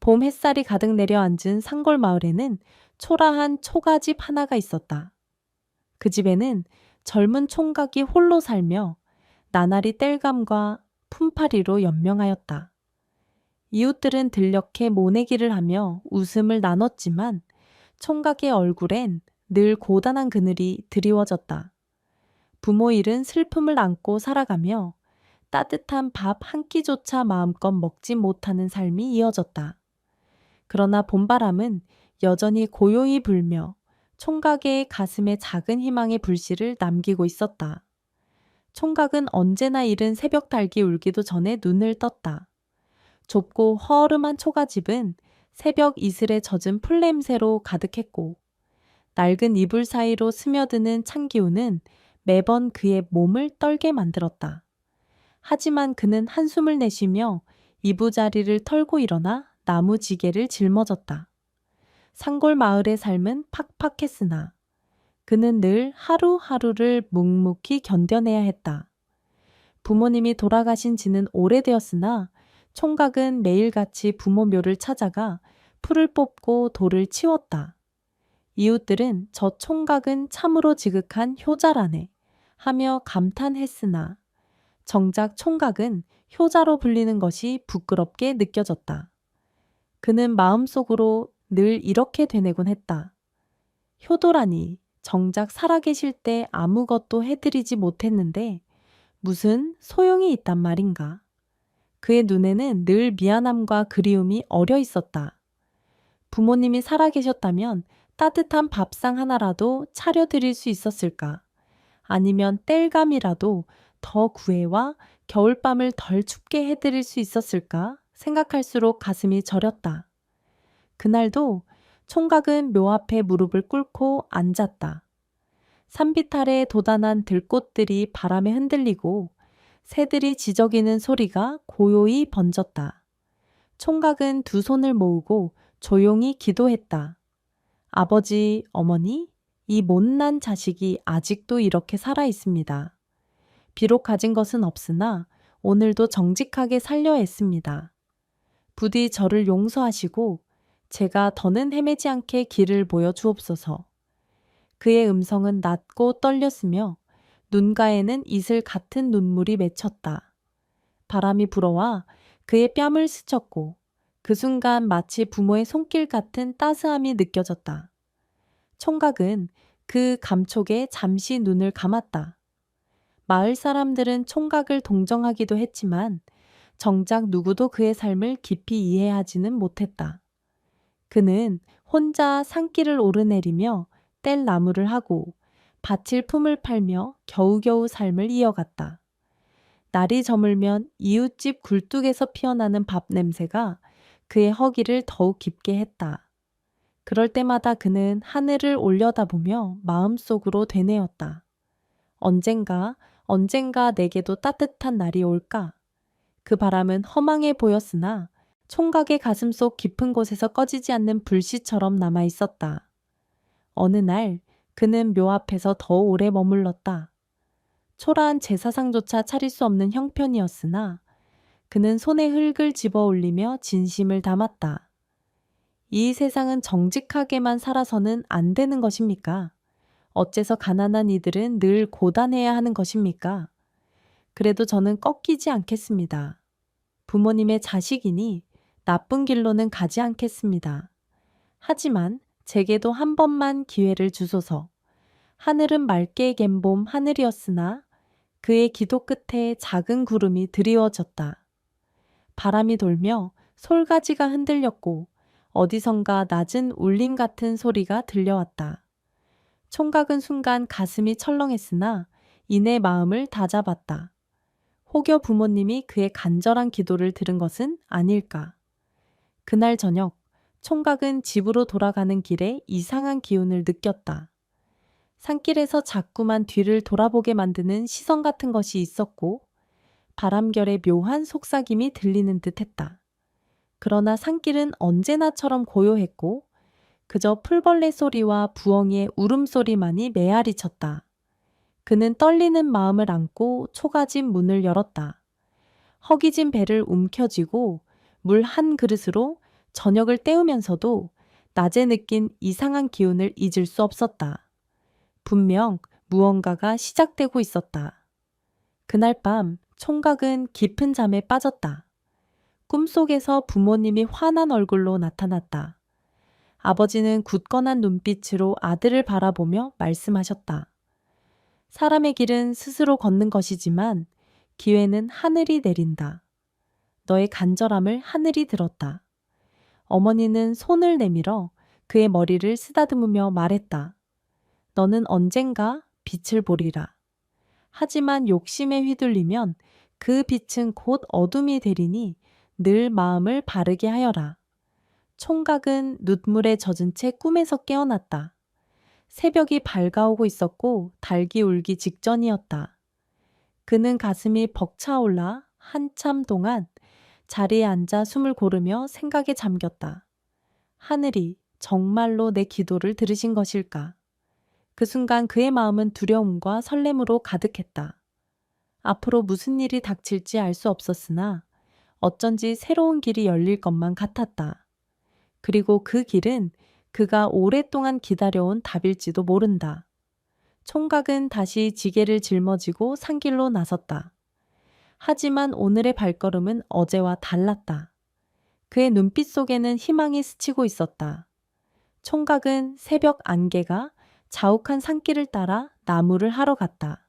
봄 햇살이 가득 내려앉은 산골 마을에는 초라한 초가집 하나가 있었다. 그 집에는 젊은 총각이 홀로 살며 나날이 땔감과 품팔이로 연명하였다. 이웃들은 들녘에 모내기를 하며 웃음을 나눴지만 총각의 얼굴엔 늘 고단한 그늘이 드리워졌다. 부모 일은 슬픔을 안고 살아가며 따뜻한 밥 한 끼조차 마음껏 먹지 못하는 삶이 이어졌다. 그러나 봄바람은 여전히 고요히 불며 총각의 가슴에 작은 희망의 불씨를 남기고 있었다. 총각은 언제나 이른 새벽 닭이 울기도 전에 눈을 떴다. 좁고 허름한 초가집은 새벽 이슬에 젖은 풀냄새로 가득했고 낡은 이불 사이로 스며드는 찬기운은 매번 그의 몸을 떨게 만들었다. 하지만 그는 한숨을 내쉬며 이부자리를 털고 일어나 나무 지게를 짊어졌다. 산골 마을의 삶은 팍팍했으나 그는 늘 하루하루를 묵묵히 견뎌내야 했다. 부모님이 돌아가신 지는 오래되었으나 총각은 매일같이 부모 묘를 찾아가 풀을 뽑고 돌을 치웠다. 이웃들은 저 총각은 참으로 지극한 효자라네 하며 감탄했으나 정작 총각은 효자로 불리는 것이 부끄럽게 느껴졌다. 그는 마음속으로 늘 이렇게 되뇌곤 했다. 효도라니 정작 살아계실 때 아무것도 해드리지 못했는데 무슨 소용이 있단 말인가. 그의 눈에는 늘 미안함과 그리움이 어려 있었다. 부모님이 살아계셨다면 따뜻한 밥상 하나라도 차려드릴 수 있었을까? 아니면 땔감이라도 더 구해와 겨울밤을 덜 춥게 해드릴 수 있었을까 생각할수록 가슴이 저렸다. 그날도 총각은 묘 앞에 무릎을 꿇고 앉았다. 산빛 아래 도단한 들꽃들이 바람에 흔들리고 새들이 지저귀는 소리가 고요히 번졌다. 총각은 두 손을 모으고 조용히 기도했다. 아버지, 어머니, 이 못난 자식이 아직도 이렇게 살아 있습니다. 비록 가진 것은 없으나 오늘도 정직하게 살려 했습니다. 부디 저를 용서하시고 제가 더는 헤매지 않게 길을 보여주옵소서. 그의 음성은 낮고 떨렸으며 눈가에는 이슬 같은 눈물이 맺혔다. 바람이 불어와 그의 뺨을 스쳤고 그 순간 마치 부모의 손길 같은 따스함이 느껴졌다. 총각은 그 감촉에 잠시 눈을 감았다. 마을 사람들은 총각을 동정하기도 했지만 정작 누구도 그의 삶을 깊이 이해하지는 못했다. 그는 혼자 산길을 오르내리며 뗄 나무를 하고 밭일 품을 팔며 겨우겨우 삶을 이어갔다. 날이 저물면 이웃집 굴뚝에서 피어나는 밥 냄새가 그의 허기를 더욱 깊게 했다. 그럴 때마다 그는 하늘을 올려다보며 마음속으로 되뇌었다. 언젠가 내게도 따뜻한 날이 올까? 그 바람은 허망해 보였으나 총각의 가슴속 깊은 곳에서 꺼지지 않는 불씨처럼 남아 있었다. 어느 날 그는 묘 앞에서 더 오래 머물렀다. 초라한 제사상조차 차릴 수 없는 형편이었으나 그는 손에 흙을 집어 올리며 진심을 담았다. 이 세상은 정직하게만 살아서는 안 되는 것입니까? 어째서 가난한 이들은 늘 고단해야 하는 것입니까? 그래도 저는 꺾이지 않겠습니다. 부모님의 자식이니 나쁜 길로는 가지 않겠습니다. 하지만 제게도 한 번만 기회를 주소서. 하늘은 맑게 갠 봄 하늘이었으나 그의 기도 끝에 작은 구름이 드리워졌다. 바람이 돌며 솔가지가 흔들렸고 어디선가 낮은 울림 같은 소리가 들려왔다. 총각은 순간 가슴이 철렁했으나 이내 마음을 다잡았다. 혹여 부모님이 그의 간절한 기도를 들은 것은 아닐까. 그날 저녁 총각은 집으로 돌아가는 길에 이상한 기운을 느꼈다. 산길에서 자꾸만 뒤를 돌아보게 만드는 시선 같은 것이 있었고 바람결에 묘한 속삭임이 들리는 듯했다. 그러나 산길은 언제나처럼 고요했고 그저 풀벌레 소리와 부엉이의 울음소리만이 메아리 쳤다. 그는 떨리는 마음을 안고 초가집 문을 열었다. 허기진 배를 움켜쥐고 물 한 그릇으로 저녁을 때우면서도 낮에 느낀 이상한 기운을 잊을 수 없었다. 분명 무언가가 시작되고 있었다. 그날 밤 총각은 깊은 잠에 빠졌다. 꿈속에서 부모님이 화난 얼굴로 나타났다. 아버지는 굳건한 눈빛으로 아들을 바라보며 말씀하셨다. 사람의 길은 스스로 걷는 것이지만 기회는 하늘이 내린다. 너의 간절함을 하늘이 들었다. 어머니는 손을 내밀어 그의 머리를 쓰다듬으며 말했다. 너는 언젠가 빛을 보리라. 하지만 욕심에 휘둘리면 그 빛은 곧 어둠이 되리니 늘 마음을 바르게 하여라. 총각은 눈물에 젖은 채 꿈에서 깨어났다. 새벽이 밝아오고 있었고 닭이 울기 직전이었다. 그는 가슴이 벅차올라 한참 동안 자리에 앉아 숨을 고르며 생각에 잠겼다. 하늘이 정말로 내 기도를 들으신 것일까? 그 순간 그의 마음은 두려움과 설렘으로 가득했다. 앞으로 무슨 일이 닥칠지 알 수 없었으나 어쩐지 새로운 길이 열릴 것만 같았다. 그리고 그 길은 그가 오랫동안 기다려온 답일지도 모른다. 총각은 다시 지게를 짊어지고 산길로 나섰다. 하지만 오늘의 발걸음은 어제와 달랐다. 그의 눈빛 속에는 희망이 스치고 있었다. 총각은 새벽 안개가 자욱한 산길을 따라 나무를 하러 갔다.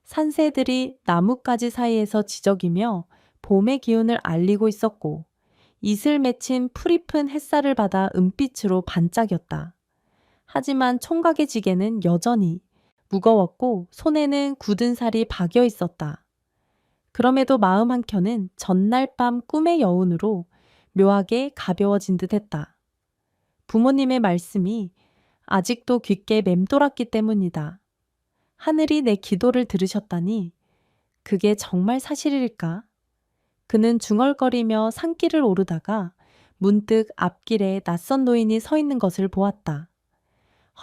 산새들이 나뭇가지 사이에서 지저귀며 봄의 기운을 알리고 있었고 이슬 맺힌 풀잎은 햇살을 받아 은빛으로 반짝였다. 하지만 총각의 지게는 여전히 무거웠고 손에는 굳은 살이 박여 있었다. 그럼에도 마음 한켠은 전날 밤 꿈의 여운으로 묘하게 가벼워진 듯했다. 부모님의 말씀이 아직도 귓게 맴돌았기 때문이다. 하늘이 내 기도를 들으셨다니 그게 정말 사실일까? 그는 중얼거리며 산길을 오르다가 문득 앞길에 낯선 노인이 서 있는 것을 보았다.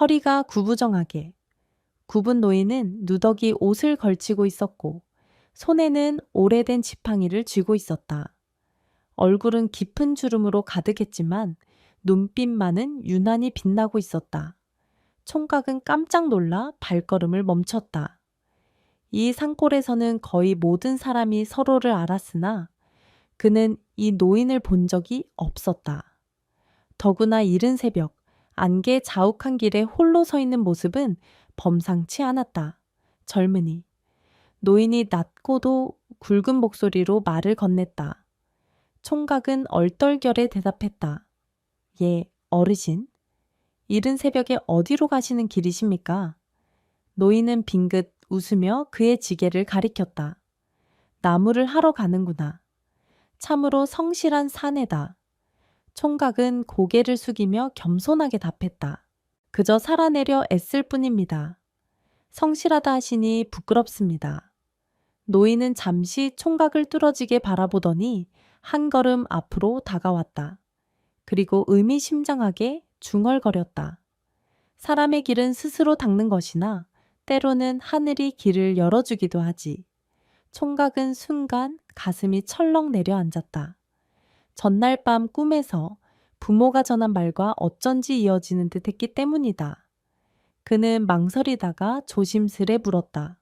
허리가 구부정하게 굽은 노인은 누더기 옷을 걸치고 있었고 손에는 오래된 지팡이를 쥐고 있었다. 얼굴은 깊은 주름으로 가득했지만 눈빛만은 유난히 빛나고 있었다. 총각은 깜짝 놀라 발걸음을 멈췄다. 이 산골에서는 거의 모든 사람이 서로를 알았으나 그는 이 노인을 본 적이 없었다. 더구나 이른 새벽 안개 자욱한 길에 홀로 서 있는 모습은 범상치 않았다. 젊은이. 노인이 낮고도 굵은 목소리로 말을 건넸다. 총각은 얼떨결에 대답했다. 예, 어르신. 이른 새벽에 어디로 가시는 길이십니까? 노인은 빙긋 웃으며 그의 지게를 가리켰다. 나무를 하러 가는구나. 참으로 성실한 사내다. 총각은 고개를 숙이며 겸손하게 답했다. 그저 살아내려 애쓸 뿐입니다. 성실하다 하시니 부끄럽습니다. 노인은 잠시 총각을 뚫어지게 바라보더니 한 걸음 앞으로 다가왔다. 그리고 의미심장하게 중얼거렸다. 사람의 길은 스스로 닦는 것이나 때로는 하늘이 길을 열어주기도 하지. 총각은 순간 가슴이 철렁 내려앉았다. 전날 밤 꿈에서 부모가 전한 말과 어쩐지 이어지는 듯 했기 때문이다. 그는 망설이다가 조심스레 물었다.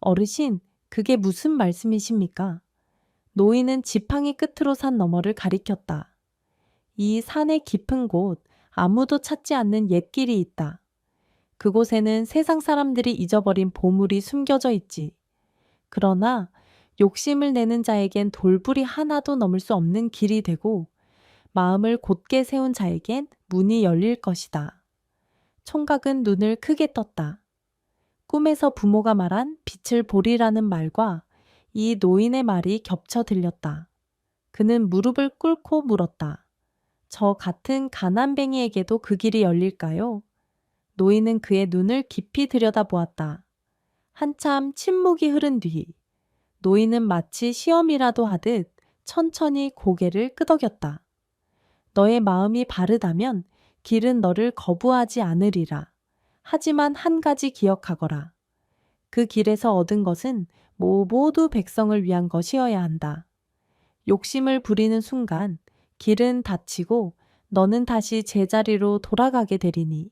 어르신, 그게 무슨 말씀이십니까? 노인은 지팡이 끝으로 산 너머를 가리켰다. 이 산의 깊은 곳, 아무도 찾지 않는 옛길이 있다. 그곳에는 세상 사람들이 잊어버린 보물이 숨겨져 있지. 그러나 욕심을 내는 자에겐 돌부리 하나도 넘을 수 없는 길이 되고 마음을 곧게 세운 자에겐 문이 열릴 것이다. 총각은 눈을 크게 떴다. 꿈에서 부모가 말한 빛을 보리라는 말과 이 노인의 말이 겹쳐 들렸다. 그는 무릎을 꿇고 물었다. 저 같은 가난뱅이에게도 그 길이 열릴까요? 노인은 그의 눈을 깊이 들여다보았다. 한참 침묵이 흐른 뒤 노인은 마치 시험이라도 하듯 천천히 고개를 끄덕였다. 너의 마음이 바르다면 길은 너를 거부하지 않으리라. 하지만 한 가지 기억하거라. 그 길에서 얻은 것은 모두 백성을 위한 것이어야 한다. 욕심을 부리는 순간 길은 닫히고 너는 다시 제자리로 돌아가게 되리니.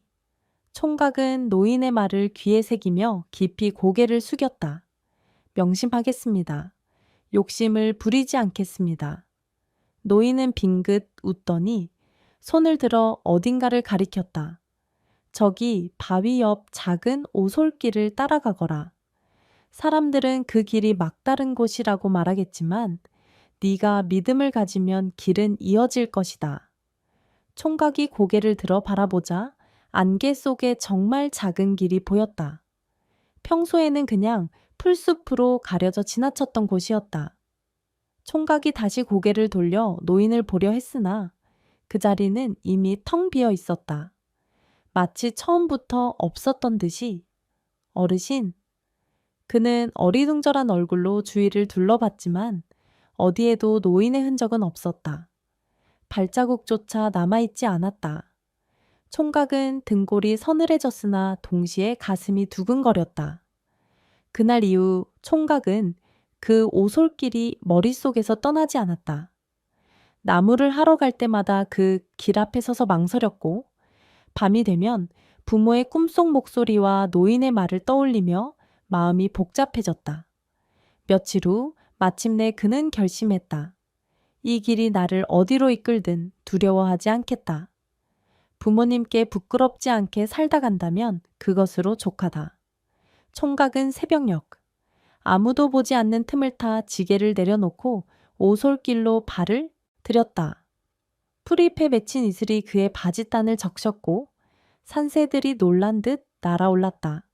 총각은 노인의 말을 귀에 새기며 깊이 고개를 숙였다. 명심하겠습니다. 욕심을 부리지 않겠습니다. 노인은 빙긋 웃더니 손을 들어 어딘가를 가리켰다. 저기 바위 옆 작은 오솔길을 따라가거라. 사람들은 그 길이 막다른 곳이라고 말하겠지만 네가 믿음을 가지면 길은 이어질 것이다. 총각이 고개를 들어 바라보자 안개 속에 정말 작은 길이 보였다. 평소에는 그냥 풀숲으로 가려져 지나쳤던 곳이었다. 총각이 다시 고개를 돌려 노인을 보려 했으나 그 자리는 이미 텅 비어 있었다. 마치 처음부터 없었던 듯이. 어르신. 그는 어리둥절한 얼굴로 주위를 둘러봤지만 어디에도 노인의 흔적은 없었다. 발자국조차 남아있지 않았다. 총각은 등골이 서늘해졌으나 동시에 가슴이 두근거렸다. 그날 이후 총각은 그 오솔길이 머릿속에서 떠나지 않았다. 나무를 하러 갈 때마다 그 길 앞에 서서 망설였고 밤이 되면 부모의 꿈속 목소리와 노인의 말을 떠올리며 마음이 복잡해졌다. 며칠 후 마침내 그는 결심했다. 이 길이 나를 어디로 이끌든 두려워하지 않겠다. 부모님께 부끄럽지 않게 살다 간다면 그것으로 족하다. 총각은 새벽녘 아무도 보지 않는 틈을 타 지게를 내려놓고 오솔길로 발을 들였다. 풀잎에 맺힌 이슬이 그의 바짓단을 적셨고 산새들이 놀란 듯 날아올랐다.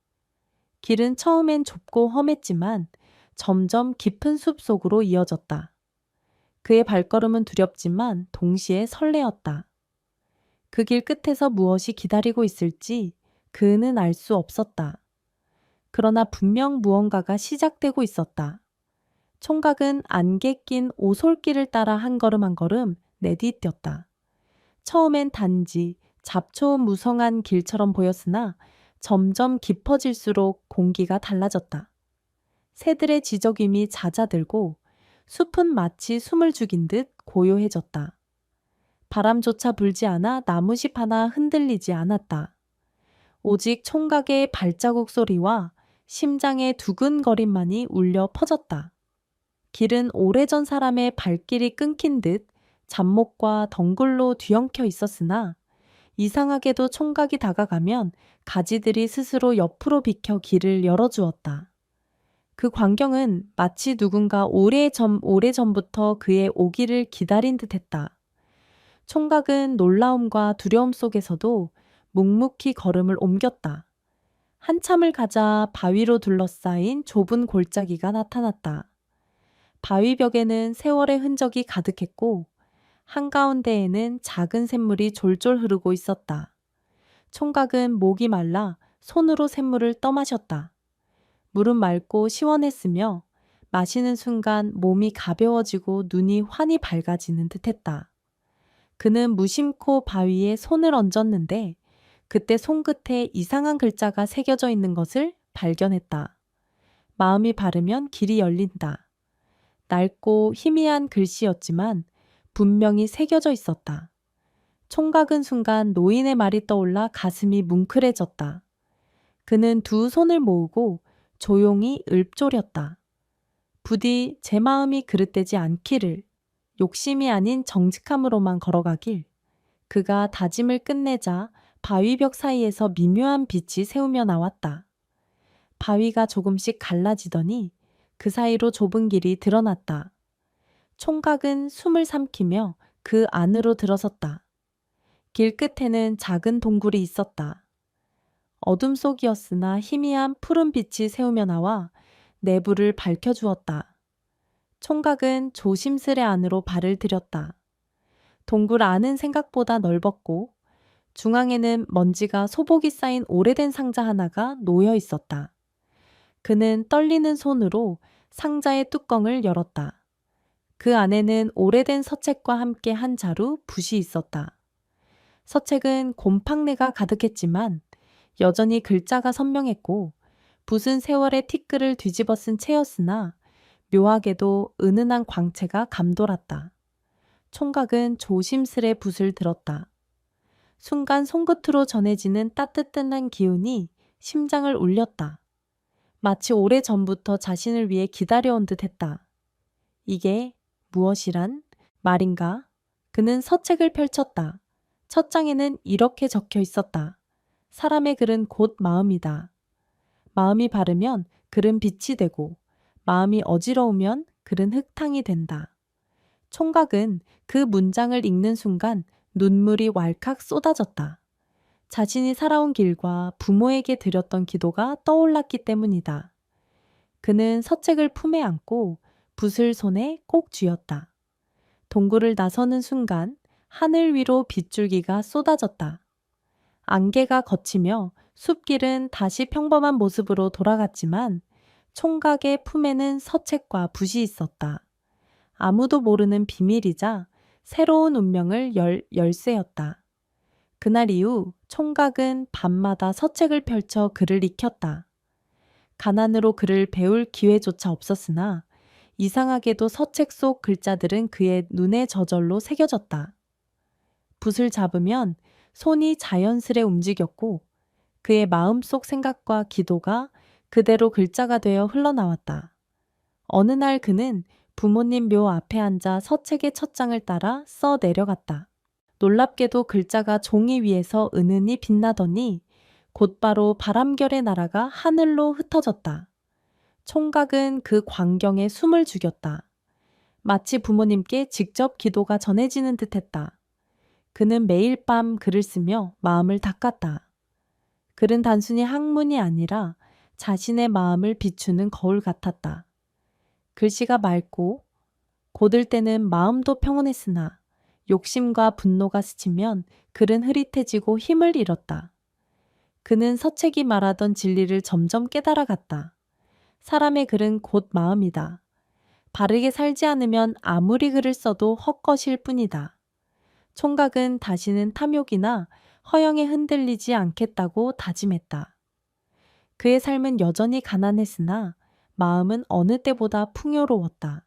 길은 처음엔 좁고 험했지만 점점 깊은 숲 속으로 이어졌다. 그의 발걸음은 두렵지만 동시에 설레었다. 그 길 끝에서 무엇이 기다리고 있을지 그는 알 수 없었다. 그러나 분명 무언가가 시작되고 있었다. 총각은 안개 낀 오솔길을 따라 한 걸음 한 걸음 내디뎠다. 처음엔 단지 잡초무성한 길처럼 보였으나 점점 깊어질수록 공기가 달라졌다. 새들의 지저귀이 잦아들고 숲은 마치 숨을 죽인 듯 고요해졌다. 바람조차 불지 않아 나무잎 하나 흔들리지 않았다. 오직 총각의 발자국 소리와 심장의 두근거림만이 울려 퍼졌다. 길은 오래전 사람의 발길이 끊긴 듯 잡목과 덩굴로 뒤엉켜 있었으나 이상하게도 총각이 다가가면 가지들이 스스로 옆으로 비켜 길을 열어주었다. 그 광경은 마치 누군가 오래전부터 그의 오기를 기다린 듯했다. 총각은 놀라움과 두려움 속에서도 묵묵히 걸음을 옮겼다. 한참을 가자 바위로 둘러싸인 좁은 골짜기가 나타났다. 바위 벽에는 세월의 흔적이 가득했고 한가운데에는 작은 샘물이 졸졸 흐르고 있었다. 총각은 목이 말라 손으로 샘물을 떠마셨다. 물은 맑고 시원했으며 마시는 순간 몸이 가벼워지고 눈이 환히 밝아지는 듯했다. 그는 무심코 바위에 손을 얹었는데 그때 손끝에 이상한 글자가 새겨져 있는 것을 발견했다. 마음이 바르면 길이 열린다. 낡고 희미한 글씨였지만 분명히 새겨져 있었다. 총각은 순간 노인의 말이 떠올라 가슴이 뭉클해졌다. 그는 두 손을 모으고 조용히 읊조렸다. 부디 제 마음이 그릇되지 않기를, 욕심이 아닌 정직함으로만 걸어가길. 그가 다짐을 끝내자 바위벽 사이에서 미묘한 빛이 새우며 나왔다. 바위가 조금씩 갈라지더니 그 사이로 좁은 길이 드러났다. 총각은 숨을 삼키며 그 안으로 들어섰다. 길 끝에는 작은 동굴이 있었다. 어둠 속이었으나 희미한 푸른 빛이 새우며 나와 내부를 밝혀주었다. 총각은 조심스레 안으로 발을 들였다. 동굴 안은 생각보다 넓었고 중앙에는 먼지가 소복이 쌓인 오래된 상자 하나가 놓여 있었다. 그는 떨리는 손으로 상자의 뚜껑을 열었다. 그 안에는 오래된 서책과 함께 한 자루 붓이 있었다. 서책은 곰팡내가 가득했지만 여전히 글자가 선명했고 붓은 세월의 티끌을 뒤집어 쓴 채였으나 묘하게도 은은한 광채가 감돌았다. 총각은 조심스레 붓을 들었다. 순간 손끝으로 전해지는 따뜻한 기운이 심장을 울렸다. 마치 오래전부터 자신을 위해 기다려온 듯 했다. 이게 무엇이란 말인가? 그는 서책을 펼쳤다. 첫 장에는 이렇게 적혀 있었다. 사람의 글은 곧 마음이다. 마음이 바르면 글은 빛이 되고 마음이 어지러우면 글은 흙탕이 된다. 총각은 그 문장을 읽는 순간 눈물이 왈칵 쏟아졌다. 자신이 살아온 길과 부모에게 드렸던 기도가 떠올랐기 때문이다. 그는 서책을 품에 안고 붓을 손에 꼭 쥐었다. 동굴을 나서는 순간 하늘 위로 빗줄기가 쏟아졌다. 안개가 걷히며 숲길은 다시 평범한 모습으로 돌아갔지만 총각의 품에는 서책과 붓이 있었다. 아무도 모르는 비밀이자 새로운 운명을 열 열쇠였다. 그날 이후 총각은 밤마다 서책을 펼쳐 글을 익혔다. 가난으로 글을 배울 기회조차 없었으나 이상하게도 서책 속 글자들은 그의 눈에 저절로 새겨졌다. 붓을 잡으면 손이 자연스레 움직였고 그의 마음속 생각과 기도가 그대로 글자가 되어 흘러나왔다. 어느 날 그는 부모님 묘 앞에 앉아 서책의 첫 장을 따라 써 내려갔다. 놀랍게도 글자가 종이 위에서 은은히 빛나더니 곧바로 바람결에 날아가 하늘로 흩어졌다. 총각은 그 광경에 숨을 죽였다. 마치 부모님께 직접 기도가 전해지는 듯했다. 그는 매일 밤 글을 쓰며 마음을 닦았다. 글은 단순히 학문이 아니라 자신의 마음을 비추는 거울 같았다. 글씨가 맑고 고들 때는 마음도 평온했으나 욕심과 분노가 스치면 글은 흐릿해지고 힘을 잃었다. 그는 서책이 말하던 진리를 점점 깨달아갔다. 사람의 글은 곧 마음이다. 바르게 살지 않으면 아무리 글을 써도 헛것일 뿐이다. 총각은 다시는 탐욕이나 허영에 흔들리지 않겠다고 다짐했다. 그의 삶은 여전히 가난했으나 마음은 어느 때보다 풍요로웠다.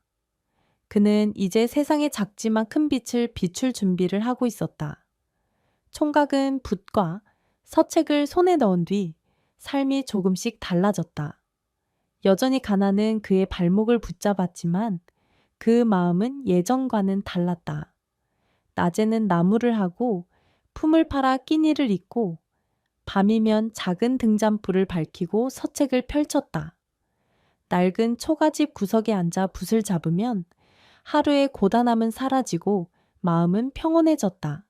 그는 이제 세상의 작지만 큰 빛을 비출 준비를 하고 있었다. 총각은 붓과 서책을 손에 넣은 뒤 삶이 조금씩 달라졌다. 여전히 가난은 그의 발목을 붙잡았지만 그 마음은 예전과는 달랐다. 낮에는 나무를 하고 품을 팔아 끼니를 잊고 밤이면 작은 등잔불을 밝히고 서책을 펼쳤다. 낡은 초가집 구석에 앉아 붓을 잡으면 하루의 고단함은 사라지고 마음은 평온해졌다.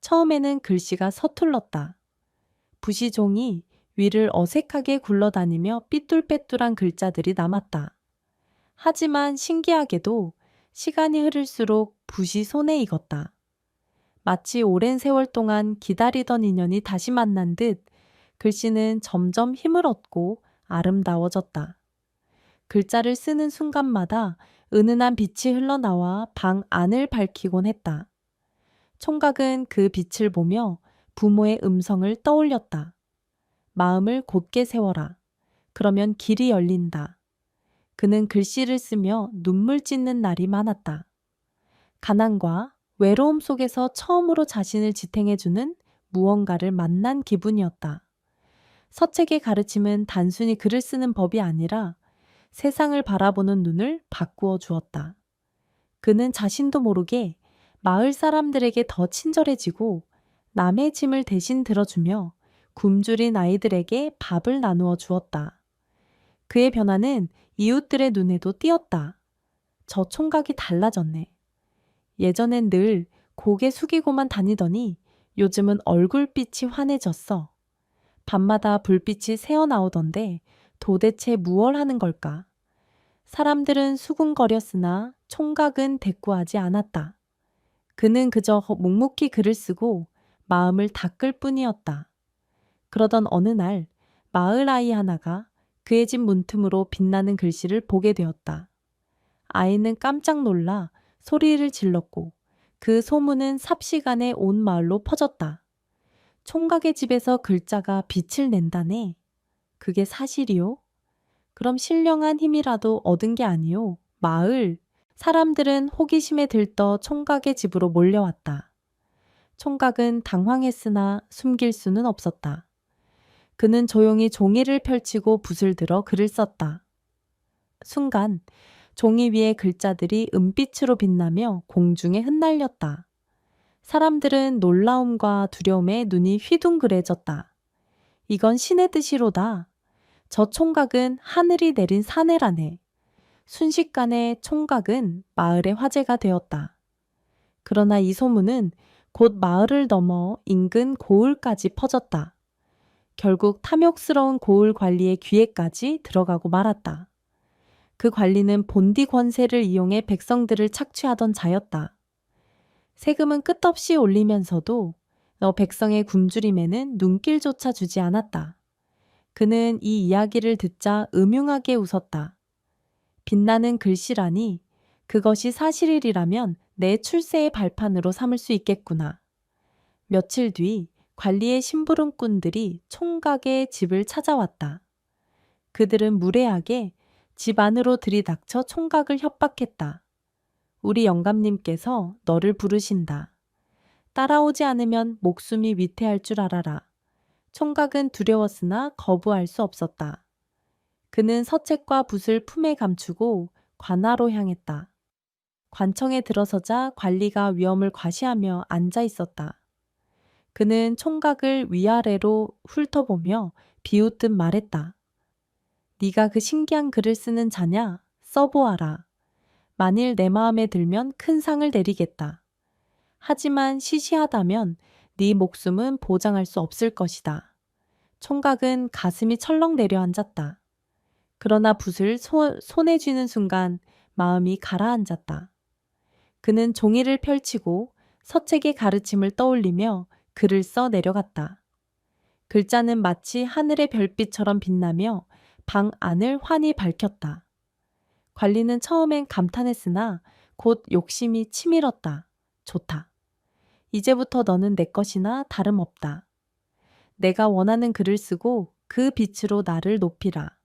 처음에는 글씨가 서툴렀다. 부시종이 위를 어색하게 굴러다니며 삐뚤빼뚤한 글자들이 남았다. 하지만 신기하게도 시간이 흐를수록 붓이 손에 익었다. 마치 오랜 세월 동안 기다리던 인연이 다시 만난 듯 글씨는 점점 힘을 얻고 아름다워졌다. 글자를 쓰는 순간마다 은은한 빛이 흘러나와 방 안을 밝히곤 했다. 총각은 그 빛을 보며 부모의 음성을 떠올렸다. 마음을 곧게 세워라. 그러면 길이 열린다. 그는 글씨를 쓰며 눈물 찢는 날이 많았다. 가난과 외로움 속에서 처음으로 자신을 지탱해주는 무언가를 만난 기분이었다. 서책의 가르침은 단순히 글을 쓰는 법이 아니라 세상을 바라보는 눈을 바꾸어 주었다. 그는 자신도 모르게 마을 사람들에게 더 친절해지고 남의 짐을 대신 들어주며 굶주린 아이들에게 밥을 나누어 주었다. 그의 변화는 이웃들의 눈에도 띄었다. 저 총각이 달라졌네. 예전엔 늘 고개 숙이고만 다니더니 요즘은 얼굴빛이 환해졌어. 밤마다 불빛이 새어나오던데 도대체 무얼 하는 걸까? 사람들은 수군거렸으나 총각은 대꾸하지 않았다. 그는 그저 묵묵히 글을 쓰고 마음을 닦을 뿐이었다. 그러던 어느 날 마을 아이 하나가 그의 집 문틈으로 빛나는 글씨를 보게 되었다. 아이는 깜짝 놀라 소리를 질렀고 그 소문은 삽시간에 온 마을로 퍼졌다. 총각의 집에서 글자가 빛을 낸다네. 그게 사실이요? 그럼 신령한 힘이라도 얻은 게 아니요. 마을, 사람들은 호기심에 들떠 총각의 집으로 몰려왔다. 총각은 당황했으나 숨길 수는 없었다. 그는 조용히 종이를 펼치고 붓을 들어 글을 썼다. 순간 종이 위의 글자들이 은빛으로 빛나며 공중에 흩날렸다. 사람들은 놀라움과 두려움에 눈이 휘둥그레졌다. 이건 신의 뜻이로다. 저 총각은 하늘이 내린 사내라네. 순식간에 총각은 마을의 화제가 되었다. 그러나 이 소문은 곧 마을을 넘어 인근 고을까지 퍼졌다. 결국 탐욕스러운 고을 관리의 귀에까지 들어가고 말았다. 그 관리는 본디 권세를 이용해 백성들을 착취하던 자였다. 세금은 끝없이 올리면서도 백성의 굶주림에는 눈길조차 주지 않았다. 그는 이 이야기를 듣자 음흉하게 웃었다. 빛나는 글씨라니 그것이 사실이라면 내 출세의 발판으로 삼을 수 있겠구나. 며칠 뒤 관리의 심부름꾼들이 총각의 집을 찾아왔다. 그들은 무례하게 집 안으로 들이닥쳐 총각을 협박했다. 우리 영감님께서 너를 부르신다. 따라오지 않으면 목숨이 위태할 줄 알아라. 총각은 두려웠으나 거부할 수 없었다. 그는 서책과 붓을 품에 감추고 관하로 향했다. 관청에 들어서자 관리가 위험을 과시하며 앉아 있었다. 그는 총각을 위아래로 훑어보며 비웃듯 말했다. 네가 그 신기한 글을 쓰는 자냐? 써보아라. 만일 내 마음에 들면 큰 상을 내리겠다. 하지만 시시하다면 네 목숨은 보장할 수 없을 것이다. 총각은 가슴이 철렁 내려앉았다. 그러나 붓을 손에 쥐는 순간 마음이 가라앉았다. 그는 종이를 펼치고 서책의 가르침을 떠올리며 글을 써 내려갔다. 글자는 마치 하늘의 별빛처럼 빛나며 방 안을 환히 밝혔다. 관리는 처음엔 감탄했으나 곧 욕심이 치밀었다. 좋다. 이제부터 너는 내 것이나 다름없다. 내가 원하는 글을 쓰고 그 빛으로 나를 높이라.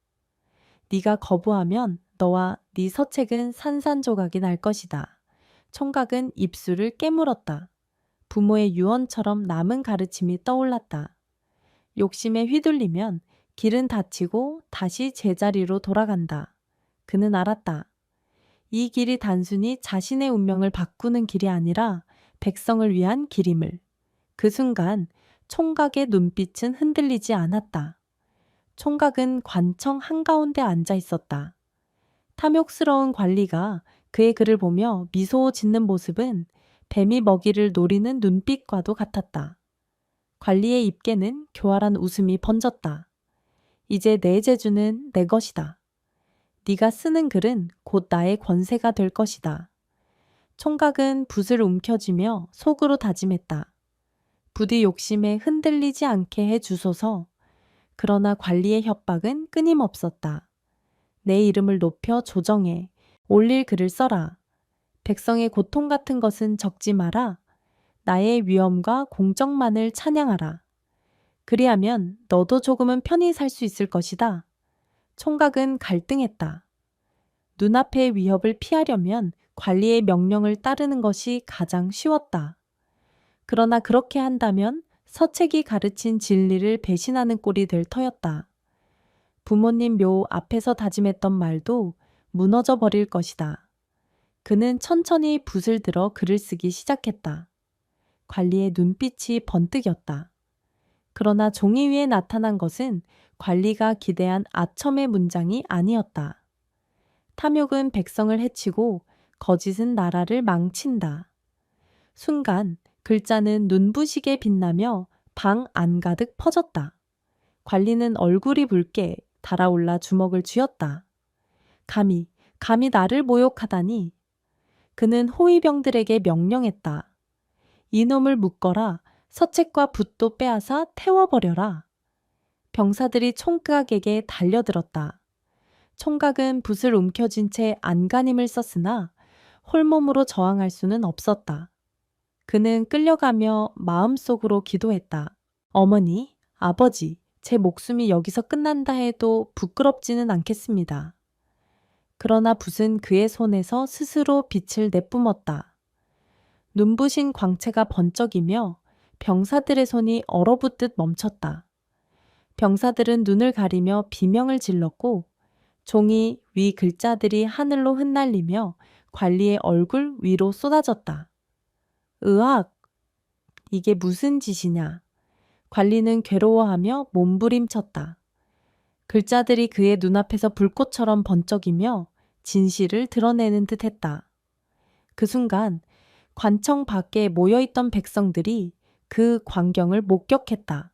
네가 거부하면 너와 네 서책은 산산조각이 날 것이다. 총각은 입술을 깨물었다. 부모의 유언처럼 남은 가르침이 떠올랐다. 욕심에 휘둘리면 길은 닫히고 다시 제자리로 돌아간다. 그는 알았다. 이 길이 단순히 자신의 운명을 바꾸는 길이 아니라 백성을 위한 길임을. 그 순간 총각의 눈빛은 흔들리지 않았다. 총각은 관청 한가운데 앉아 있었다. 탐욕스러운 관리가 그의 글을 보며 미소 짓는 모습은 뱀이 먹이를 노리는 눈빛과도 같았다. 관리의 입계는 교활한 웃음이 번졌다. 이제 내 재주는 내 것이다. 네가 쓰는 글은 곧 나의 권세가 될 것이다. 총각은 붓을 움켜쥐며 속으로 다짐했다. 부디 욕심에 흔들리지 않게 해 주소서. 그러나 관리의 협박은 끊임없었다. 내 이름을 높여 조정해. 올릴 글을 써라. 백성의 고통 같은 것은 적지 마라. 나의 위엄과 공정만을 찬양하라. 그리하면 너도 조금은 편히 살 수 있을 것이다. 총각은 갈등했다. 눈앞의 위협을 피하려면 관리의 명령을 따르는 것이 가장 쉬웠다. 그러나 그렇게 한다면 서책이 가르친 진리를 배신하는 꼴이 될 터였다. 부모님 묘 앞에서 다짐했던 말도 무너져 버릴 것이다. 그는 천천히 붓을 들어 글을 쓰기 시작했다. 관리의 눈빛이 번뜩였다. 그러나 종이 위에 나타난 것은 관리가 기대한 아첨의 문장이 아니었다. 탐욕은 백성을 해치고 거짓은 나라를 망친다. 순간 글자는 눈부시게 빛나며 방 안가득 퍼졌다. 관리는 얼굴이 붉게 달아올라 주먹을 쥐었다. 감히 나를 모욕하다니. 그는 호위병들에게 명령했다. 이놈을 묶어라. 서책과 붓도 빼앗아 태워버려라. 병사들이 총각에게 달려들었다. 총각은 붓을 움켜쥔 채 안간힘을 썼으나 홀몸으로 저항할 수는 없었다. 그는 끌려가며 마음속으로 기도했다. 어머니, 아버지, 제 목숨이 여기서 끝난다 해도 부끄럽지는 않겠습니다. 그러나 붓은 그의 손에서 스스로 빛을 내뿜었다. 눈부신 광채가 번쩍이며 병사들의 손이 얼어붙듯 멈췄다. 병사들은 눈을 가리며 비명을 질렀고 종이 위 글자들이 하늘로 흩날리며 관리의 얼굴 위로 쏟아졌다. 으악! 이게 무슨 짓이냐? 관리는 괴로워하며 몸부림쳤다. 글자들이 그의 눈앞에서 불꽃처럼 번쩍이며 진실을 드러내는 듯 했다. 그 순간 관청 밖에 모여있던 백성들이 그 광경을 목격했다.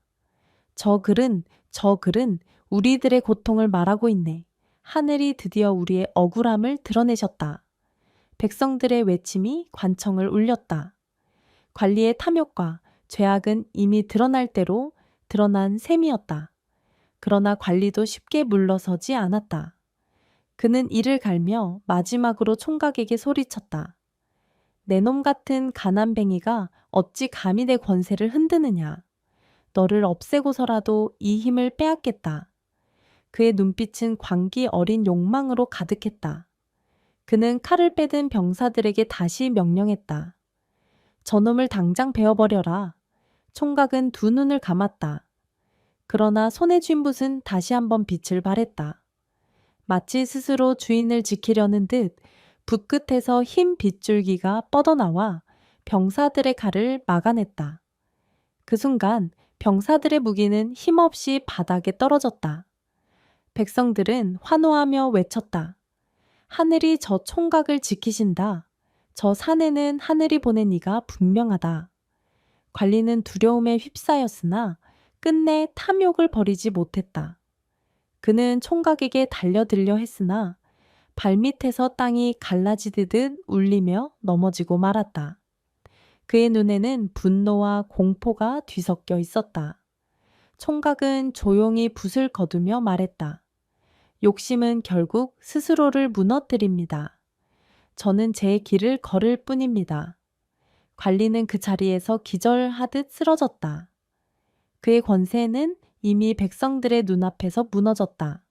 저 글은 우리들의 고통을 말하고 있네. 하늘이 드디어 우리의 억울함을 드러내셨다. 백성들의 외침이 관청을 울렸다. 관리의 탐욕과 죄악은 이미 드러날 대로 드러난 셈이었다. 그러나 관리도 쉽게 물러서지 않았다. 그는 이를 갈며 마지막으로 총각에게 소리쳤다. 내 놈 같은 가난뱅이가 어찌 감히 내 권세를 흔드느냐. 너를 없애고서라도 이 힘을 빼앗겠다. 그의 눈빛은 광기 어린 욕망으로 가득했다. 그는 칼을 빼든 병사들에게 다시 명령했다. 저놈을 당장 베어버려라. 총각은 두 눈을 감았다. 그러나 손에 쥔 붓은 다시 한번 빛을 발했다. 마치 스스로 주인을 지키려는 듯 붓 끝에서 흰 빗줄기가 뻗어나와 병사들의 칼을 막아냈다. 그 순간 병사들의 무기는 힘없이 바닥에 떨어졌다. 백성들은 환호하며 외쳤다. 하늘이 저 총각을 지키신다. 저 산에는 하늘이 보낸 이가 분명하다. 관리는 두려움에 휩싸였으나 끝내 탐욕을 버리지 못했다. 그는 총각에게 달려들려 했으나 발밑에서 땅이 갈라지듯 울리며 넘어지고 말았다. 그의 눈에는 분노와 공포가 뒤섞여 있었다. 총각은 조용히 붓을 거두며 말했다. 욕심은 결국 스스로를 무너뜨립니다. 저는 제 길을 걸을 뿐입니다. 관리는 그 자리에서 기절하듯 쓰러졌다. 그의 권세는 이미 백성들의 눈앞에서 무너졌다.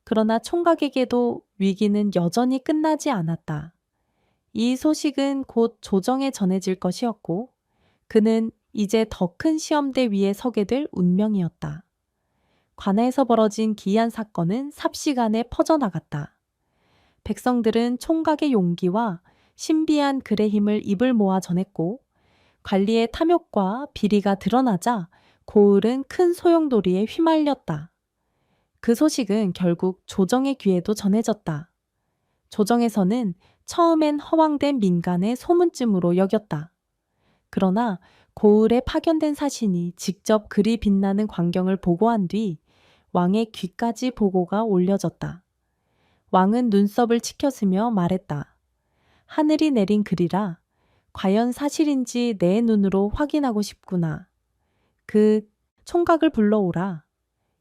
그러나 총각에게도 위기는 여전히 끝나지 않았다. 이 소식은 곧 조정에 전해질 것이었고 그는 이제 더 큰 시험대 위에 서게 될 운명이었다. 관아에서 벌어진 기이한 사건은 삽시간에 퍼져나갔다. 백성들은 총각의 용기와 신비한 글의 힘을 입을 모아 전했고 관리의 탐욕과 비리가 드러나자 고을은 큰 소용돌이에 휘말렸다. 그 소식은 결국 조정의 귀에도 전해졌다. 조정에서는 처음엔 허황된 민간의 소문쯤으로 여겼다. 그러나 고을에 파견된 사신이 직접 그리 빛나는 광경을 보고한 뒤 왕의 귀까지 보고가 올려졌다. 왕은 눈썹을 치켜쓰며 말했다. 하늘이 내린 글이라 과연 사실인지 내 눈으로 확인하고 싶구나. 그 총각을 불러오라.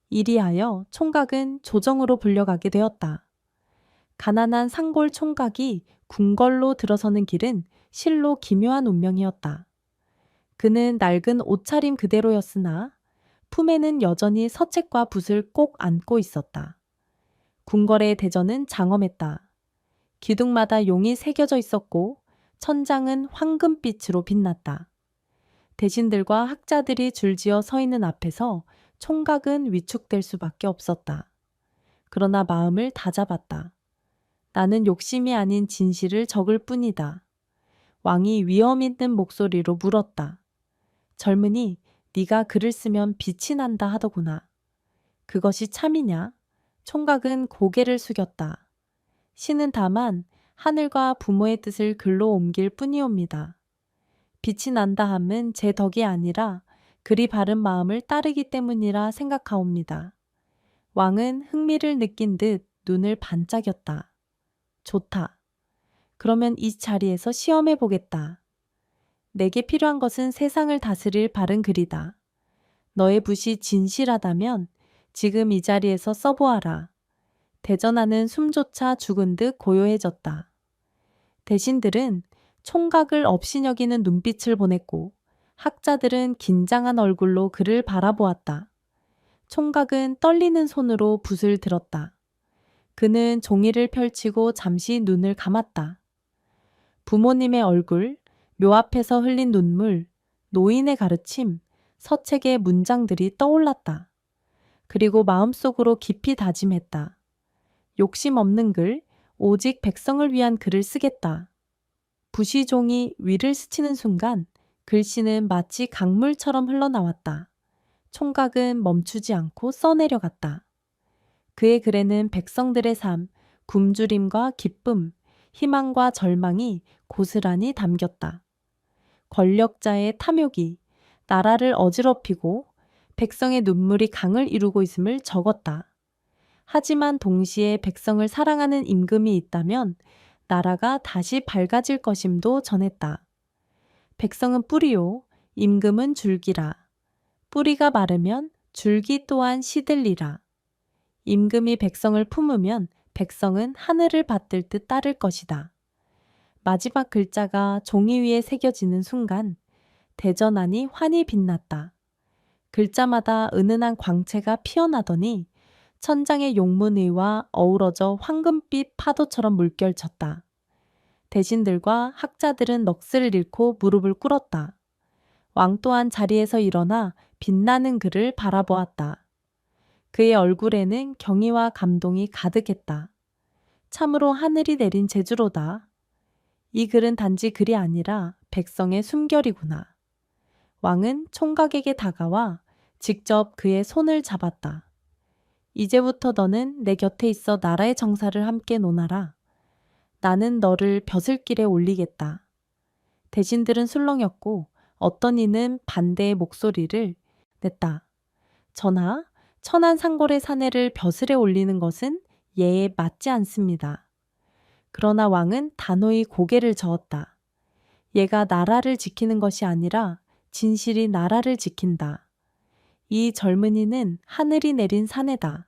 이리하여 총각은 조정으로 불려가게 되었다. 가난한 상골 총각이 궁궐로 들어서는 길은 실로 기묘한 운명이었다. 그는 낡은 옷차림 그대로였으나 품에는 여전히 서책과 붓을 꼭 안고 있었다. 궁궐의 대전은 장엄했다. 기둥마다 용이 새겨져 있었고 천장은 황금빛으로 빛났다. 대신들과 학자들이 줄지어 서 있는 앞에서 총각은 위축될 수밖에 없었다. 그러나 마음을 다잡았다. 나는 욕심이 아닌 진실을 적을 뿐이다. 왕이 위험 있는 목소리로 물었다. 젊은이, 네가 글을 쓰면 빛이 난다 하더구나. 그것이 참이냐? 총각은 고개를 숙였다. 신은 다만 하늘과 부모의 뜻을 글로 옮길 뿐이옵니다. 빛이 난다 함은 제 덕이 아니라 그리 바른 마음을 따르기 때문이라 생각하옵니다. 왕은 흥미를 느낀 듯 눈을 반짝였다. 좋다. 그러면 이 자리에서 시험해 보겠다. 내게 필요한 것은 세상을 다스릴 바른 글이다. 너의 붓이 진실하다면 지금 이 자리에서 써보아라. 대전하는 숨조차 죽은 듯 고요해졌다. 대신들은 총각을 업신여기는 눈빛을 보냈고 학자들은 긴장한 얼굴로 그를 바라보았다. 총각은 떨리는 손으로 붓을 들었다. 그는 종이를 펼치고 잠시 눈을 감았다. 부모님의 얼굴, 묘 앞에서 흘린 눈물, 노인의 가르침, 서책의 문장들이 떠올랐다. 그리고 마음속으로 깊이 다짐했다. 욕심 없는 글, 오직 백성을 위한 글을 쓰겠다. 부시종이 위를 스치는 순간 글씨는 마치 강물처럼 흘러나왔다. 총각은 멈추지 않고 써내려갔다. 그의 글에는 백성들의 삶, 굶주림과 기쁨, 희망과 절망이 고스란히 담겼다. 권력자의 탐욕이 나라를 어지럽히고 백성의 눈물이 강을 이루고 있음을 적었다. 하지만 동시에 백성을 사랑하는 임금이 있다면 나라가 다시 밝아질 것임도 전했다. 백성은 뿌리요, 임금은 줄기라. 뿌리가 마르면 줄기 또한 시들리라. 임금이 백성을 품으면 백성은 하늘을 받들 듯 따를 것이다. 마지막 글자가 종이 위에 새겨지는 순간 대전하니 환히 빛났다. 글자마다 은은한 광채가 피어나더니 천장의 용문의와 어우러져 황금빛 파도처럼 물결쳤다. 대신들과 학자들은 넋을 잃고 무릎을 꿇었다. 왕 또한 자리에서 일어나 빛나는 그를 바라보았다. 그의 얼굴에는 경의와 감동이 가득했다. 참으로 하늘이 내린 제주로다. 이 글은 단지 글이 아니라 백성의 숨결이구나. 왕은 총각에게 다가와 직접 그의 손을 잡았다. 이제부터 너는 내 곁에 있어 나라의 정사를 함께 논하라. 나는 너를 벼슬길에 올리겠다. 대신들은 술렁였고 어떤 이는 반대의 목소리를 냈다. 전하, 천안 상골의 사내를 벼슬에 올리는 것은 예에 맞지 않습니다. 그러나 왕은 단호히 고개를 저었다. 얘가 나라를 지키는 것이 아니라 진실이 나라를 지킨다. 이 젊은이는 하늘이 내린 사내다.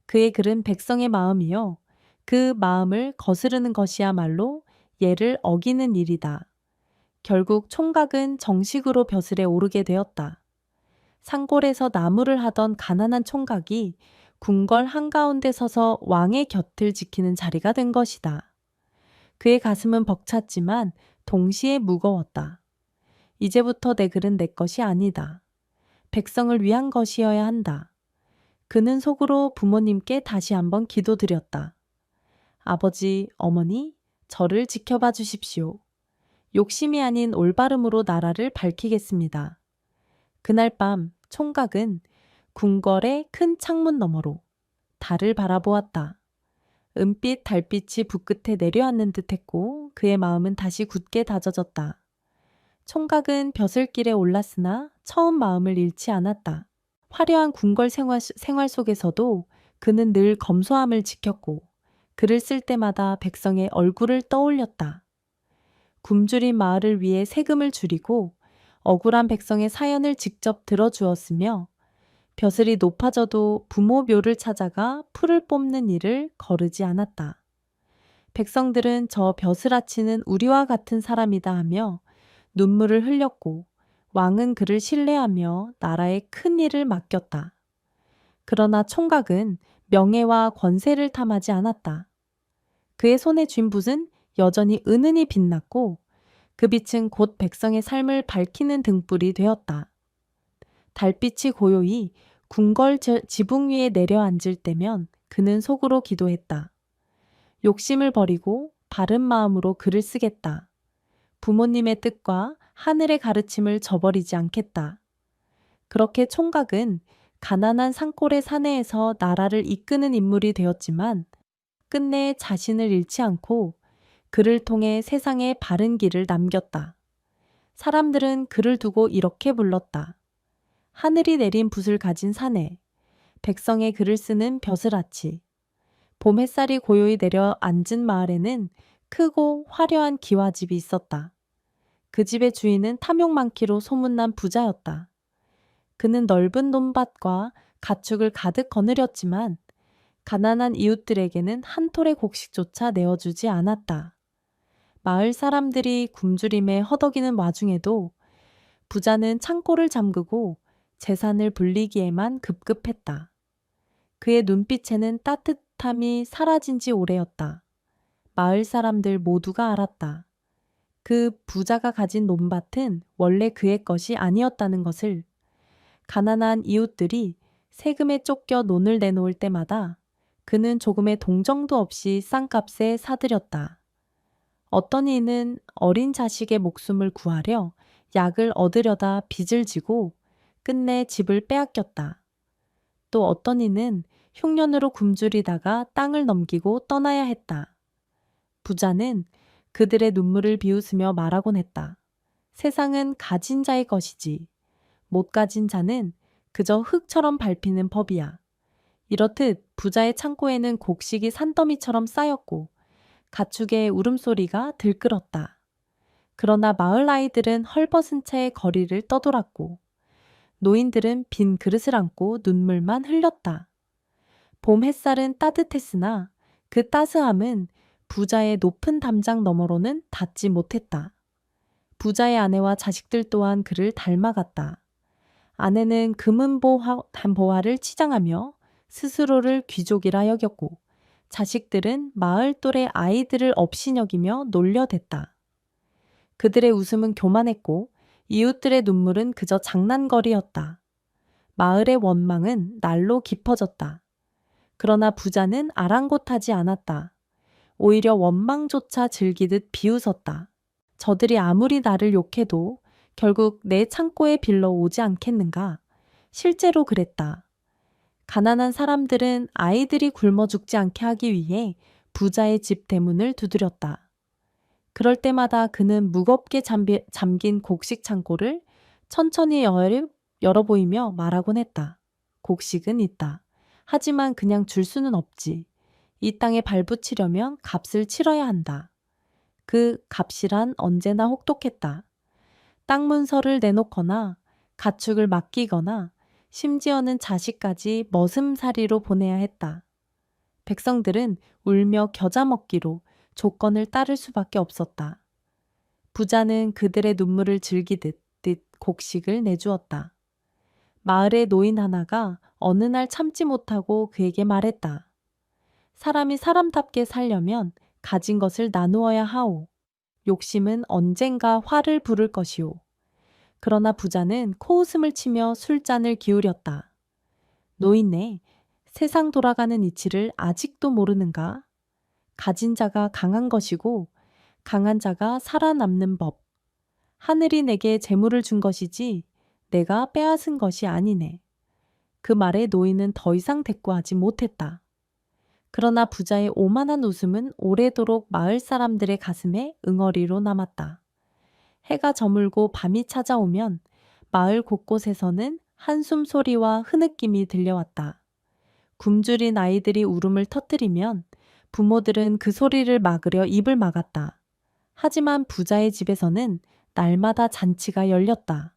그의 글은 백성의 마음이요. 그 마음을 거스르는 것이야말로 예를 어기는 일이다. 결국 총각은 정식으로 벼슬에 오르게 되었다. 상골에서 나무를 하던 가난한 총각이 궁궐 한가운데 서서 왕의 곁을 지키는 자리가 된 것이다. 그의 가슴은 벅찼지만 동시에 무거웠다. 이제부터 내 글은 내 것이 아니다. 백성을 위한 것이어야 한다. 그는 속으로 부모님께 다시 한번 기도드렸다. 아버지, 어머니, 저를 지켜봐 주십시오. 욕심이 아닌 올바름으로 나라를 밝히겠습니다. 그날 밤 총각은 궁궐의 큰 창문 너머로 달을 바라보았다. 은빛 달빛이 붓끝에 내려앉는 듯했고 그의 마음은 다시 굳게 다져졌다. 총각은 벼슬길에 올랐으나 처음 마음을 잃지 않았다. 화려한 궁궐 생활 속에서도 그는 늘 검소함을 지켰고 글을 쓸 때마다 백성의 얼굴을 떠올렸다. 굶주린 마을을 위해 세금을 줄이고 억울한 백성의 사연을 직접 들어주었으며 벼슬이 높아져도 부모 묘를 찾아가 풀을 뽑는 일을 거르지 않았다. 백성들은 저 벼슬아치는 우리와 같은 사람이다 하며 눈물을 흘렸고 왕은 그를 신뢰하며 나라의 큰 일을 맡겼다. 그러나 총각은 명예와 권세를 탐하지 않았다. 그의 손에 쥔 붓은 여전히 은은히 빛났고 그 빛은 곧 백성의 삶을 밝히는 등불이 되었다. 달빛이 고요히 궁궐 지붕 위에 내려앉을 때면 그는 속으로 기도했다. 욕심을 버리고 바른 마음으로 글을 쓰겠다. 부모님의 뜻과 하늘의 가르침을 저버리지 않겠다. 그렇게 총각은 가난한 산골의 사내에서 나라를 이끄는 인물이 되었지만 끝내 자신을 잃지 않고 그를 통해 세상에 바른 길을 남겼다. 사람들은 그를 두고 이렇게 불렀다. 하늘이 내린 붓을 가진 사내, 백성의 글을 쓰는 벼슬아치. 봄 햇살이 고요히 내려 앉은 마을에는 크고 화려한 기와집이 있었다. 그 집의 주인은 탐욕 많기로 소문난 부자였다. 그는 넓은 논밭과 가축을 가득 거느렸지만 가난한 이웃들에게는 한 톨의 곡식조차 내어주지 않았다. 마을 사람들이 굶주림에 허덕이는 와중에도 부자는 창고를 잠그고 재산을 불리기에만 급급했다. 그의 눈빛에는 따뜻한 따뜻함이 사라진 지 오래였다. 마을 사람들 모두가 알았다. 그 부자가 가진 논밭은 원래 그의 것이 아니었다는 것을. 가난한 이웃들이 세금에 쫓겨 논을 내놓을 때마다 그는 조금의 동정도 없이 싼값에 사들였다. 어떤 이는 어린 자식의 목숨을 구하려 약을 얻으려다 빚을 지고 끝내 집을 빼앗겼다. 또 어떤 이는 흉년으로 굶주리다가 땅을 넘기고 떠나야 했다. 부자는 그들의 눈물을 비웃으며 말하곤 했다. 세상은 가진 자의 것이지. 못 가진 자는 그저 흙처럼 밟히는 법이야. 이렇듯 부자의 창고에는 곡식이 산더미처럼 쌓였고 가축의 울음소리가 들끓었다. 그러나 마을 아이들은 헐벗은 채 거리를 떠돌았고 노인들은 빈 그릇을 안고 눈물만 흘렸다. 봄 햇살은 따뜻했으나 그 따스함은 부자의 높은 담장 너머로는 닿지 못했다. 부자의 아내와 자식들 또한 그를 닮아갔다. 아내는 금은 보화를 치장하며 스스로를 귀족이라 여겼고 자식들은 마을 또래 아이들을 업신여기며 놀려댔다. 그들의 웃음은 교만했고 이웃들의 눈물은 그저 장난거리였다. 마을의 원망은 날로 깊어졌다. 그러나 부자는 아랑곳하지 않았다. 오히려 원망조차 즐기듯 비웃었다. 저들이 아무리 나를 욕해도 결국 내 창고에 빌러 오지 않겠는가? 실제로 그랬다. 가난한 사람들은 아이들이 굶어 죽지 않게 하기 위해 부자의 집 대문을 두드렸다. 그럴 때마다 그는 무겁게 잠긴 곡식 창고를 천천히 열어 보이며 말하곤 했다. 곡식은 있다. 하지만 그냥 줄 수는 없지. 이 땅에 발붙이려면 값을 치러야 한다. 그 값이란 언제나 혹독했다. 땅 문서를 내놓거나 가축을 맡기거나 심지어는 자식까지 머슴살이로 보내야 했다. 백성들은 울며 겨자 먹기로 조건을 따를 수밖에 없었다. 부자는 그들의 눈물을 즐기듯 곡식을 내주었다. 마을의 노인 하나가 어느 날 참지 못하고 그에게 말했다. 사람이 사람답게 살려면 가진 것을 나누어야 하오. 욕심은 언젠가 화를 부를 것이오. 그러나 부자는 코웃음을 치며 술잔을 기울였다. 노인네, 세상 돌아가는 이치를 아직도 모르는가? 가진 자가 강한 것이고 강한 자가 살아남는 법. 하늘이 내게 재물을 준 것이지 내가 빼앗은 것이 아니네. 그 말에 노인은 더 이상 대꾸하지 못했다. 그러나 부자의 오만한 웃음은 오래도록 마을 사람들의 가슴에 응어리로 남았다. 해가 저물고 밤이 찾아오면 마을 곳곳에서는 한숨 소리와 흐느낌이 들려왔다. 굶주린 아이들이 울음을 터뜨리면 부모들은 그 소리를 막으려 입을 막았다. 하지만 부자의 집에서는 날마다 잔치가 열렸다.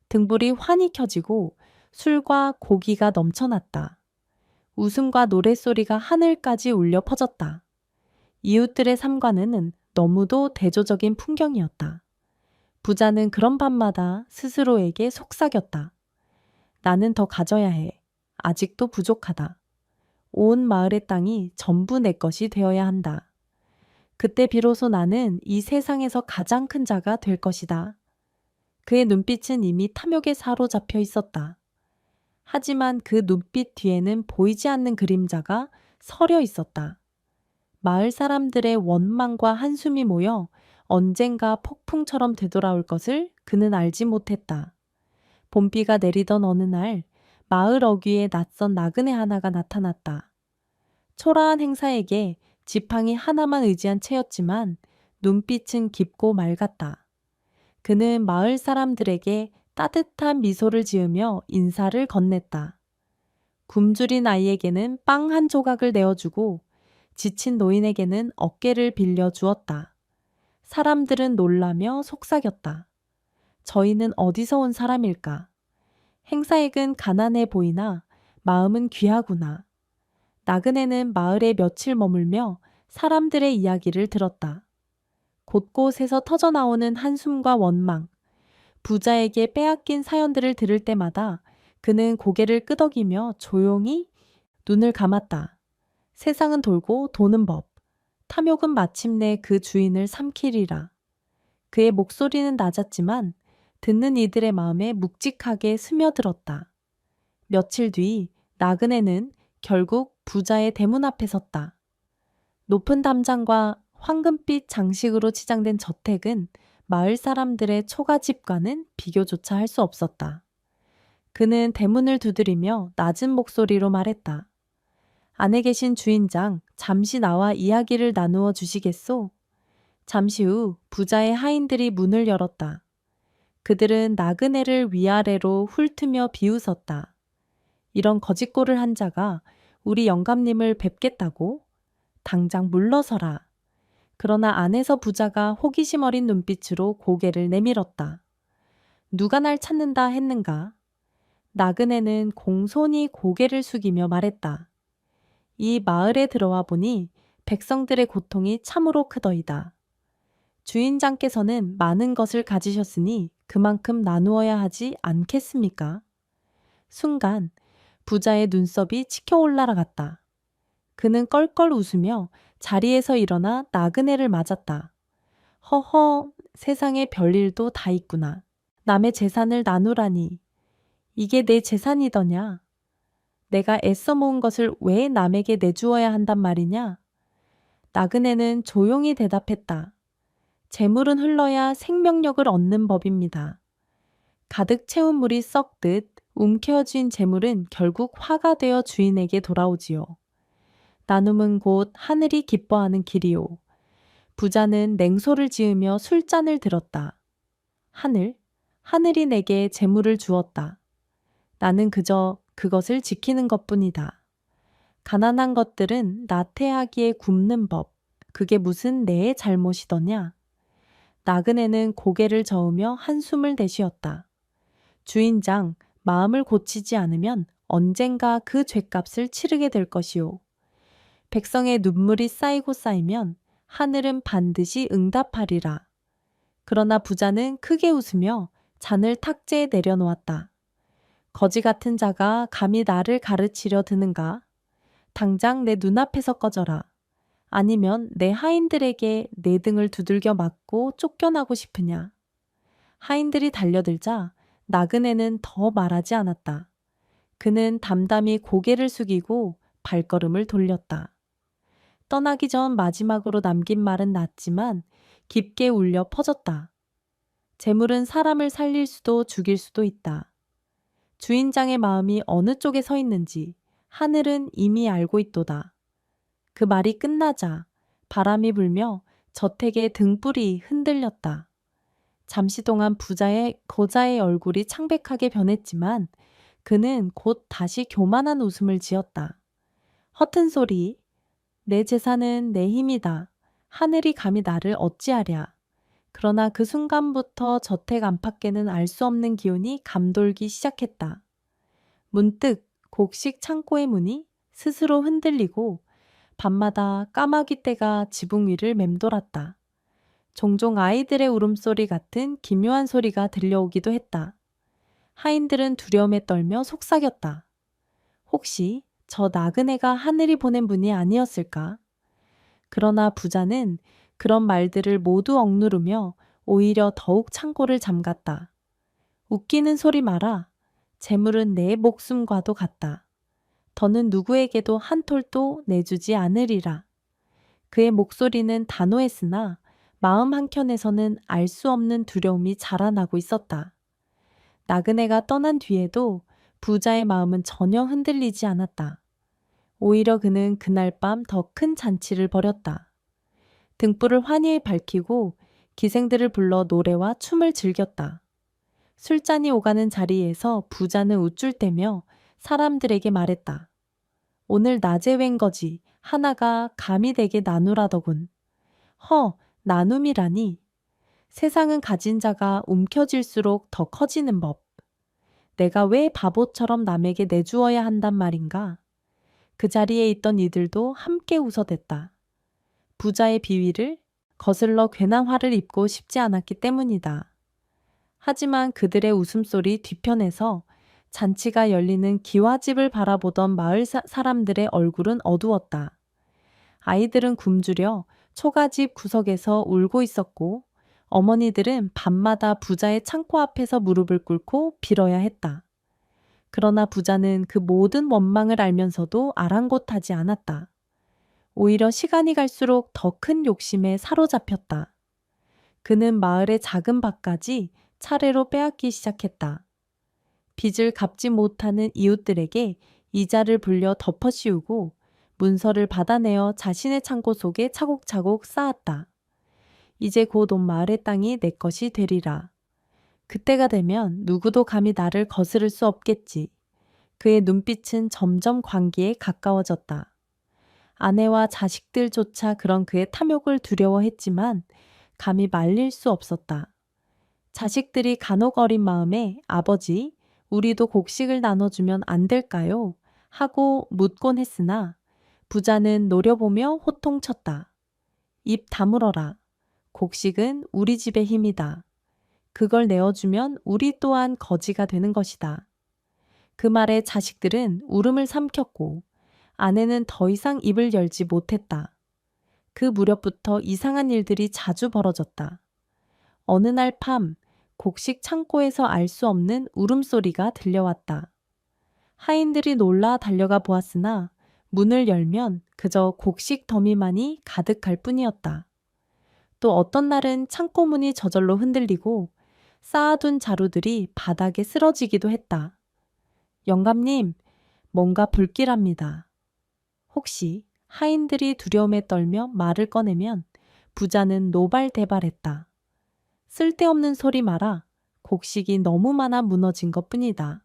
등불이 환히 켜지고 술과 고기가 넘쳐났다. 웃음과 노랫소리가 하늘까지 울려 퍼졌다. 이웃들의 삼관은 너무도 대조적인 풍경이었다. 부자는 그런 밤마다 스스로에게 속삭였다. 나는 더 가져야 해. 아직도 부족하다. 온 마을의 땅이 전부 내 것이 되어야 한다. 그때 비로소 나는 이 세상에서 가장 큰 자가 될 것이다. 그의 눈빛은 이미 탐욕에 사로잡혀 있었다. 하지만 그 눈빛 뒤에는 보이지 않는 그림자가 서려 있었다. 마을 사람들의 원망과 한숨이 모여 언젠가 폭풍처럼 되돌아올 것을 그는 알지 못했다. 봄비가 내리던 어느 날 마을 어귀에 낯선 나그네 하나가 나타났다. 초라한 행사에게 지팡이 하나만 의지한 채였지만 눈빛은 깊고 맑았다. 그는 마을 사람들에게 따뜻한 미소를 지으며 인사를 건넸다. 굶주린 아이에게는 빵 한 조각을 내어주고 지친 노인에게는 어깨를 빌려 주었다. 사람들은 놀라며 속삭였다. 저희는 어디서 온 사람일까? 행사액은 가난해 보이나 마음은 귀하구나. 나그네는 마을에 며칠 머물며 사람들의 이야기를 들었다. 곳곳에서 터져나오는 한숨과 원망, 부자에게 빼앗긴 사연들을 들을 때마다 그는 고개를 끄덕이며 조용히 눈을 감았다. 세상은 돌고 도는 법. 탐욕은 마침내 그 주인을 삼키리라. 그의 목소리는 낮았지만 듣는 이들의 마음에 묵직하게 스며들었다. 며칠 뒤 나그네는 결국 부자의 대문 앞에 섰다. 높은 담장과 황금빛 장식으로 치장된 저택은 마을 사람들의 초가집과는 비교조차 할 수 없었다. 그는 대문을 두드리며 낮은 목소리로 말했다. 안에 계신 주인장, 잠시 나와 이야기를 나누어 주시겠소? 잠시 후 부자의 하인들이 문을 열었다. 그들은 나그네를 위아래로 훑으며 비웃었다. 이런 거짓골을 한 자가 우리 영감님을 뵙겠다고? 당장 물러서라. 그러나 안에서 부자가 호기심 어린 눈빛으로 고개를 내밀었다. 누가 날 찾는다 했는가? 나그네는 공손히 고개를 숙이며 말했다. 이 마을에 들어와 보니 백성들의 고통이 참으로 크더이다. 주인장께서는 많은 것을 가지셨으니 그만큼 나누어야 하지 않겠습니까? 순간 부자의 눈썹이 치켜 올라갔다. 그는 껄껄 웃으며 자리에서 일어나 나그네를 맞았다. 허허, 세상에 별일도 다 있구나. 남의 재산을 나누라니. 이게 내 재산이더냐? 내가 애써 모은 것을 왜 남에게 내주어야 한단 말이냐? 나그네는 조용히 대답했다. 재물은 흘러야 생명력을 얻는 법입니다. 가득 채운 물이 썩듯 움켜쥔 재물은 결국 화가 되어 주인에게 돌아오지요. 나눔은 곧 하늘이 기뻐하는 길이요. 부자는 냉소를 지으며 술잔을 들었다. 하늘이 내게 재물을 주었다. 나는 그저 그것을 지키는 것뿐이다. 가난한 것들은 나태하기에 굶는 법, 그게 무슨 내 잘못이더냐? 나그네는 고개를 저으며 한숨을 내쉬었다. 주인장, 마음을 고치지 않으면 언젠가 그 죗값을 치르게 될 것이오. 백성의 눈물이 쌓이고 쌓이면 하늘은 반드시 응답하리라. 그러나 부자는 크게 웃으며 잔을 탁자에 내려놓았다. 거지 같은 자가 감히 나를 가르치려 드는가? 당장 내 눈앞에서 꺼져라. 아니면 내 하인들에게 내 등을 두들겨 맞고 쫓겨나고 싶으냐? 하인들이 달려들자 나그네는 더 말하지 않았다. 그는 담담히 고개를 숙이고 발걸음을 돌렸다. 떠나기 전 마지막으로 남긴 말은 낮지만 깊게 울려 퍼졌다. 재물은 사람을 살릴 수도 죽일 수도 있다. 주인장의 마음이 어느 쪽에 서 있는지 하늘은 이미 알고 있도다. 그 말이 끝나자 바람이 불며 저택의 등불이 흔들렸다. 잠시 동안 거자의 얼굴이 창백하게 변했지만 그는 곧 다시 교만한 웃음을 지었다. 허튼 소리, 내 재산은 내 힘이다. 하늘이 감히 나를 어찌하랴. 그러나 그 순간부터 저택 안팎에는 알 수 없는 기운이 감돌기 시작했다. 문득 곡식 창고의 문이 스스로 흔들리고 밤마다 까마귀 떼가 지붕 위를 맴돌았다. 종종 아이들의 울음소리 같은 기묘한 소리가 들려오기도 했다. 하인들은 두려움에 떨며 속삭였다. 혹시 저 나그네가 하늘이 보낸 분이 아니었을까? 그러나 부자는 그런 말들을 모두 억누르며 오히려 더욱 창고를 잠갔다. 웃기는 소리 마라. 재물은 내 목숨과도 같다. 더는 누구에게도 한 톨도 내주지 않으리라. 그의 목소리는 단호했으나 마음 한켠에서는 알 수 없는 두려움이 자라나고 있었다. 나그네가 떠난 뒤에도 부자의 마음은 전혀 흔들리지 않았다. 오히려 그는 그날 밤 더 큰 잔치를 벌였다. 등불을 환히 밝히고 기생들을 불러 노래와 춤을 즐겼다. 술잔이 오가는 자리에서 부자는 우쭐대며 사람들에게 말했다. 오늘 낮에 웬 거지 하나가 감히 내게 나누라더군. 나눔이라니. 세상은 가진 자가 움켜질수록 더 커지는 법. 내가 왜 바보처럼 남에게 내주어야 한단 말인가? 그 자리에 있던 이들도 함께 웃어댔다. 부자의 비위를 거슬러 괜한 화를 입고 싶지 않았기 때문이다. 하지만 그들의 웃음소리 뒤편에서 잔치가 열리는 기와집을 바라보던 마을 사람들의 얼굴은 어두웠다. 아이들은 굶주려 초가집 구석에서 울고 있었고 어머니들은 밤마다 부자의 창고 앞에서 무릎을 꿇고 빌어야 했다. 그러나 부자는 그 모든 원망을 알면서도 아랑곳하지 않았다. 오히려 시간이 갈수록 더 큰 욕심에 사로잡혔다. 그는 마을의 작은 밭까지 차례로 빼앗기 시작했다. 빚을 갚지 못하는 이웃들에게 이자를 불려 덮어씌우고 문서를 받아내어 자신의 창고 속에 차곡차곡 쌓았다. 이제 곧 온 마을의 땅이 내 것이 되리라. 그때가 되면 누구도 감히 나를 거스를 수 없겠지. 그의 눈빛은 점점 광기에 가까워졌다. 아내와 자식들조차 그런 그의 탐욕을 두려워했지만 감히 말릴 수 없었다. 자식들이 간혹 어린 마음에 아버지, 우리도 곡식을 나눠주면 안 될까요? 하고 묻곤 했으나 부자는 노려보며 호통쳤다. 입 다물어라. 곡식은 우리 집의 힘이다. 그걸 내어주면 우리 또한 거지가 되는 것이다. 그 말에 자식들은 울음을 삼켰고 아내는 더 이상 입을 열지 못했다. 그 무렵부터 이상한 일들이 자주 벌어졌다. 어느 날 밤 곡식 창고에서 알 수 없는 울음소리가 들려왔다. 하인들이 놀라 달려가 보았으나 문을 열면 그저 곡식 더미만이 가득할 뿐이었다. 또 어떤 날은 창고 문이 저절로 흔들리고 쌓아둔 자루들이 바닥에 쓰러지기도 했다. 영감님, 뭔가 불길합니다. 혹시 하인들이 두려움에 떨며 말을 꺼내면 부자는 노발대발했다. 쓸데없는 소리 마라. 곡식이 너무 많아 무너진 것뿐이다.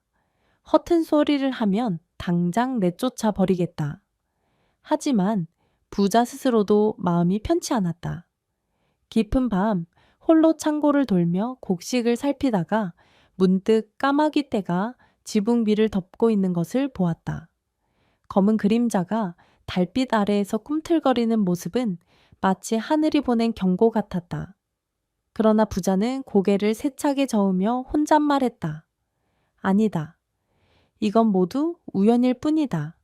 허튼 소리를 하면 당장 내쫓아 버리겠다. 하지만 부자 스스로도 마음이 편치 않았다. 깊은 밤 홀로 창고를 돌며 곡식을 살피다가 문득 까마귀 떼가 지붕 위를 덮고 있는 것을 보았다. 검은 그림자가 달빛 아래에서 꿈틀거리는 모습은 마치 하늘이 보낸 경고 같았다. 그러나 부자는 고개를 세차게 저으며 혼잣말했다. 아니다. 이건 모두 우연일 뿐이다.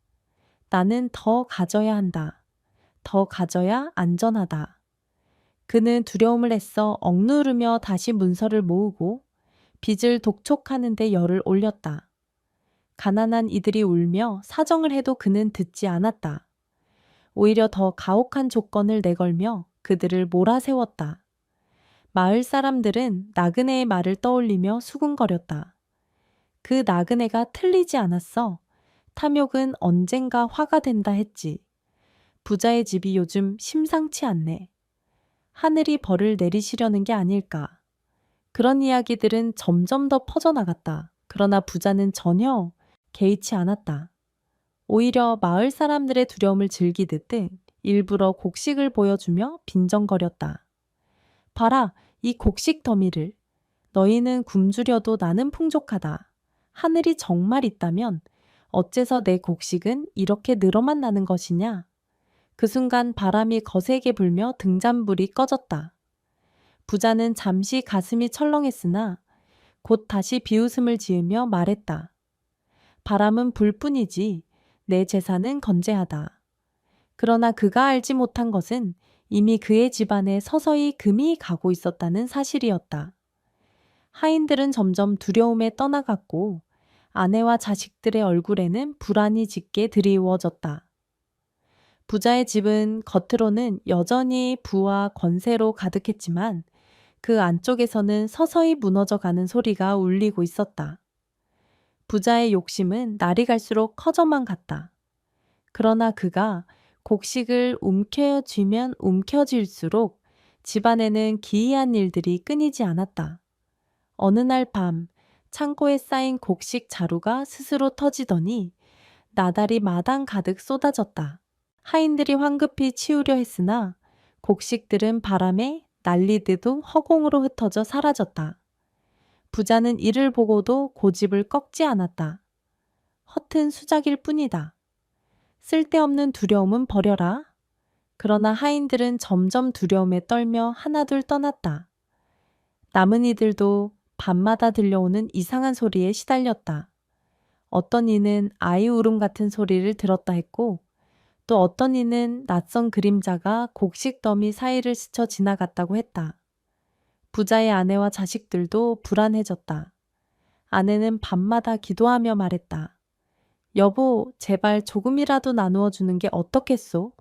나는 더 가져야 한다. 더 가져야 안전하다. 그는 두려움을 애써 억누르며 다시 문서를 모으고 빚을 독촉하는 데 열을 올렸다. 가난한 이들이 울며 사정을 해도 그는 듣지 않았다. 오히려 더 가혹한 조건을 내걸며 그들을 몰아세웠다. 마을 사람들은 나그네의 말을 떠올리며 수군거렸다. 그 나그네가 틀리지 않았어. 탐욕은 언젠가 화가 된다 했지. 부자의 집이 요즘 심상치 않네. 하늘이 벌을 내리시려는 게 아닐까. 그런 이야기들은 점점 더 퍼져나갔다. 그러나 부자는 전혀 개의치 않았다. 오히려 마을 사람들의 두려움을 즐기듯 일부러 곡식을 보여주며 빈정거렸다. 봐라, 이 곡식 더미를. 너희는 굶주려도 나는 풍족하다. 하늘이 정말 있다면 어째서 내 곡식은 이렇게 늘어만 나는 것이냐? 그 순간 바람이 거세게 불며 등잔불이 꺼졌다. 부자는 잠시 가슴이 철렁했으나 곧 다시 비웃음을 지으며 말했다. 바람은 불뿐이지 내 재산은 건재하다. 그러나 그가 알지 못한 것은 이미 그의 집안에 서서히 금이 가고 있었다는 사실이었다. 하인들은 점점 두려움에 떠나갔고 아내와 자식들의 얼굴에는 불안이 짙게 드리워졌다. 부자의 집은 겉으로는 여전히 부와 권세로 가득했지만 그 안쪽에서는 서서히 무너져가는 소리가 울리고 있었다. 부자의 욕심은 날이 갈수록 커져만 갔다. 그러나 그가 곡식을 움켜쥐면 움켜쥘수록 집안에는 기이한 일들이 끊이지 않았다. 어느 날 밤 창고에 쌓인 곡식 자루가 스스로 터지더니 나달이 마당 가득 쏟아졌다. 하인들이 황급히 치우려 했으나 곡식들은 바람에 날리듯 허공으로 흩어져 사라졌다. 부자는 이를 보고도 고집을 꺾지 않았다. 허튼 수작일 뿐이다. 쓸데없는 두려움은 버려라. 그러나 하인들은 점점 두려움에 떨며 하나둘 떠났다. 남은 이들도 밤마다 들려오는 이상한 소리에 시달렸다. 어떤 이는 아이 울음 같은 소리를 들었다 했고 또 어떤 이는 낯선 그림자가 곡식 더미 사이를 스쳐 지나갔다고 했다. 부자의 아내와 자식들도 불안해졌다. 아내는 밤마다 기도하며 말했다. 여보, 제발 조금이라도 나누어 주는 게 어떻겠소?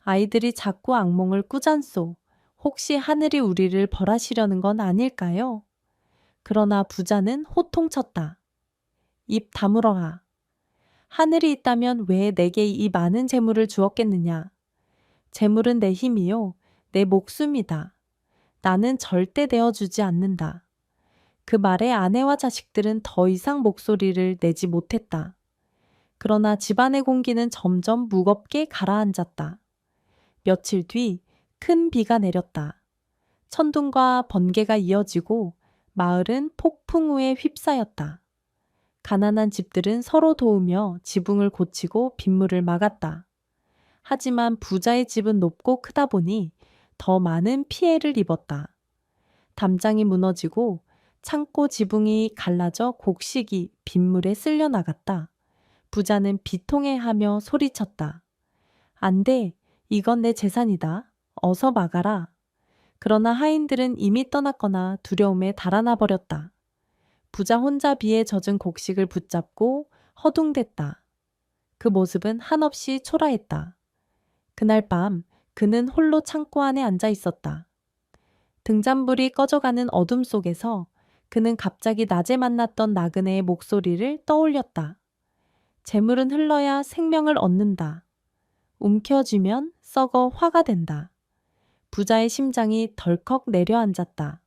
아이들이 자꾸 악몽을 꾸잖소. 혹시 하늘이 우리를 벌하시려는 건 아닐까요? 그러나 부자는 호통쳤다. 입 다물어라. 하늘이 있다면 왜 내게 이 많은 재물을 주었겠느냐? 재물은 내 힘이요, 내 목숨이다. 나는 절대 내어주지 않는다. 그 말에 아내와 자식들은 더 이상 목소리를 내지 못했다. 그러나 집안의 공기는 점점 무겁게 가라앉았다. 며칠 뒤 큰 비가 내렸다. 천둥과 번개가 이어지고 마을은 폭풍우에 휩싸였다. 가난한 집들은 서로 도우며 지붕을 고치고 빗물을 막았다. 하지만 부자의 집은 높고 크다 보니 더 많은 피해를 입었다. 담장이 무너지고 창고 지붕이 갈라져 곡식이 빗물에 쓸려 나갔다. 부자는 비통해하며 소리쳤다. 안 돼. 이건 내 재산이다. 어서 막아라. 그러나 하인들은 이미 떠났거나 두려움에 달아나 버렸다. 부자 혼자 비에 젖은 곡식을 붙잡고 허둥댔다. 그 모습은 한없이 초라했다. 그날 밤 그는 홀로 창고 안에 앉아 있었다. 등잔불이 꺼져가는 어둠 속에서 그는 갑자기 낮에 만났던 나그네의 목소리를 떠올렸다. 재물은 흘러야 생명을 얻는다. 움켜쥐면 썩어 화가 된다. 부자의 심장이 덜컥 내려앉았다.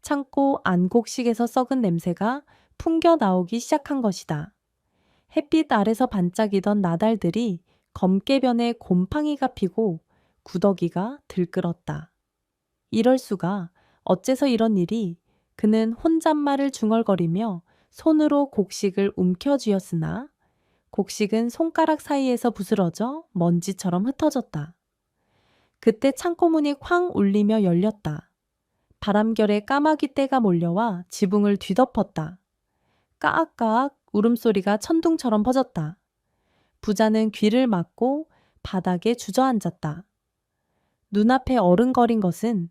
창고 안 곡식에서 썩은 냄새가 풍겨 나오기 시작한 것이다. 햇빛 아래서 반짝이던 나달들이 검게 변해 곰팡이가 피고 구더기가 들끓었다. 이럴 수가, 어째서 이런 일이? 그는 혼잣말을 중얼거리며 손으로 곡식을 움켜쥐었으나 곡식은 손가락 사이에서 부스러져 먼지처럼 흩어졌다. 그때 창고문이 쾅 울리며 열렸다. 바람결에 까마귀 떼가 몰려와 지붕을 뒤덮었다. 까악까악 울음소리가 천둥처럼 퍼졌다. 부자는 귀를 막고 바닥에 주저앉았다. 눈앞에 어른거린 것은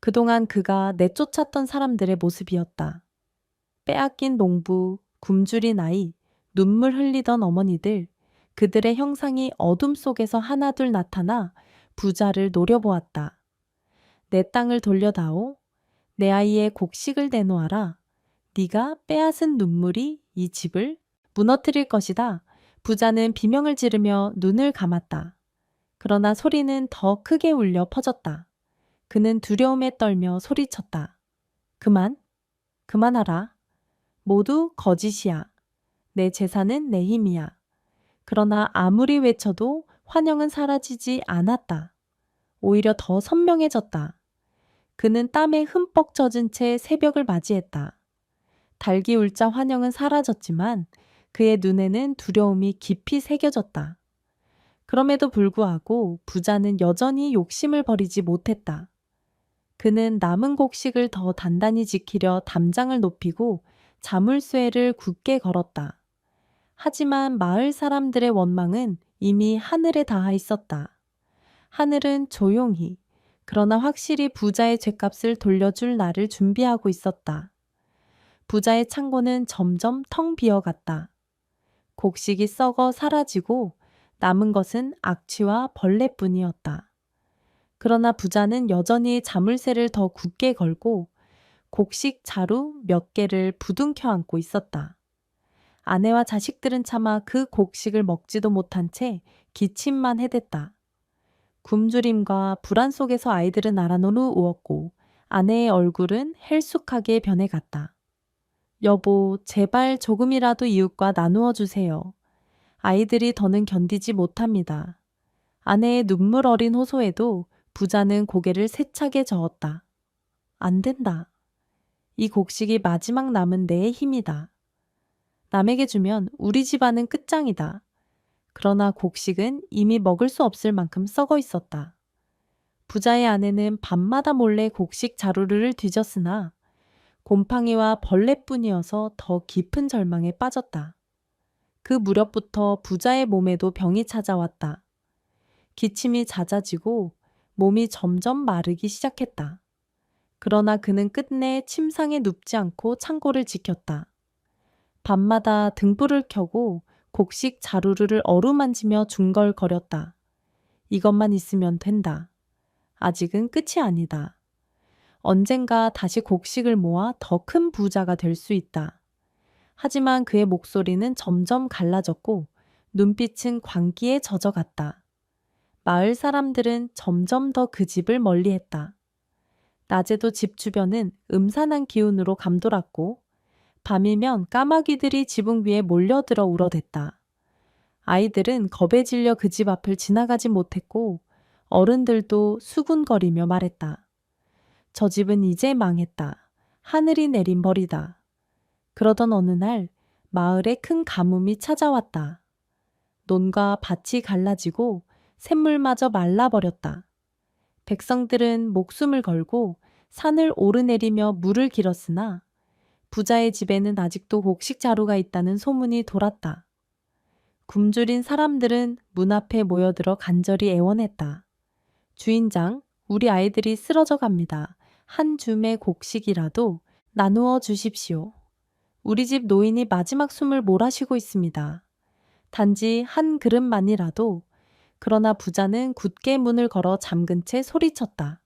그동안 그가 내쫓았던 사람들의 모습이었다. 빼앗긴 농부, 굶주린 아이, 눈물 흘리던 어머니들, 그들의 형상이 어둠 속에서 하나둘 나타나 부자를 노려보았다. 내 땅을 돌려다오. 내 아이의 곡식을 내놓아라. 네가 빼앗은 눈물이 이 집을 무너뜨릴 것이다. 부자는 비명을 지르며 눈을 감았다. 그러나 소리는 더 크게 울려 퍼졌다. 그는 두려움에 떨며 소리쳤다. 그만하라. 모두 거짓이야. 내 재산은 내 힘이야. 그러나 아무리 외쳐도 환영은 사라지지 않았다. 오히려 더 선명해졌다. 그는 땀에 흠뻑 젖은 채 새벽을 맞이했다. 달기울자 환영은 사라졌지만 그의 눈에는 두려움이 깊이 새겨졌다. 그럼에도 불구하고 부자는 여전히 욕심을 버리지 못했다. 그는 남은 곡식을 더 단단히 지키려 담장을 높이고 자물쇠를 굳게 걸었다. 하지만 마을 사람들의 원망은 이미 하늘에 닿아 있었다. 하늘은 조용히, 그러나 확실히 부자의 죗값을 돌려줄 날을 준비하고 있었다. 부자의 창고는 점점 텅 비어갔다. 곡식이 썩어 사라지고 남은 것은 악취와 벌레뿐이었다. 그러나 부자는 여전히 자물쇠를 더 굳게 걸고 곡식 자루 몇 개를 부둥켜 안고 있었다. 아내와 자식들은 차마 그 곡식을 먹지도 못한 채 기침만 해댔다. 굶주림과 불안 속에서 아이들은 알아누웠고 아내의 얼굴은 헬쑥하게 변해갔다. 여보, 제발 조금이라도 이웃과 나누어 주세요. 아이들이 더는 견디지 못합니다. 아내의 눈물 어린 호소에도 부자는 고개를 세차게 저었다. 안 된다. 이 곡식이 마지막 남은 내 힘이다. 남에게 주면 우리 집안은 끝장이다. 그러나 곡식은 이미 먹을 수 없을 만큼 썩어 있었다. 부자의 아내는 밤마다 몰래 곡식 자루를 뒤졌으나 곰팡이와 벌레뿐이어서 더 깊은 절망에 빠졌다. 그 무렵부터 부자의 몸에도 병이 찾아왔다. 기침이 잦아지고 몸이 점점 마르기 시작했다. 그러나 그는 끝내 침상에 눕지 않고 창고를 지켰다. 밤마다 등불을 켜고 곡식 자루를 어루만지며 중걸거렸다. 이것만 있으면 된다. 아직은 끝이 아니다. 언젠가 다시 곡식을 모아 더 큰 부자가 될 수 있다. 하지만 그의 목소리는 점점 갈라졌고 눈빛은 광기에 젖어갔다. 마을 사람들은 점점 더 그 집을 멀리했다. 낮에도 집 주변은 음산한 기운으로 감돌았고 밤이면 까마귀들이 지붕 위에 몰려들어 울어댔다. 아이들은 겁에 질려 그 집 앞을 지나가지 못했고 어른들도 수군거리며 말했다. 저 집은 이제 망했다. 하늘이 내린 벌이다. 그러던 어느 날 마을에 큰 가뭄이 찾아왔다. 논과 밭이 갈라지고 샘물마저 말라버렸다. 백성들은 목숨을 걸고 산을 오르내리며 물을 길었으나 부자의 집에는 아직도 곡식 자루가 있다는 소문이 돌았다. 굶주린 사람들은 문 앞에 모여들어 간절히 애원했다. 주인장, 우리 아이들이 쓰러져 갑니다. 한 줌의 곡식이라도 나누어 주십시오. 우리 집 노인이 마지막 숨을 몰아쉬고 있습니다. 단지 한 그릇만이라도. 그러나 부자는 굳게 문을 걸어 잠근 채 소리쳤다.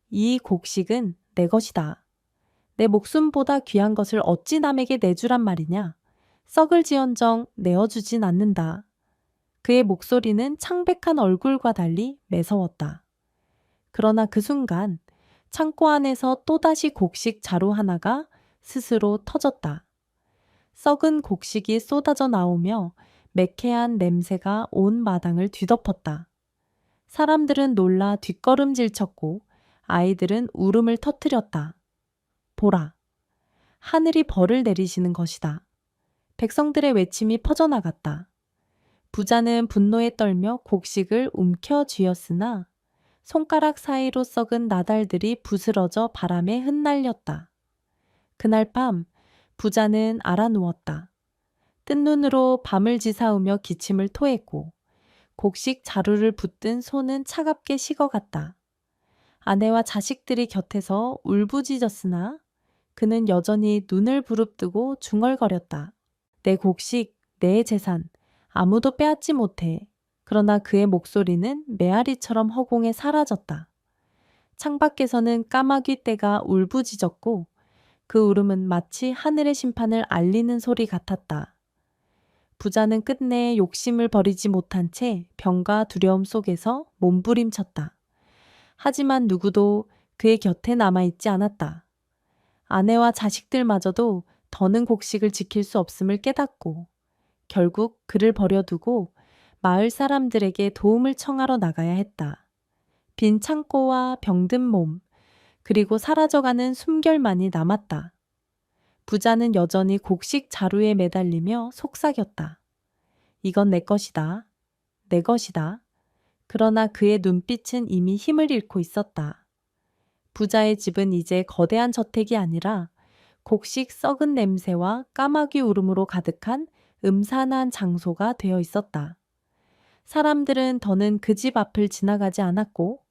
이 곡식은 내 것이다. 내 목숨보다 귀한 것을 어찌 남에게 내주란 말이냐. 썩을지언정 내어주진 않는다. 그의 목소리는 창백한 얼굴과 달리 매서웠다. 그러나 그 순간 창고 안에서 또다시 곡식 자루 하나가 스스로 터졌다. 썩은 곡식이 쏟아져 나오며 매캐한 냄새가 온 마당을 뒤덮었다. 사람들은 놀라 뒷걸음질 쳤고 아이들은 울음을 터뜨렸다. 보라, 하늘이 벌을 내리시는 것이다. 백성들의 외침이 퍼져나갔다. 부자는 분노에 떨며 곡식을 움켜쥐었으나 손가락 사이로 썩은 나달들이 부스러져 바람에 흩날렸다. 그날 밤 부자는 알아누웠다. 뜬 눈으로 밤을 지사우며 기침을 토했고 곡식 자루를 붙든 손은 차갑게 식어갔다. 아내와 자식들이 곁에서 울부짖었으나 그는 여전히 눈을 부릅뜨고 중얼거렸다. 내 곡식, 내 재산, 아무도 빼앗지 못해. 그러나 그의 목소리는 메아리처럼 허공에 사라졌다. 창밖에서는 까마귀 떼가 울부짖었고 그 울음은 마치 하늘의 심판을 알리는 소리 같았다. 부자는 끝내 욕심을 버리지 못한 채 병과 두려움 속에서 몸부림쳤다. 하지만 누구도 그의 곁에 남아있지 않았다. 아내와 자식들마저도 더는 곡식을 지킬 수 없음을 깨닫고 결국 그를 버려두고 마을 사람들에게 도움을 청하러 나가야 했다. 빈 창고와 병든 몸, 그리고 사라져가는 숨결만이 남았다. 부자는 여전히 곡식 자루에 매달리며 속삭였다. 이건 내 것이다. 내 것이다. 그러나 그의 눈빛은 이미 힘을 잃고 있었다. 부자의 집은 이제 거대한 저택이 아니라 곡식 썩은 냄새와 까마귀 울음으로 가득한 음산한 장소가 되어 있었다. 사람들은 더는 그 집 앞을 지나가지 않았고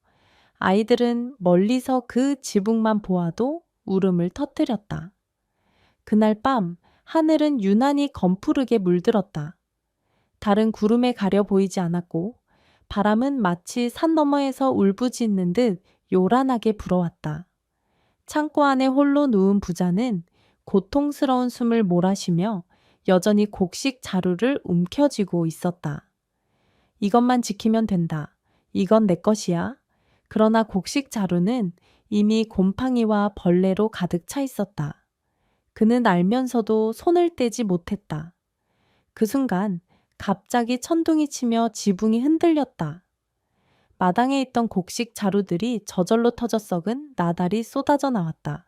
아이들은 멀리서 그 지붕만 보아도 울음을 터뜨렸다. 그날 밤 하늘은 유난히 검푸르게 물들었다. 달은 구름에 가려 보이지 않았고 바람은 마치 산 너머에서 울부짖는 듯 요란하게 불어왔다. 창고 안에 홀로 누운 부자는 고통스러운 숨을 몰아쉬며 여전히 곡식 자루를 움켜쥐고 있었다. 이것만 지키면 된다. 이건 내 것이야. 그러나 곡식 자루는 이미 곰팡이와 벌레로 가득 차 있었다. 그는 알면서도 손을 떼지 못했다. 그 순간 갑자기 천둥이 치며 지붕이 흔들렸다. 마당에 있던 곡식 자루들이 저절로 터져 썩은 나달이 쏟아져 나왔다.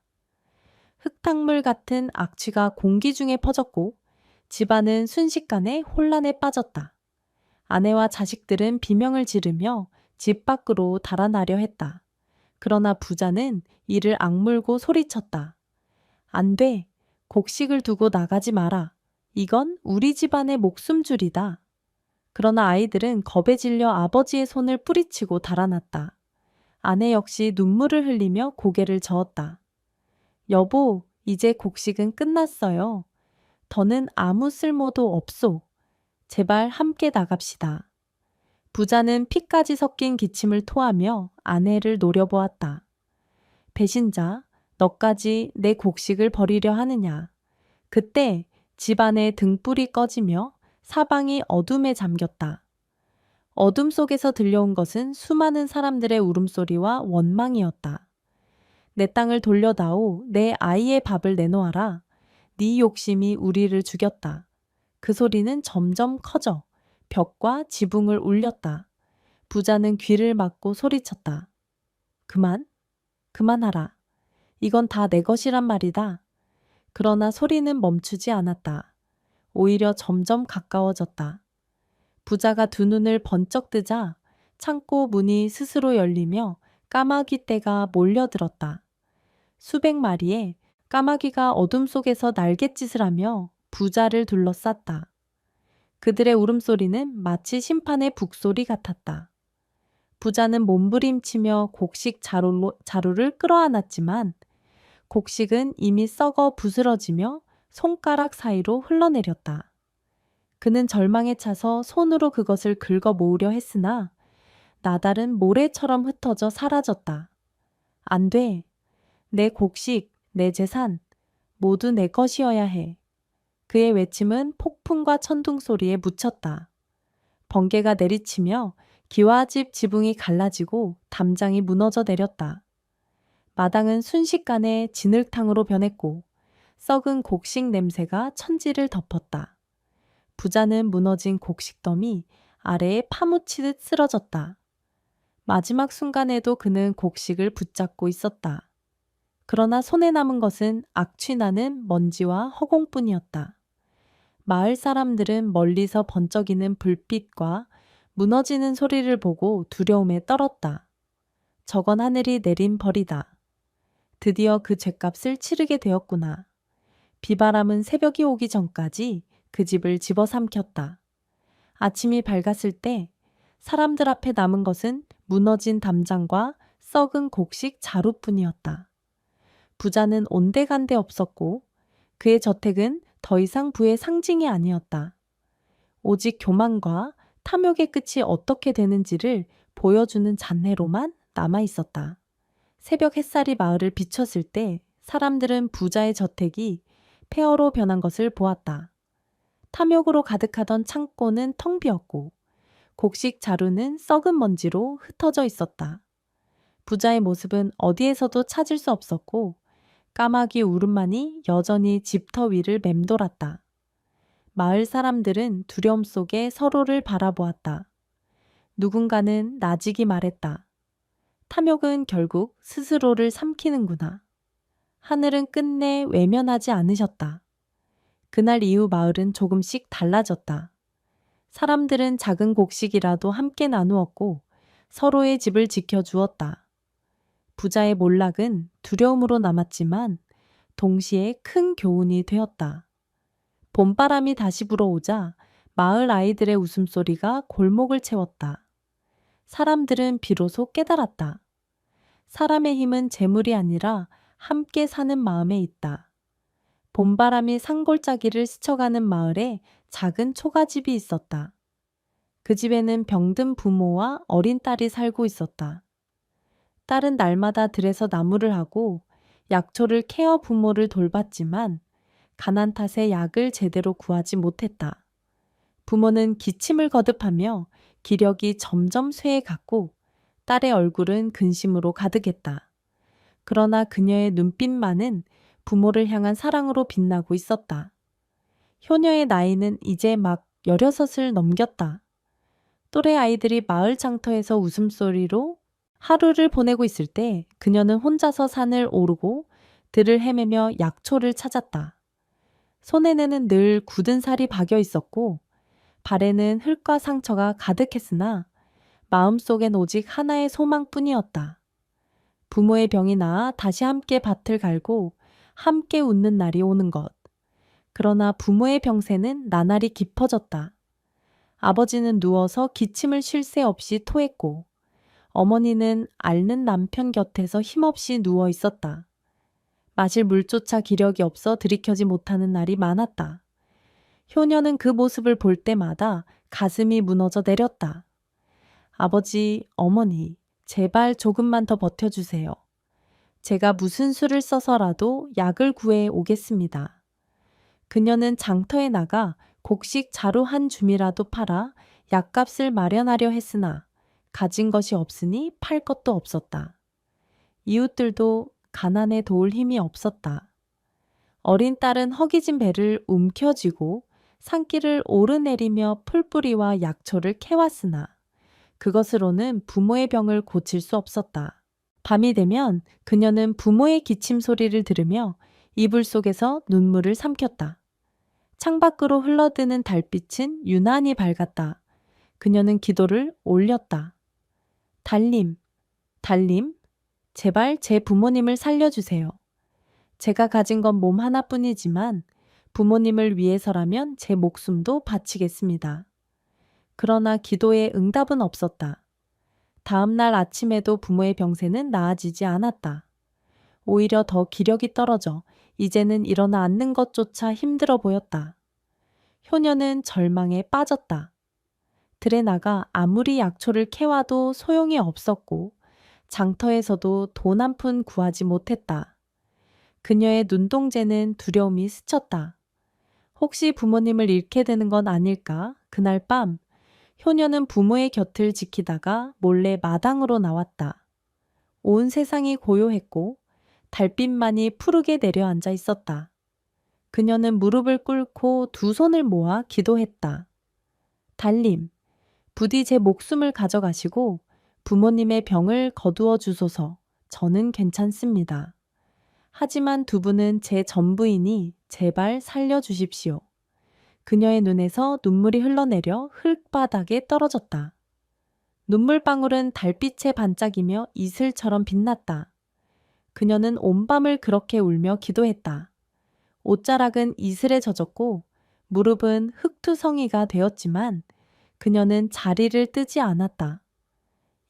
흙탕물 같은 악취가 공기 중에 퍼졌고 집안은 순식간에 혼란에 빠졌다. 아내와 자식들은 비명을 지르며 집 밖으로 달아나려 했다. 그러나 부자는 이를 악물고 소리쳤다. 안 돼. 곡식을 두고 나가지 마라. 이건 우리 집안의 목숨줄이다. 그러나 아이들은 겁에 질려 아버지의 손을 뿌리치고 달아났다. 아내 역시 눈물을 흘리며 고개를 저었다. 여보, 이제 곡식은 끝났어요. 더는 아무 쓸모도 없소. 제발 함께 나갑시다. 부자는 피까지 섞인 기침을 토하며 아내를 노려보았다. 배신자, 너까지 내 곡식을 버리려 하느냐. 그때 집안의 등불이 꺼지며 사방이 어둠에 잠겼다. 어둠 속에서 들려온 것은 수많은 사람들의 울음소리와 원망이었다. 내 땅을 돌려다오, 내 아이의 밥을 내놓아라. 네 욕심이 우리를 죽였다. 그 소리는 점점 커져 벽과 지붕을 울렸다. 부자는 귀를 막고 소리쳤다. 그만하라. 이건 다 내 것이란 말이다. 그러나 소리는 멈추지 않았다. 오히려 점점 가까워졌다. 부자가 두 눈을 번쩍 뜨자 창고 문이 스스로 열리며 까마귀 떼가 몰려들었다. 수백 마리의 까마귀가 어둠 속에서 날갯짓을 하며 부자를 둘러쌌다. 그들의 울음소리는 마치 심판의 북소리 같았다. 부자는 몸부림치며 곡식 자루를 끌어안았지만 곡식은 이미 썩어 부스러지며 손가락 사이로 흘러내렸다. 그는 절망에 차서 손으로 그것을 긁어 모으려 했으나 나달은 모래처럼 흩어져 사라졌다. 안 돼. 내 곡식, 내 재산, 모두 내 것이어야 해. 그의 외침은 폭풍과 천둥 소리에 묻혔다. 번개가 내리치며 기와집 지붕이 갈라지고 담장이 무너져 내렸다. 마당은 순식간에 진흙탕으로 변했고 썩은 곡식 냄새가 천지를 덮었다. 부자는 무너진 곡식더미 아래에 파묻히듯 쓰러졌다. 마지막 순간에도 그는 곡식을 붙잡고 있었다. 그러나 손에 남은 것은 악취나는 먼지와 허공뿐이었다. 마을 사람들은 멀리서 번쩍이는 불빛과 무너지는 소리를 보고 두려움에 떨었다. 저건 하늘이 내린 벌이다. 드디어 그 죗값을 치르게 되었구나. 비바람은 새벽이 오기 전까지 그 집을 집어삼켰다. 아침이 밝았을 때 사람들 앞에 남은 것은 무너진 담장과 썩은 곡식 자루뿐이었다. 부자는 온데간데 없었고 그의 저택은 더 이상 부의 상징이 아니었다. 오직 교만과 탐욕의 끝이 어떻게 되는지를 보여주는 잔해로만 남아있었다. 새벽 햇살이 마을을 비췄을 때 사람들은 부자의 저택이 폐허로 변한 것을 보았다. 탐욕으로 가득하던 창고는 텅 비었고 곡식 자루는 썩은 먼지로 흩어져 있었다. 부자의 모습은 어디에서도 찾을 수 없었고 까마귀 울음만이 여전히 집터 위를 맴돌았다. 마을 사람들은 두려움 속에 서로를 바라보았다. 누군가는 나직이 말했다. 탐욕은 결국 스스로를 삼키는구나. 하늘은 끝내 외면하지 않으셨다. 그날 이후 마을은 조금씩 달라졌다. 사람들은 작은 곡식이라도 함께 나누었고 서로의 집을 지켜주었다. 부자의 몰락은 두려움으로 남았지만 동시에 큰 교훈이 되었다. 봄바람이 다시 불어오자 마을 아이들의 웃음소리가 골목을 채웠다. 사람들은 비로소 깨달았다. 사람의 힘은 재물이 아니라 함께 사는 마음에 있다. 봄바람이 산골짜기를 스쳐가는 마을에 작은 초가집이 있었다. 그 집에는 병든 부모와 어린 딸이 살고 있었다. 딸은 날마다 들에서 나무를 하고 약초를 캐어 부모를 돌봤지만 가난 탓에 약을 제대로 구하지 못했다. 부모는 기침을 거듭하며 기력이 점점 쇠해갔고 딸의 얼굴은 근심으로 가득했다. 그러나 그녀의 눈빛만은 부모를 향한 사랑으로 빛나고 있었다. 효녀의 나이는 이제 막 16을 넘겼다. 또래 아이들이 마을 장터에서 웃음소리로 하루를 보내고 있을 때 그녀는 혼자서 산을 오르고 들을 헤매며 약초를 찾았다. 손에는 늘 굳은 살이 박여 있었고 발에는 흙과 상처가 가득했으나 마음속엔 오직 하나의 소망뿐이었다. 부모의 병이 나아 다시 함께 밭을 갈고 함께 웃는 날이 오는 것. 그러나 부모의 병세는 나날이 깊어졌다. 아버지는 누워서 기침을 쉴 새 없이 토했고 어머니는 앓는 남편 곁에서 힘없이 누워 있었다. 마실 물조차 기력이 없어 들이켜지 못하는 날이 많았다. 효녀는 그 모습을 볼 때마다 가슴이 무너져 내렸다. 아버지, 어머니, 제발 조금만 더 버텨주세요. 제가 무슨 수를 써서라도 약을 구해 오겠습니다. 그녀는 장터에 나가 곡식 자루 한 줌이라도 팔아 약값을 마련하려 했으나 가진 것이 없으니 팔 것도 없었다. 이웃들도 가난에 도울 힘이 없었다. 어린 딸은 허기진 배를 움켜쥐고 산길을 오르내리며 풀뿌리와 약초를 캐왔으나 그것으로는 부모의 병을 고칠 수 없었다. 밤이 되면 그녀는 부모의 기침 소리를 들으며 이불 속에서 눈물을 삼켰다. 창밖으로 흘러드는 달빛은 유난히 밝았다. 그녀는 기도를 올렸다. 달님, 달님, 제발 제 부모님을 살려주세요. 제가 가진 건 몸 하나뿐이지만 부모님을 위해서라면 제 목숨도 바치겠습니다. 그러나 기도에 응답은 없었다. 다음 날 아침에도 부모의 병세는 나아지지 않았다. 오히려 더 기력이 떨어져 이제는 일어나 앉는 것조차 힘들어 보였다. 효녀는 절망에 빠졌다. 들에 나가 아무리 약초를 캐와도 소용이 없었고 장터에서도 돈 한 푼 구하지 못했다. 그녀의 눈동자는 두려움이 스쳤다. 혹시 부모님을 잃게 되는 건 아닐까? 그날 밤 효녀는 부모의 곁을 지키다가 몰래 마당으로 나왔다. 온 세상이 고요했고 달빛만이 푸르게 내려앉아 있었다. 그녀는 무릎을 꿇고 두 손을 모아 기도했다. 달님, 부디 제 목숨을 가져가시고 부모님의 병을 거두어 주소서. 저는 괜찮습니다. 하지만 두 분은 제 전부이니 제발 살려주십시오. 그녀의 눈에서 눈물이 흘러내려 흙바닥에 떨어졌다. 눈물방울은 달빛에 반짝이며 이슬처럼 빛났다. 그녀는 온 밤을 그렇게 울며 기도했다. 옷자락은 이슬에 젖었고 무릎은 흙투성이가 되었지만 그녀는 자리를 뜨지 않았다.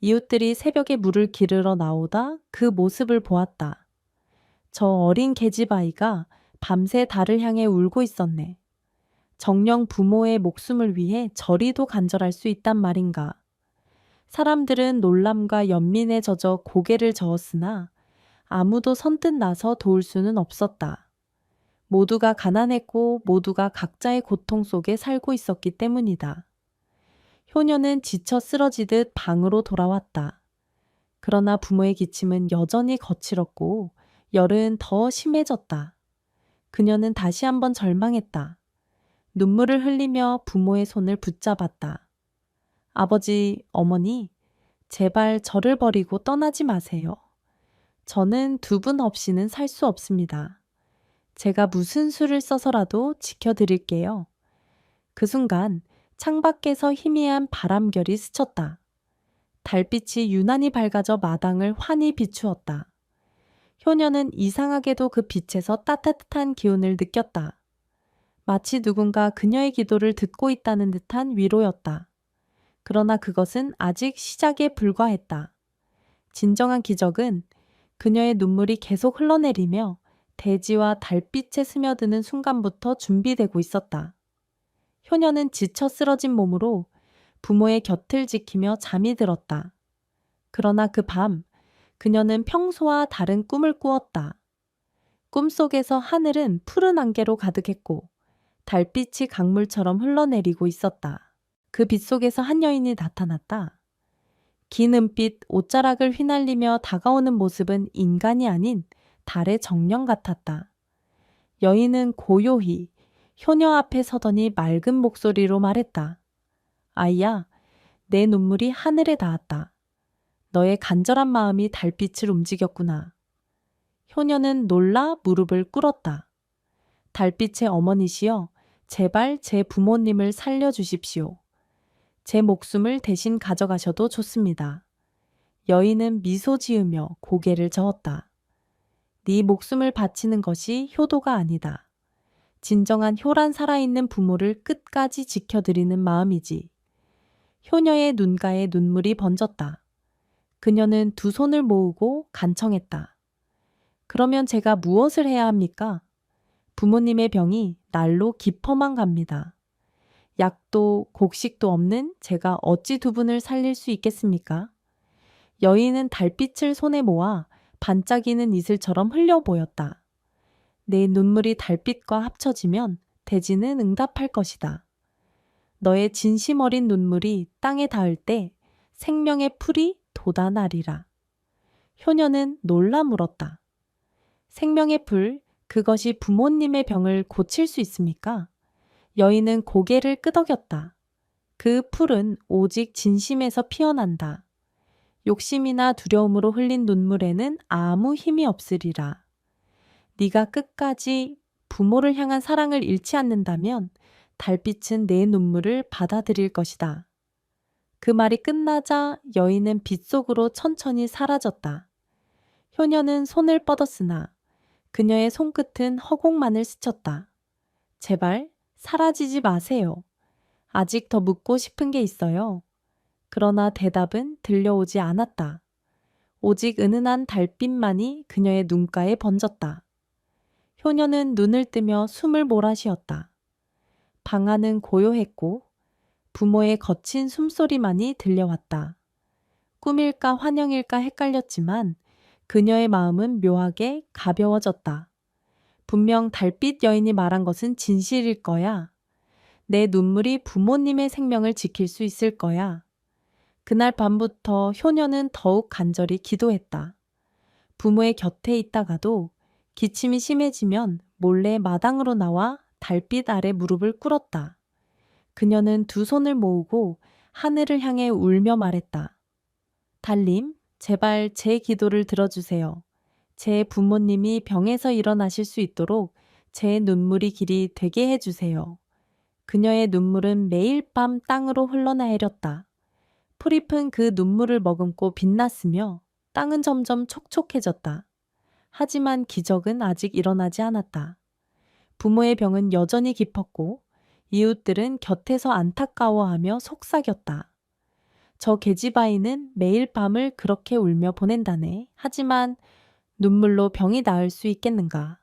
이웃들이 새벽에 물을 기르러 나오다 그 모습을 보았다. 저 어린 계집아이가 밤새 달을 향해 울고 있었네. 정녕 부모의 목숨을 위해 저리도 간절할 수 있단 말인가. 사람들은 놀람과 연민에 젖어 고개를 저었으나 아무도 선뜻 나서 도울 수는 없었다. 모두가 가난했고 모두가 각자의 고통 속에 살고 있었기 때문이다. 효녀는 지쳐 쓰러지듯 방으로 돌아왔다. 그러나 부모의 기침은 여전히 거칠었고 열은 더 심해졌다. 그녀는 다시 한번 절망했다. 눈물을 흘리며 부모의 손을 붙잡았다. 아버지, 어머니, 제발 저를 버리고 떠나지 마세요. 저는 두 분 없이는 살 수 없습니다. 제가 무슨 수를 써서라도 지켜드릴게요. 그 순간 창밖에서 희미한 바람결이 스쳤다. 달빛이 유난히 밝아져 마당을 환히 비추었다. 효녀는 이상하게도 그 빛에서 따뜻한 기운을 느꼈다. 마치 누군가 그녀의 기도를 듣고 있다는 듯한 위로였다. 그러나 그것은 아직 시작에 불과했다. 진정한 기적은 그녀의 눈물이 계속 흘러내리며 대지와 달빛에 스며드는 순간부터 준비되고 있었다. 효녀는 지쳐 쓰러진 몸으로 부모의 곁을 지키며 잠이 들었다. 그러나 그 밤 그녀는 평소와 다른 꿈을 꾸었다. 꿈속에서 하늘은 푸른 안개로 가득했고 달빛이 강물처럼 흘러내리고 있었다. 그 빛 속에서 한 여인이 나타났다. 긴 은빛 옷자락을 휘날리며 다가오는 모습은 인간이 아닌 달의 정령 같았다. 여인은 고요히 효녀 앞에 서더니 맑은 목소리로 말했다. 아이야, 내 눈물이 하늘에 닿았다. 너의 간절한 마음이 달빛을 움직였구나. 효녀는 놀라 무릎을 꿇었다. 달빛의 어머니시여, 제발 제 부모님을 살려주십시오. 제 목숨을 대신 가져가셔도 좋습니다. 여인은 미소 지으며 고개를 저었다. 네 목숨을 바치는 것이 효도가 아니다. 진정한 효란 살아있는 부모를 끝까지 지켜드리는 마음이지. 효녀의 눈가에 눈물이 번졌다. 그녀는 두 손을 모으고 간청했다. 그러면 제가 무엇을 해야 합니까? 부모님의 병이 날로 깊어만 갑니다. 약도 곡식도 없는 제가 어찌 두 분을 살릴 수 있겠습니까? 여인은 달빛을 손에 모아 반짝이는 이슬처럼 흘려 보였다. 내 눈물이 달빛과 합쳐지면 대지는 응답할 것이다. 너의 진심 어린 눈물이 땅에 닿을 때 생명의 풀이 돋아나리라. 효녀는 놀라 물었다. 생명의 풀, 그것이 부모님의 병을 고칠 수 있습니까? 여인은 고개를 끄덕였다. 그 풀은 오직 진심에서 피어난다. 욕심이나 두려움으로 흘린 눈물에는 아무 힘이 없으리라. 네가 끝까지 부모를 향한 사랑을 잃지 않는다면 달빛은 내 눈물을 받아들일 것이다. 그 말이 끝나자 여인은 빛 속으로 천천히 사라졌다. 효녀는 손을 뻗었으나 그녀의 손끝은 허공만을 스쳤다. 제발 사라지지 마세요. 아직 더 묻고 싶은 게 있어요. 그러나 대답은 들려오지 않았다. 오직 은은한 달빛만이 그녀의 눈가에 번졌다. 효녀는 눈을 뜨며 숨을 몰아쉬었다. 방 안은 고요했고 부모의 거친 숨소리만이 들려왔다. 꿈일까 환영일까 헷갈렸지만 그녀의 마음은 묘하게 가벼워졌다. 분명 달빛 여인이 말한 것은 진실일 거야. 내 눈물이 부모님의 생명을 지킬 수 있을 거야. 그날 밤부터 효녀는 더욱 간절히 기도했다. 부모의 곁에 있다가도 기침이 심해지면 몰래 마당으로 나와 달빛 아래 무릎을 꿇었다. 그녀는 두 손을 모으고 하늘을 향해 울며 말했다. 달님, 제발 제 기도를 들어주세요. 제 부모님이 병에서 일어나실 수 있도록 제 눈물이 길이 되게 해주세요. 그녀의 눈물은 매일 밤 땅으로 흘러내렸다. 풀잎은 그 눈물을 머금고 빛났으며 땅은 점점 촉촉해졌다. 하지만 기적은 아직 일어나지 않았다. 부모의 병은 여전히 깊었고 이웃들은 곁에서 안타까워하며 속삭였다. 저 계집아이는 매일 밤을 그렇게 울며 보낸다네. 하지만 눈물로 병이 나을 수 있겠는가?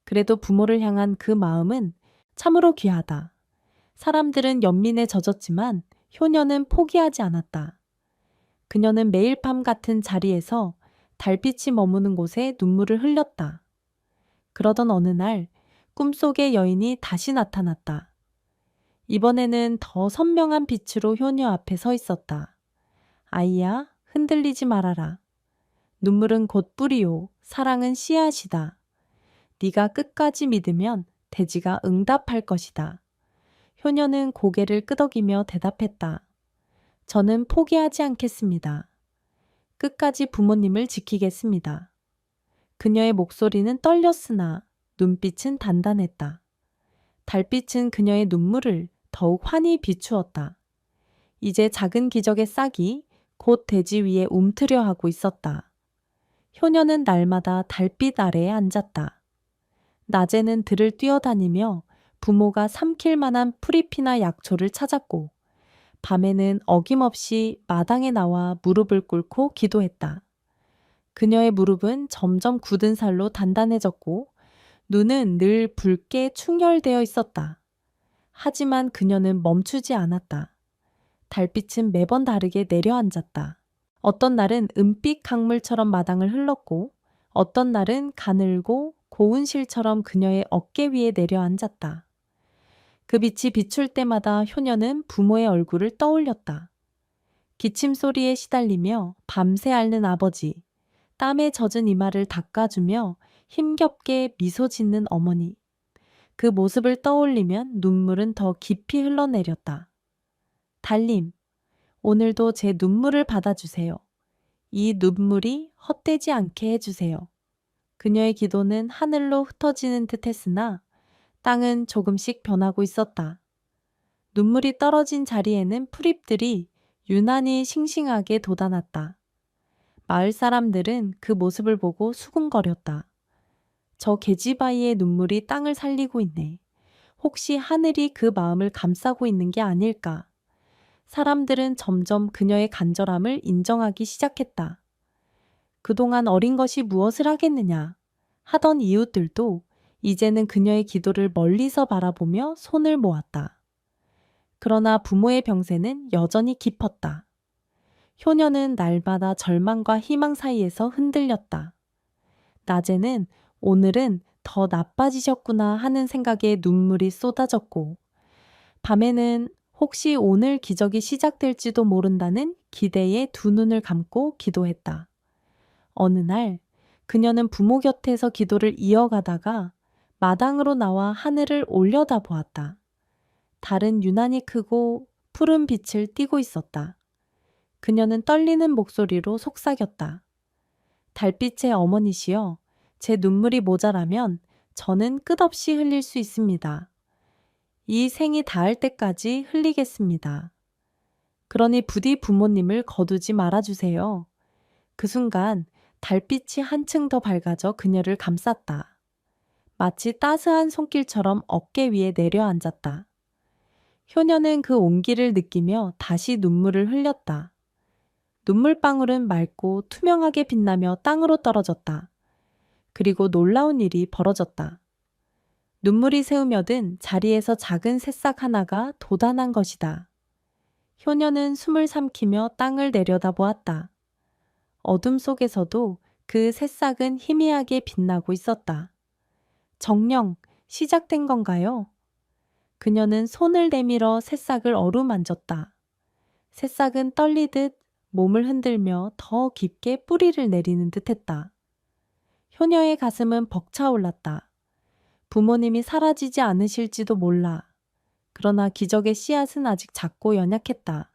그래도 부모를 향한 그 마음은 참으로 귀하다. 사람들은 연민에 젖었지만 효녀는 포기하지 않았다. 그녀는 매일 밤 같은 자리에서 달빛이 머무는 곳에 눈물을 흘렸다. 그러던 어느 날 꿈속의 여인이 다시 나타났다. 이번에는 더 선명한 빛으로 효녀 앞에 서 있었다. 아이야, 흔들리지 말아라. 눈물은 곧 뿌리요, 사랑은 씨앗이다. 네가 끝까지 믿으면 대지가 응답할 것이다. 효녀는 고개를 끄덕이며 대답했다. 저는 포기하지 않겠습니다. 끝까지 부모님을 지키겠습니다. 그녀의 목소리는 떨렸으나 눈빛은 단단했다. 달빛은 그녀의 눈물을 더욱 환히 비추었다. 이제 작은 기적의 싹이 곧 대지 위에 움트려 하고 있었다. 효녀는 날마다 달빛 아래에 앉았다. 낮에는 들을 뛰어다니며 부모가 삼킬 만한 풀잎이나 약초를 찾았고 밤에는 어김없이 마당에 나와 무릎을 꿇고 기도했다. 그녀의 무릎은 점점 굳은 살로 단단해졌고 눈은 늘 붉게 충혈되어 있었다. 하지만 그녀는 멈추지 않았다. 달빛은 매번 다르게 내려앉았다. 어떤 날은 은빛 강물처럼 마당을 흘렀고 어떤 날은 가늘고 고운 실처럼 그녀의 어깨 위에 내려앉았다. 그 빛이 비출 때마다 효녀는 부모의 얼굴을 떠올렸다. 기침 소리에 시달리며 밤새 앓는 아버지, 땀에 젖은 이마를 닦아주며 힘겹게 미소 짓는 어머니. 그 모습을 떠올리면 눈물은 더 깊이 흘러내렸다. 달님, 오늘도 제 눈물을 받아주세요. 이 눈물이 헛되지 않게 해주세요. 그녀의 기도는 하늘로 흩어지는 듯 했으나 땅은 조금씩 변하고 있었다. 눈물이 떨어진 자리에는 풀잎들이 유난히 싱싱하게 돋아났다. 마을 사람들은 그 모습을 보고 수군거렸다. 저 계집아이의 눈물이 땅을 살리고 있네. 혹시 하늘이 그 마음을 감싸고 있는 게 아닐까? 사람들은 점점 그녀의 간절함을 인정하기 시작했다. 그동안 어린 것이 무엇을 하겠느냐 하던 이웃들도 이제는 그녀의 기도를 멀리서 바라보며 손을 모았다. 그러나 부모의 병세는 여전히 깊었다. 효녀는 날마다 절망과 희망 사이에서 흔들렸다. 낮에는 오늘은 더 나빠지셨구나 하는 생각에 눈물이 쏟아졌고, 밤에는 혹시 오늘 기적이 시작될지도 모른다는 기대에 두 눈을 감고 기도했다. 어느 날 그녀는 부모 곁에서 기도를 이어가다가 마당으로 나와 하늘을 올려다보았다. 달은 유난히 크고 푸른 빛을 띠고 있었다. 그녀는 떨리는 목소리로 속삭였다. 달빛의 어머니시여, 제 눈물이 모자라면 저는 끝없이 흘릴 수 있습니다. 이 생이 닿을 때까지 흘리겠습니다. 그러니 부디 부모님을 거두지 말아주세요. 그 순간 달빛이 한층 더 밝아져 그녀를 감쌌다. 마치 따스한 손길처럼 어깨 위에 내려앉았다. 효녀는 그 온기를 느끼며 다시 눈물을 흘렸다. 눈물방울은 맑고 투명하게 빛나며 땅으로 떨어졌다. 그리고 놀라운 일이 벌어졌다. 눈물이 새우며든 자리에서 작은 새싹 하나가 돋아난 것이다. 효녀는 숨을 삼키며 땅을 내려다보았다. 어둠 속에서도 그 새싹은 희미하게 빛나고 있었다. 정령, 시작된 건가요? 그녀는 손을 내밀어 새싹을 어루만졌다. 새싹은 떨리듯 몸을 흔들며 더 깊게 뿌리를 내리는 듯했다. 효녀의 가슴은 벅차올랐다. 부모님이 사라지지 않으실지도 몰라. 그러나 기적의 씨앗은 아직 작고 연약했다.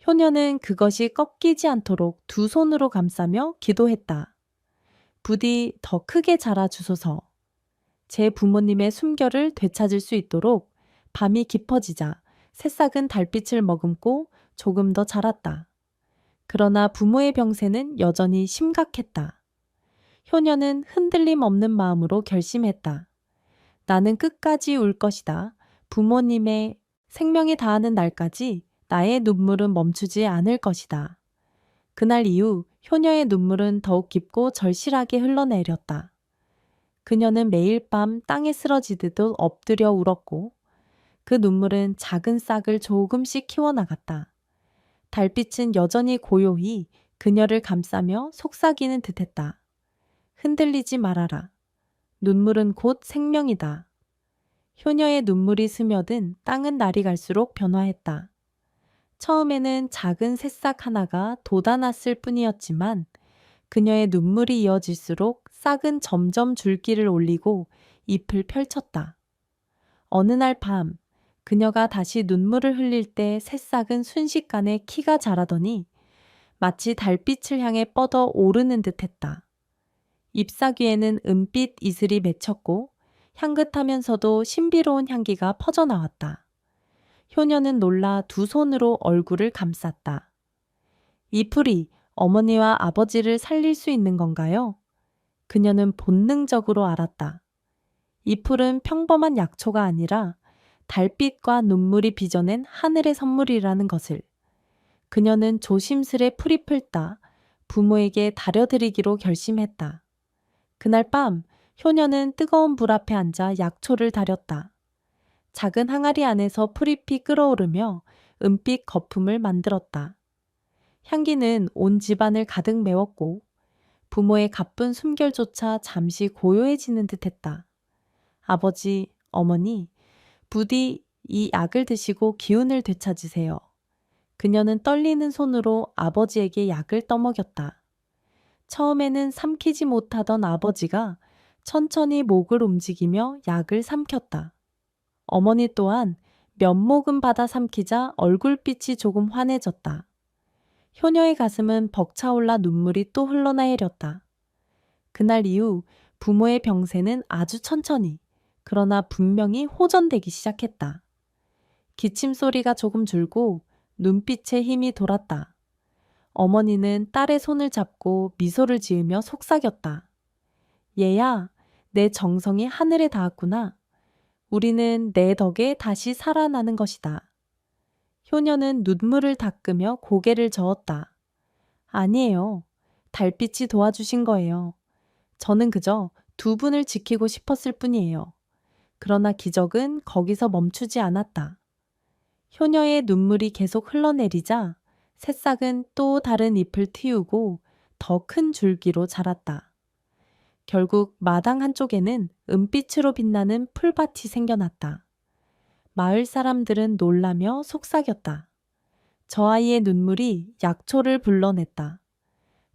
효녀는 그것이 꺾이지 않도록 두 손으로 감싸며 기도했다. 부디 더 크게 자라주소서. 제 부모님의 숨결을 되찾을 수 있도록 밤이 깊어지자 새싹은 달빛을 머금고 조금 더 자랐다. 그러나 부모의 병세는 여전히 심각했다. 효녀는 흔들림 없는 마음으로 결심했다. 나는 끝까지 울 것이다. 부모님의 생명이 다하는 날까지 나의 눈물은 멈추지 않을 것이다. 그날 이후 효녀의 눈물은 더욱 깊고 절실하게 흘러내렸다. 그녀는 매일 밤 땅에 쓰러지듯 엎드려 울었고 그 눈물은 작은 싹을 조금씩 키워나갔다. 달빛은 여전히 고요히 그녀를 감싸며 속삭이는 듯했다. 흔들리지 말아라. 눈물은 곧 생명이다. 효녀의 눈물이 스며든 땅은 날이 갈수록 변화했다. 처음에는 작은 새싹 하나가 돋아났을 뿐이었지만 그녀의 눈물이 이어질수록 싹은 점점 줄기를 올리고 잎을 펼쳤다. 어느 날 밤 그녀가 다시 눈물을 흘릴 때 새싹은 순식간에 키가 자라더니 마치 달빛을 향해 뻗어 오르는 듯했다. 잎사귀에는 은빛 이슬이 맺혔고 향긋하면서도 신비로운 향기가 퍼져나왔다. 효녀는 놀라 두 손으로 얼굴을 감쌌다. 이 풀이 어머니와 아버지를 살릴 수 있는 건가요? 그녀는 본능적으로 알았다. 이 풀은 평범한 약초가 아니라 달빛과 눈물이 빚어낸 하늘의 선물이라는 것을. 그녀는 조심스레 풀이 풀다 부모에게 다려드리기로 결심했다. 그날 밤 효녀는 뜨거운 불 앞에 앉아 약초를 다렸다. 작은 항아리 안에서 풀잎이 끓어오르며 은빛 거품을 만들었다. 향기는 온 집안을 가득 메웠고 부모의 가쁜 숨결조차 잠시 고요해지는 듯했다. 아버지, 어머니, 부디 이 약을 드시고 기운을 되찾으세요. 그녀는 떨리는 손으로 아버지에게 약을 떠먹였다. 처음에는 삼키지 못하던 아버지가 천천히 목을 움직이며 약을 삼켰다. 어머니 또한 몇 모금 받아 삼키자 얼굴빛이 조금 환해졌다. 효녀의 가슴은 벅차올라 눈물이 또 흘러내렸다. 그날 이후 부모의 병세는 아주 천천히, 그러나 분명히 호전되기 시작했다. 기침 소리가 조금 줄고 눈빛에 힘이 돌았다. 어머니는 딸의 손을 잡고 미소를 지으며 속삭였다. 얘야, 내 정성이 하늘에 닿았구나. 우리는 내 덕에 다시 살아나는 것이다. 효녀는 눈물을 닦으며 고개를 저었다. 아니에요. 달빛이 도와주신 거예요. 저는 그저 두 분을 지키고 싶었을 뿐이에요. 그러나 기적은 거기서 멈추지 않았다. 효녀의 눈물이 계속 흘러내리자 새싹은 또 다른 잎을 틔우고 더 큰 줄기로 자랐다. 결국 마당 한쪽에는 은빛으로 빛나는 풀밭이 생겨났다. 마을 사람들은 놀라며 속삭였다. 저 아이의 눈물이 약초를 불러냈다.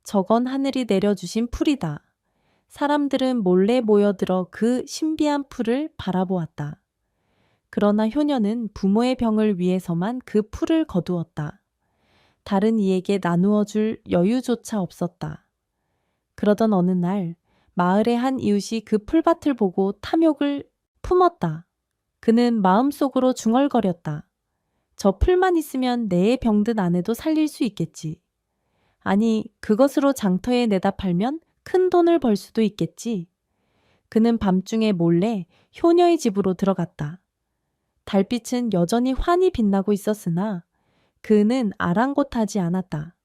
저건 하늘이 내려주신 풀이다. 사람들은 몰래 모여들어 그 신비한 풀을 바라보았다. 그러나 효녀는 부모의 병을 위해서만 그 풀을 거두었다. 다른 이에게 나누어 줄 여유조차 없었다. 그러던 어느 날 마을의 한 이웃이 그 풀밭을 보고 탐욕을 품었다. 그는 마음속으로 중얼거렸다. 저 풀만 있으면 내의 병든 아내도 살릴 수 있겠지. 아니, 그것으로 장터에 내다 팔면 큰 돈을 벌 수도 있겠지. 그는 밤중에 몰래 효녀의 집으로 들어갔다. 달빛은 여전히 환히 빛나고 있었으나 그는 아랑곳하지 않았다.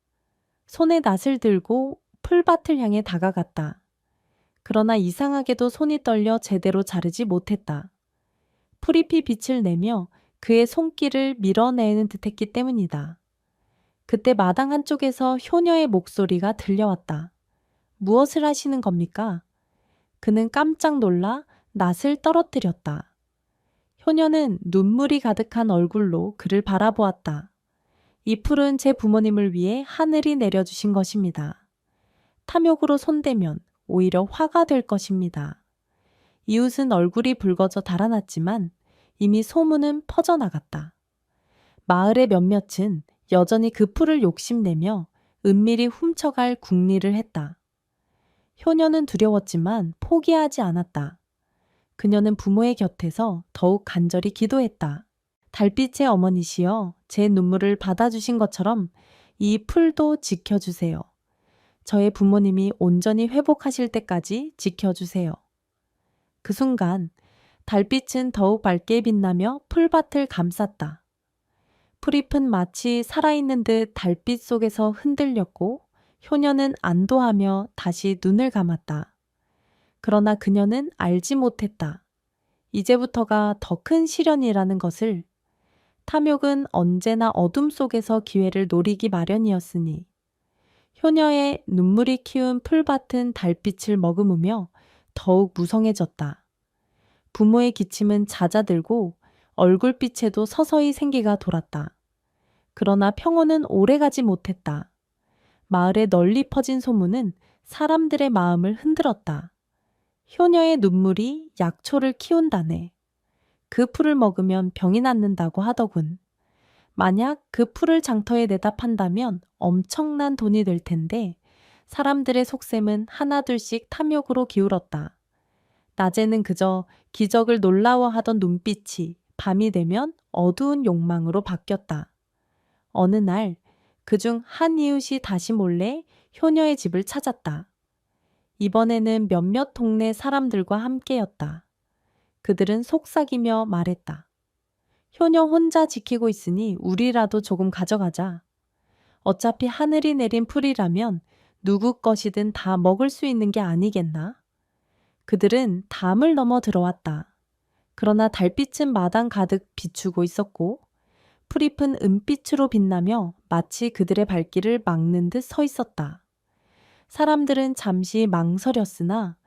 손에 낫을 들고 풀밭을 향해 다가갔다. 그러나 이상하게도 손이 떨려 제대로 자르지 못했다. 풀잎이 빛을 내며 그의 손길을 밀어내는 듯했기 때문이다. 그때 마당 한쪽에서 효녀의 목소리가 들려왔다. 무엇을 하시는 겁니까? 그는 깜짝 놀라 낫을 떨어뜨렸다. 효녀는 눈물이 가득한 얼굴로 그를 바라보았다. 이 풀은 제 부모님을 위해 하늘이 내려주신 것입니다. 탐욕으로 손대면 오히려 화가 될 것입니다. 이웃은 얼굴이 붉어져 달아났지만 이미 소문은 퍼져나갔다. 마을의 몇몇은 여전히 그 풀을 욕심내며 은밀히 훔쳐갈 궁리를 했다. 효녀는 두려웠지만 포기하지 않았다. 그녀는 부모의 곁에서 더욱 간절히 기도했다. 달빛의 어머니시여, 제 눈물을 받아주신 것처럼 이 풀도 지켜주세요. 저의 부모님이 온전히 회복하실 때까지 지켜주세요. 그 순간 달빛은 더욱 밝게 빛나며 풀밭을 감쌌다. 풀잎은 마치 살아있는 듯 달빛 속에서 흔들렸고 효녀는 안도하며 다시 눈을 감았다. 그러나 그녀는 알지 못했다. 이제부터가 더 큰 시련이라는 것을. 탐욕은 언제나 어둠 속에서 기회를 노리기 마련이었으니 효녀의 눈물이 키운 풀밭은 달빛을 머금으며 더욱 무성해졌다. 부모의 기침은 잦아들고 얼굴빛에도 서서히 생기가 돌았다. 그러나 평온은 오래가지 못했다. 마을에 널리 퍼진 소문은 사람들의 마음을 흔들었다. 효녀의 눈물이 약초를 키운다네. 그 풀을 먹으면 병이 낫는다고 하더군. 만약 그 풀을 장터에 내다 판다면 엄청난 돈이 될 텐데 사람들의 속셈은 하나둘씩 탐욕으로 기울었다. 낮에는 그저 기적을 놀라워하던 눈빛이 밤이 되면 어두운 욕망으로 바뀌었다. 어느 날 그중 한 이웃이 다시 몰래 효녀의 집을 찾았다. 이번에는 몇몇 동네 사람들과 함께였다. 그들은 속삭이며 말했다. 효녀 혼자 지키고 있으니 우리라도 조금 가져가자. 어차피 하늘이 내린 풀이라면 누구 것이든 다 먹을 수 있는 게 아니겠나? 그들은 담을 넘어 들어왔다. 그러나 달빛은 마당 가득 비추고 있었고 풀잎은 은빛으로 빛나며 마치 그들의 발길을 막는 듯 서 있었다. 사람들은 잠시 망설였으나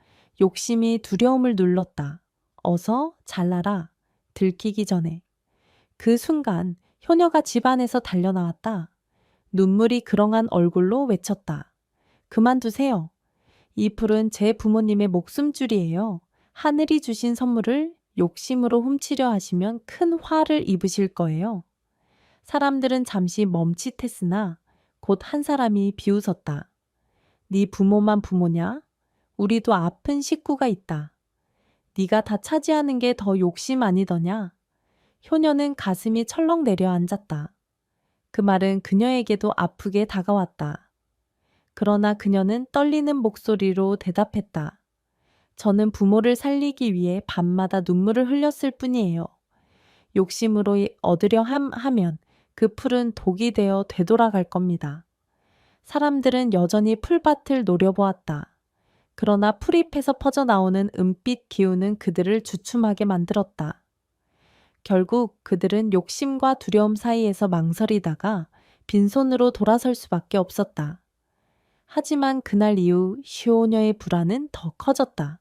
욕심이 두려움을 눌렀다. 어서 잘라라. 들키기 전에. 그 순간 효녀가 집 안에서 달려나왔다. 눈물이 그렁한 얼굴로 외쳤다. 그만두세요. 이 풀은 제 부모님의 목숨줄이에요. 하늘이 주신 선물을 욕심으로 훔치려 하시면 큰 화를 입으실 거예요. 사람들은 잠시 멈칫했으나 곧 한 사람이 비웃었다. 네 부모만 부모냐? 우리도 아픈 식구가 있다. 네가 다 차지하는 게 더 욕심 아니더냐? 효녀는 가슴이 철렁 내려앉았다. 그 말은 그녀에게도 아프게 다가왔다. 그러나 그녀는 떨리는 목소리로 대답했다. 저는 부모를 살리기 위해 밤마다 눈물을 흘렸을 뿐이에요. 욕심으로 얻으려 하면 그 풀은 독이 되어 되돌아갈 겁니다. 사람들은 여전히 풀밭을 노려보았다. 그러나 풀잎에서 퍼져나오는 은빛 기운은 그들을 주춤하게 만들었다. 결국 그들은 욕심과 두려움 사이에서 망설이다가 빈손으로 돌아설 수밖에 없었다. 하지만 그날 이후 시오녀의 불안은 더 커졌다.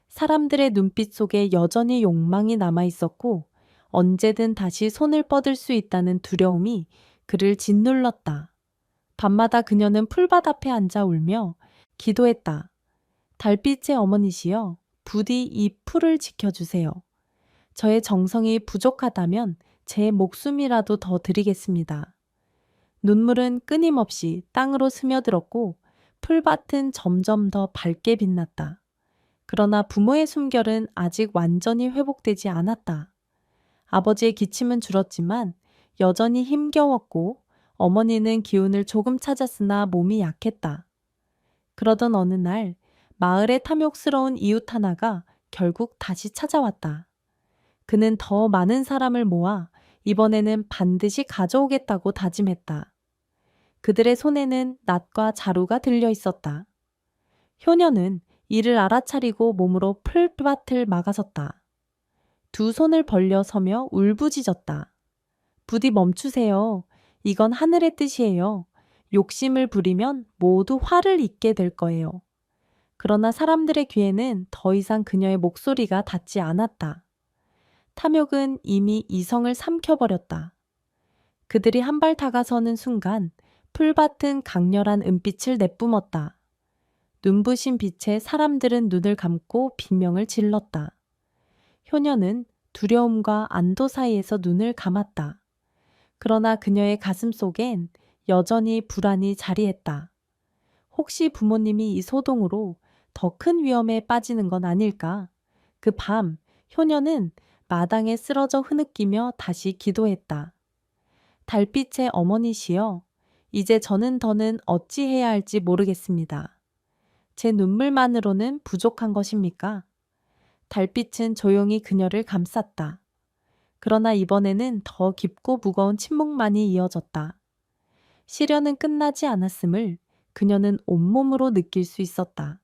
사람들의 눈빛 속에 여전히 욕망이 남아 있었고 언제든 다시 손을 뻗을 수 있다는 두려움이 그를 짓눌렀다. 밤마다 그녀는 풀밭 앞에 앉아 울며 기도했다. 달빛의 어머니시여, 부디 이 풀을 지켜주세요. 저의 정성이 부족하다면 제 목숨이라도 더 드리겠습니다. 눈물은 끊임없이 땅으로 스며들었고 풀밭은 점점 더 밝게 빛났다. 그러나 부모의 숨결은 아직 완전히 회복되지 않았다. 아버지의 기침은 줄었지만 여전히 힘겨웠고 어머니는 기운을 조금 찾았으나 몸이 약했다. 그러던 어느 날 마을에 탐욕스러운 이웃 하나가 결국 다시 찾아왔다. 그는 더 많은 사람을 모아 이번에는 반드시 가져오겠다고 다짐했다. 그들의 손에는 낫과 자루가 들려 있었다. 효녀는 이를 알아차리고 몸으로 풀밭을 막아섰다. 두 손을 벌려 서며 울부짖었다. 부디 멈추세요. 이건 하늘의 뜻이에요. 욕심을 부리면 모두 화를 입게 될 거예요. 그러나 사람들의 귀에는 더 이상 그녀의 목소리가 닿지 않았다. 탐욕은 이미 이성을 삼켜버렸다. 그들이 한 발 다가서는 순간 풀밭은 강렬한 은빛을 내뿜었다. 눈부신 빛에 사람들은 눈을 감고 비명을 질렀다. 효녀는 두려움과 안도 사이에서 눈을 감았다. 그러나 그녀의 가슴 속엔 여전히 불안이 자리했다. 혹시 부모님이 이 소동으로 더 큰 위험에 빠지는 건 아닐까? 그 밤, 효녀는 마당에 쓰러져 흐느끼며 다시 기도했다. 달빛의 어머니시여, 이제 저는 더는 어찌해야 할지 모르겠습니다. 제 눈물만으로는 부족한 것입니까? 달빛은 조용히 그녀를 감쌌다. 그러나 이번에는 더 깊고 무거운 침묵만이 이어졌다. 시련은 끝나지 않았음을 그녀는 온몸으로 느낄 수 있었다.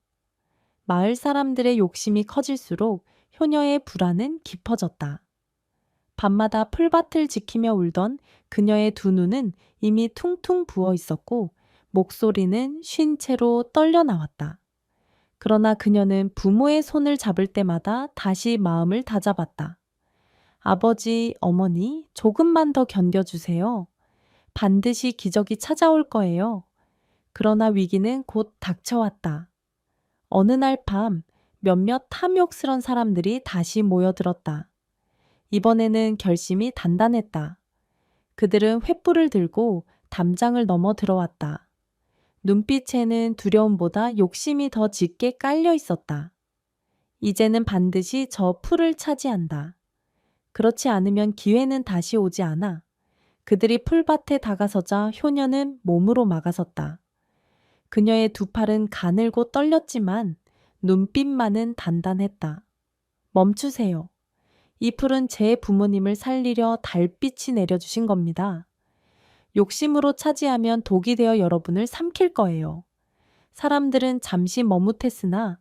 마을 사람들의 욕심이 커질수록 효녀의 불안은 깊어졌다. 밤마다 풀밭을 지키며 울던 그녀의 두 눈은 이미 퉁퉁 부어 있었고 목소리는 쉰 채로 떨려 나왔다. 그러나 그녀는 부모의 손을 잡을 때마다 다시 마음을 다잡았다. 아버지, 어머니, 조금만 더 견뎌주세요. 반드시 기적이 찾아올 거예요. 그러나 위기는 곧 닥쳐왔다. 어느 날 밤 몇몇 탐욕스런 사람들이 다시 모여들었다. 이번에는 결심이 단단했다. 그들은 횃불을 들고 담장을 넘어 들어왔다. 눈빛에는 두려움보다 욕심이 더 짙게 깔려 있었다. 이제는 반드시 저 풀을 차지한다. 그렇지 않으면 기회는 다시 오지 않아. 그들이 풀밭에 다가서자 효녀는 몸으로 막아섰다. 그녀의 두 팔은 가늘고 떨렸지만 눈빛만은 단단했다. 멈추세요. 이 풀은 제 부모님을 살리려 달빛이 내려주신 겁니다. 욕심으로 차지하면 독이 되어 여러분을 삼킬 거예요. 사람들은 잠시 머뭇했으나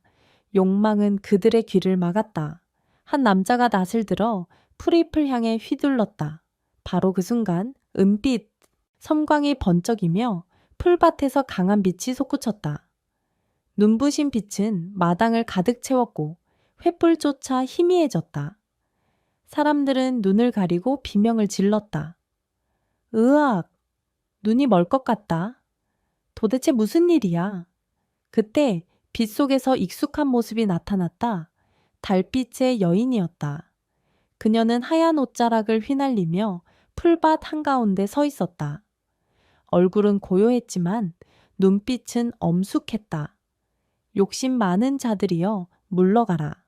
욕망은 그들의 귀를 막았다. 한 남자가 낫을 들어 풀잎을 향해 휘둘렀다. 바로 그 순간 은빛, 섬광이 번쩍이며 풀밭에서 강한 빛이 솟구쳤다. 눈부신 빛은 마당을 가득 채웠고 횃불조차 희미해졌다. 사람들은 눈을 가리고 비명을 질렀다. 으악! 눈이 멀 것 같다. 도대체 무슨 일이야? 그때 빛 속에서 익숙한 모습이 나타났다. 달빛의 여인이었다. 그녀는 하얀 옷자락을 휘날리며 풀밭 한가운데 서 있었다. 얼굴은 고요했지만 눈빛은 엄숙했다. 욕심 많은 자들이여 물러가라.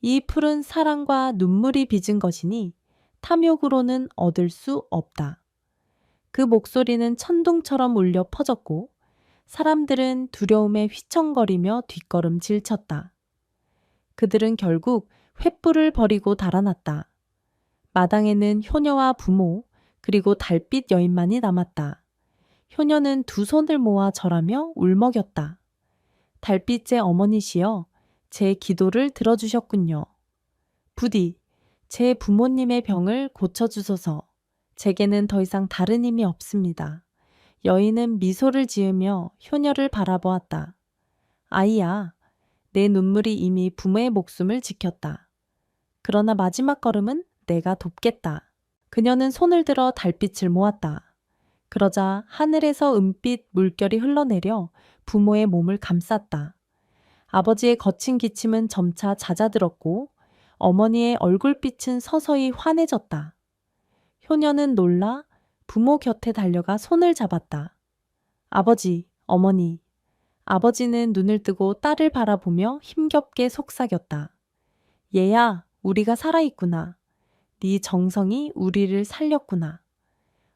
이 풀은 사랑과 눈물이 빚은 것이니 탐욕으로는 얻을 수 없다. 그 목소리는 천둥처럼 울려 퍼졌고 사람들은 두려움에 휘청거리며 뒷걸음질 쳤다. 그들은 결국 횃불을 버리고 달아났다. 마당에는 효녀와 부모 그리고 달빛 여인만이 남았다. 효녀는 두 손을 모아 절하며 울먹였다. 달빛의 어머니시여, 제 기도를 들어주셨군요. 부디 제 부모님의 병을 고쳐주소서. 제게는 더 이상 다른 힘이 없습니다. 여인은 미소를 지으며 효녀를 바라보았다. 아이야, 내 눈물이 이미 부모의 목숨을 지켰다. 그러나 마지막 걸음은 내가 돕겠다. 그녀는 손을 들어 달빛을 모았다. 그러자 하늘에서 은빛 물결이 흘러내려 부모의 몸을 감쌌다. 아버지의 거친 기침은 점차 잦아들었고 어머니의 얼굴빛은 서서히 환해졌다. 효녀는 놀라 부모 곁에 달려가 손을 잡았다. 아버지, 어머니. 아버지는 눈을 뜨고 딸을 바라보며 힘겹게 속삭였다. 얘야, 우리가 살아있구나. 네 정성이 우리를 살렸구나.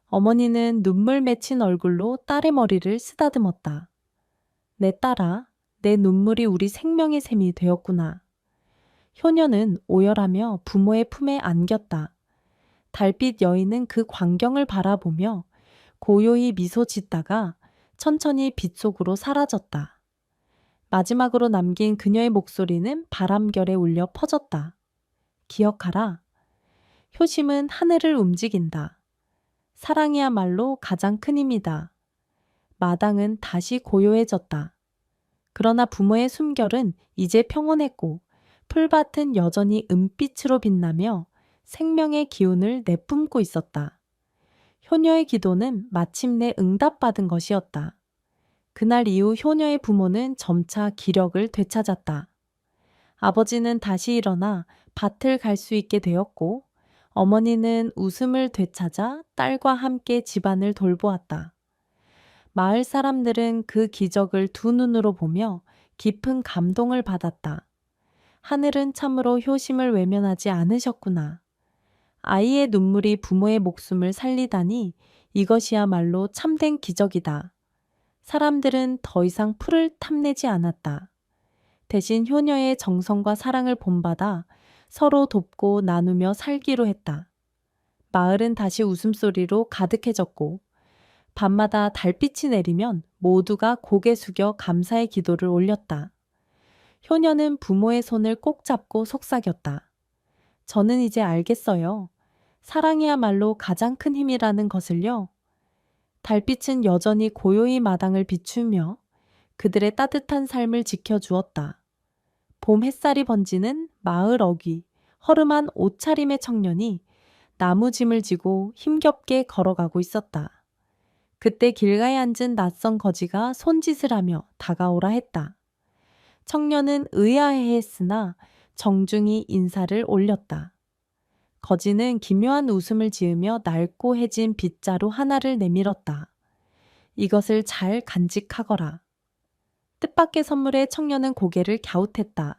어머니는 눈물 맺힌 얼굴로 딸의 머리를 쓰다듬었다. 내 딸아, 내 눈물이 우리 생명의 샘이 되었구나. 효녀는 오열하며 부모의 품에 안겼다. 달빛 여인은 그 광경을 바라보며 고요히 미소 짓다가 천천히 빛 속으로 사라졌다. 마지막으로 남긴 그녀의 목소리는 바람결에 울려 퍼졌다. 기억하라. 효심은 하늘을 움직인다. 사랑이야말로 가장 큰 힘이다. 마당은 다시 고요해졌다. 그러나 부모의 숨결은 이제 평온했고 풀밭은 여전히 은빛으로 빛나며 생명의 기운을 내뿜고 있었다. 효녀의 기도는 마침내 응답받은 것이었다. 그날 이후 효녀의 부모는 점차 기력을 되찾았다. 아버지는 다시 일어나 밭을 갈 수 있게 되었고 어머니는 웃음을 되찾아 딸과 함께 집안을 돌보았다. 마을 사람들은 그 기적을 두 눈으로 보며 깊은 감동을 받았다. 하늘은 참으로 효심을 외면하지 않으셨구나. 아이의 눈물이 부모의 목숨을 살리다니 이것이야말로 참된 기적이다. 사람들은 더 이상 풀을 탐내지 않았다. 대신 효녀의 정성과 사랑을 본받아 서로 돕고 나누며 살기로 했다. 마을은 다시 웃음소리로 가득해졌고 밤마다 달빛이 내리면 모두가 고개 숙여 감사의 기도를 올렸다. 효녀는 부모의 손을 꼭 잡고 속삭였다. 저는 이제 알겠어요. 사랑이야말로 가장 큰 힘이라는 것을요. 달빛은 여전히 고요히 마당을 비추며 그들의 따뜻한 삶을 지켜주었다. 봄 햇살이 번지는 마을 어귀, 허름한 옷차림의 청년이 나무짐을 지고 힘겹게 걸어가고 있었다. 그때 길가에 앉은 낯선 거지가 손짓을 하며 다가오라 했다. 청년은 의아해했으나 정중히 인사를 올렸다. 거지는 기묘한 웃음을 지으며 낡고 해진 빗자루 하나를 내밀었다. 이것을 잘 간직하거라. 뜻밖의 선물에 청년은 고개를 갸웃했다.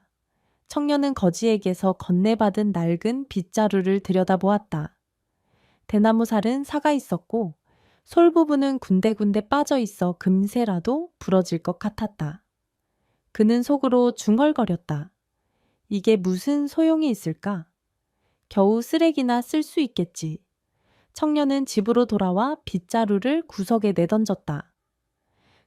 청년은 거지에게서 건네받은 낡은 빗자루를 들여다보았다. 대나무 살은 사가 있었고 솔 부분은 군데군데 빠져 있어 금세라도 부러질 것 같았다. 그는 속으로 중얼거렸다. 이게 무슨 소용이 있을까? 겨우 쓰레기나 쓸 수 있겠지. 청년은 집으로 돌아와 빗자루를 구석에 내던졌다.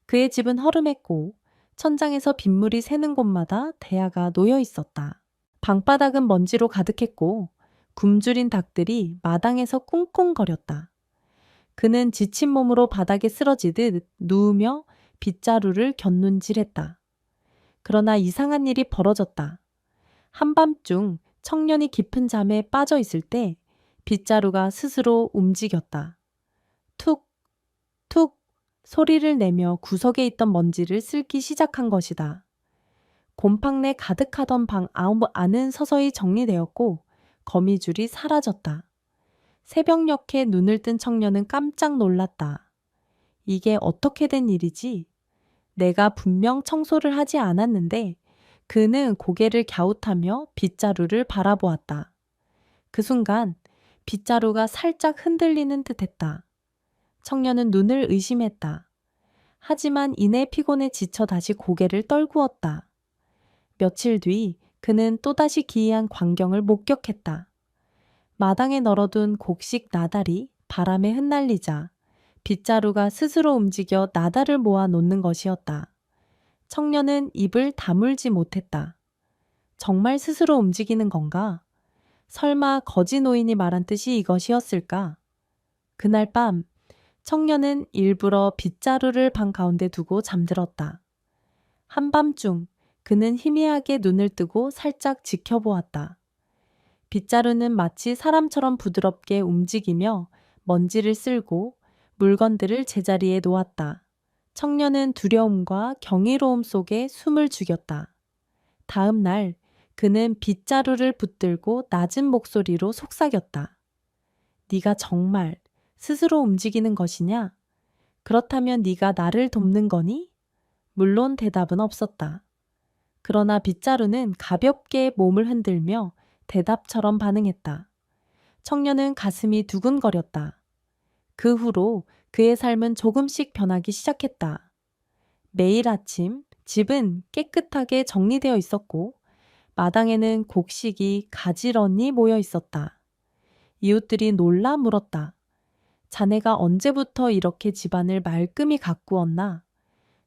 그의 집은 허름했고 천장에서 빗물이 새는 곳마다 대야가 놓여 있었다. 방바닥은 먼지로 가득했고 굶주린 닭들이 마당에서 쿵쿵거렸다. 그는 지친 몸으로 바닥에 쓰러지듯 누우며 빗자루를 곁눈질했다. 그러나 이상한 일이 벌어졌다. 한밤중 청년이 깊은 잠에 빠져 있을 때 빗자루가 스스로 움직였다. 툭, 툭 소리를 내며 구석에 있던 먼지를 쓸기 시작한 것이다. 곰팡내 가득하던 방 안은 서서히 정리되었고 거미줄이 사라졌다. 새벽녘에 눈을 뜬 청년은 깜짝 놀랐다. 이게 어떻게 된 일이지? 내가 분명 청소를 하지 않았는데 그는 고개를 갸웃하며 빗자루를 바라보았다. 그 순간 빗자루가 살짝 흔들리는 듯했다. 청년은 눈을 의심했다. 하지만 이내 피곤에 지쳐 다시 고개를 떨구었다. 며칠 뒤 그는 또다시 기이한 광경을 목격했다. 마당에 널어둔 곡식 나달이 바람에 흩날리자 빗자루가 스스로 움직여 나다를 모아 놓는 것이었다. 청년은 입을 다물지 못했다. 정말 스스로 움직이는 건가? 설마 거지 노인이 말한 뜻이 이것이었을까? 그날 밤 청년은 일부러 빗자루를 방 가운데 두고 잠들었다. 한밤중 그는 희미하게 눈을 뜨고 살짝 지켜보았다. 빗자루는 마치 사람처럼 부드럽게 움직이며 먼지를 쓸고 물건들을 제자리에 놓았다. 청년은 두려움과 경이로움 속에 숨을 죽였다. 다음 날 그는 빗자루를 붙들고 낮은 목소리로 속삭였다. 네가 정말 스스로 움직이는 것이냐? 그렇다면 네가 나를 돕는 거니? 물론 대답은 없었다. 그러나 빗자루는 가볍게 몸을 흔들며 대답처럼 반응했다. 청년은 가슴이 두근거렸다. 그 후로 그의 삶은 조금씩 변하기 시작했다. 매일 아침 집은 깨끗하게 정리되어 있었고 마당에는 곡식이 가지런히 모여 있었다. 이웃들이 놀라 물었다. 자네가 언제부터 이렇게 집안을 말끔히 가꾸었나?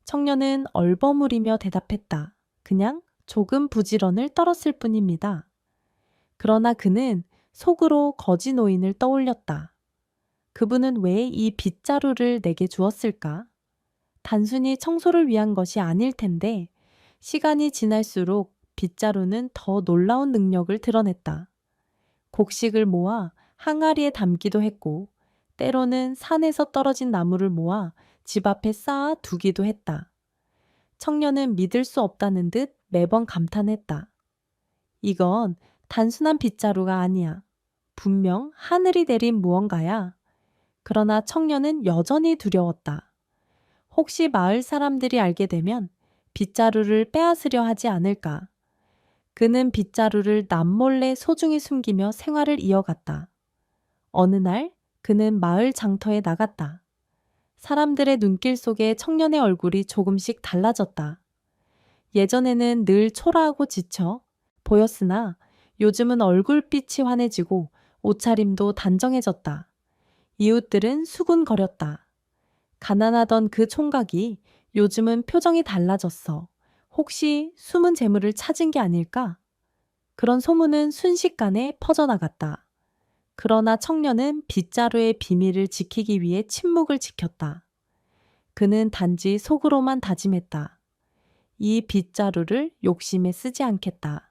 청년은 얼버무리며 대답했다. 그냥 조금 부지런을 떨었을 뿐입니다. 그러나 그는 속으로 거지 노인을 떠올렸다. 그분은 왜 이 빗자루를 내게 주었을까? 단순히 청소를 위한 것이 아닐 텐데 시간이 지날수록 빗자루는 더 놀라운 능력을 드러냈다. 곡식을 모아 항아리에 담기도 했고 때로는 산에서 떨어진 나무를 모아 집 앞에 쌓아 두기도 했다. 청년은 믿을 수 없다는 듯 매번 감탄했다. 이건 단순한 빗자루가 아니야. 분명 하늘이 내린 무언가야. 그러나 청년은 여전히 두려웠다. 혹시 마을 사람들이 알게 되면 빗자루를 빼앗으려 하지 않을까? 그는 빗자루를 남몰래 소중히 숨기며 생활을 이어갔다. 어느 날 그는 마을 장터에 나갔다. 사람들의 눈길 속에 청년의 얼굴이 조금씩 달라졌다. 예전에는 늘 초라하고 지쳐 보였으나 요즘은 얼굴빛이 환해지고 옷차림도 단정해졌다. 이웃들은 수군거렸다. 가난하던 그 총각이 요즘은 표정이 달라졌어. 혹시 숨은 재물을 찾은 게 아닐까? 그런 소문은 순식간에 퍼져나갔다. 그러나 청년은 빗자루의 비밀을 지키기 위해 침묵을 지켰다. 그는 단지 속으로만 다짐했다. 이 빗자루를 욕심에 쓰지 않겠다.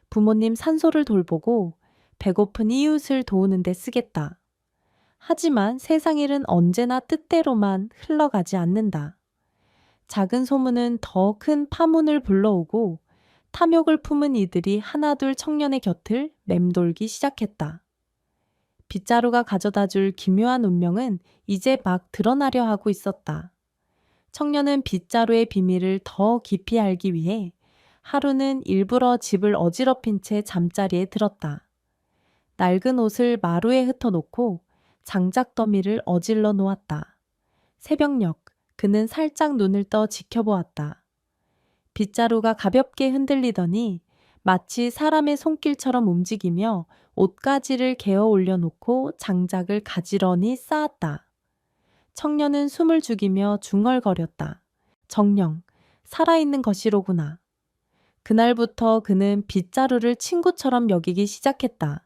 부모님 산소를 돌보고 배고픈 이웃을 도우는 데 쓰겠다. 하지만 세상 일은 언제나 뜻대로만 흘러가지 않는다. 작은 소문은 더 큰 파문을 불러오고 탐욕을 품은 이들이 하나둘 청년의 곁을 맴돌기 시작했다. 빗자루가 가져다줄 기묘한 운명은 이제 막 드러나려 하고 있었다. 청년은 빗자루의 비밀을 더 깊이 알기 위해 하루는 일부러 집을 어지럽힌 채 잠자리에 들었다. 낡은 옷을 마루에 흩어놓고 장작 더미를 어질러 놓았다. 새벽녘 그는 살짝 눈을 떠 지켜보았다. 빗자루가 가볍게 흔들리더니 마치 사람의 손길처럼 움직이며 옷가지를 개어 올려놓고 장작을 가지런히 쌓았다. 청년은 숨을 죽이며 중얼거렸다. 정녕, 살아있는 것이로구나. 그날부터 그는 빗자루를 친구처럼 여기기 시작했다.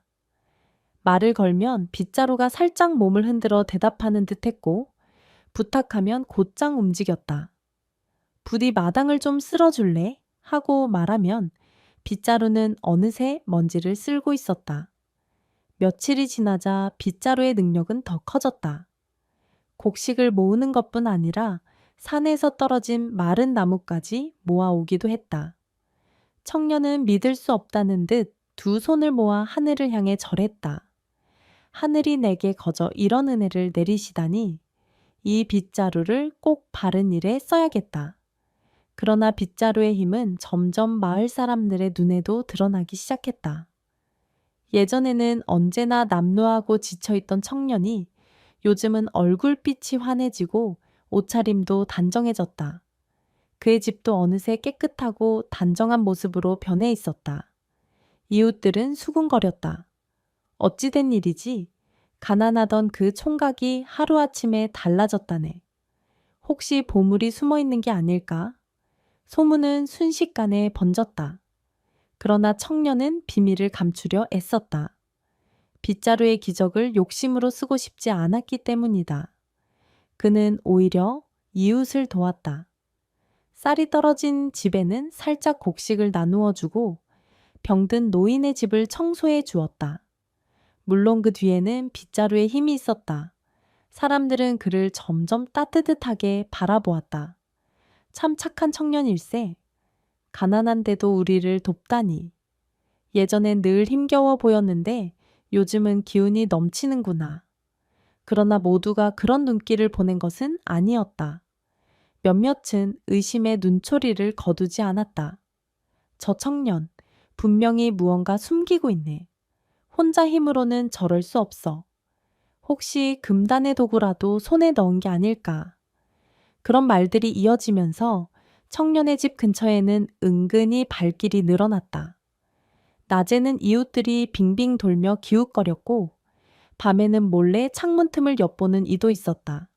말을 걸면 빗자루가 살짝 몸을 흔들어 대답하는 듯 했고 부탁하면 곧장 움직였다. 부디 마당을 좀 쓸어줄래? 하고 말하면 빗자루는 어느새 먼지를 쓸고 있었다. 며칠이 지나자 빗자루의 능력은 더 커졌다. 곡식을 모으는 것뿐 아니라 산에서 떨어진 마른 나무까지 모아오기도 했다. 청년은 믿을 수 없다는 듯 두 손을 모아 하늘을 향해 절했다. 하늘이 내게 거저 이런 은혜를 내리시다니 이 빗자루를 꼭 바른 일에 써야겠다. 그러나 빗자루의 힘은 점점 마을 사람들의 눈에도 드러나기 시작했다. 예전에는 언제나 남루하고 지쳐있던 청년이 요즘은 얼굴빛이 환해지고 옷차림도 단정해졌다. 그의 집도 어느새 깨끗하고 단정한 모습으로 변해 있었다. 이웃들은 수군거렸다. 어찌된 일이지? 가난하던 그 총각이 하루아침에 달라졌다네. 혹시 보물이 숨어 있는 게 아닐까? 소문은 순식간에 번졌다. 그러나 청년은 비밀을 감추려 애썼다. 빗자루의 기적을 욕심으로 쓰고 싶지 않았기 때문이다. 그는 오히려 이웃을 도왔다. 쌀이 떨어진 집에는 살짝 곡식을 나누어 주고 병든 노인의 집을 청소해 주었다. 물론 그 뒤에는 빗자루에 힘이 있었다. 사람들은 그를 점점 따뜻하게 바라보았다. 참 착한 청년일세. 가난한데도 우리를 돕다니. 예전엔 늘 힘겨워 보였는데 요즘은 기운이 넘치는구나. 그러나 모두가 그런 눈길을 보낸 것은 아니었다. 몇몇은 의심의 눈초리를 거두지 않았다. 저 청년, 분명히 무언가 숨기고 있네. 혼자 힘으로는 저럴 수 없어. 혹시 금단의 도구라도 손에 넣은 게 아닐까. 그런 말들이 이어지면서 청년의 집 근처에는 은근히 발길이 늘어났다. 낮에는 이웃들이 빙빙 돌며 기웃거렸고 밤에는 몰래 창문 틈을 엿보는 이도 있었다.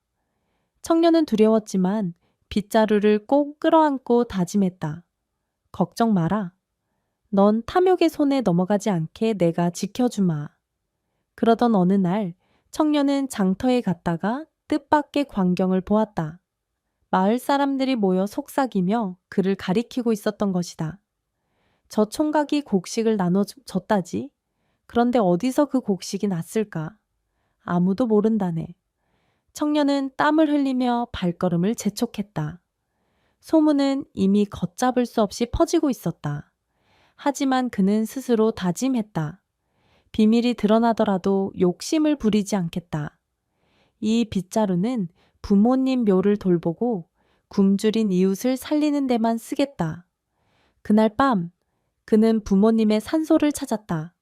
청년은 두려웠지만 빗자루를 꼭 끌어안고 다짐했다. 걱정 마라. 넌 탐욕의 손에 넘어가지 않게 내가 지켜주마. 그러던 어느 날 청년은 장터에 갔다가 뜻밖의 광경을 보았다. 마을 사람들이 모여 속삭이며 그를 가리키고 있었던 것이다. 저 총각이 곡식을 나눠줬다지. 그런데 어디서 그 곡식이 났을까? 아무도 모른다네. 청년은 땀을 흘리며 발걸음을 재촉했다. 소문은 이미 걷잡을 수 없이 퍼지고 있었다. 하지만 그는 스스로 다짐했다. 비밀이 드러나더라도 욕심을 부리지 않겠다. 이 빗자루는 부모님 묘를 돌보고 굶주린 이웃을 살리는 데만 쓰겠다. 그날 밤 그는 부모님의 산소를 찾았다.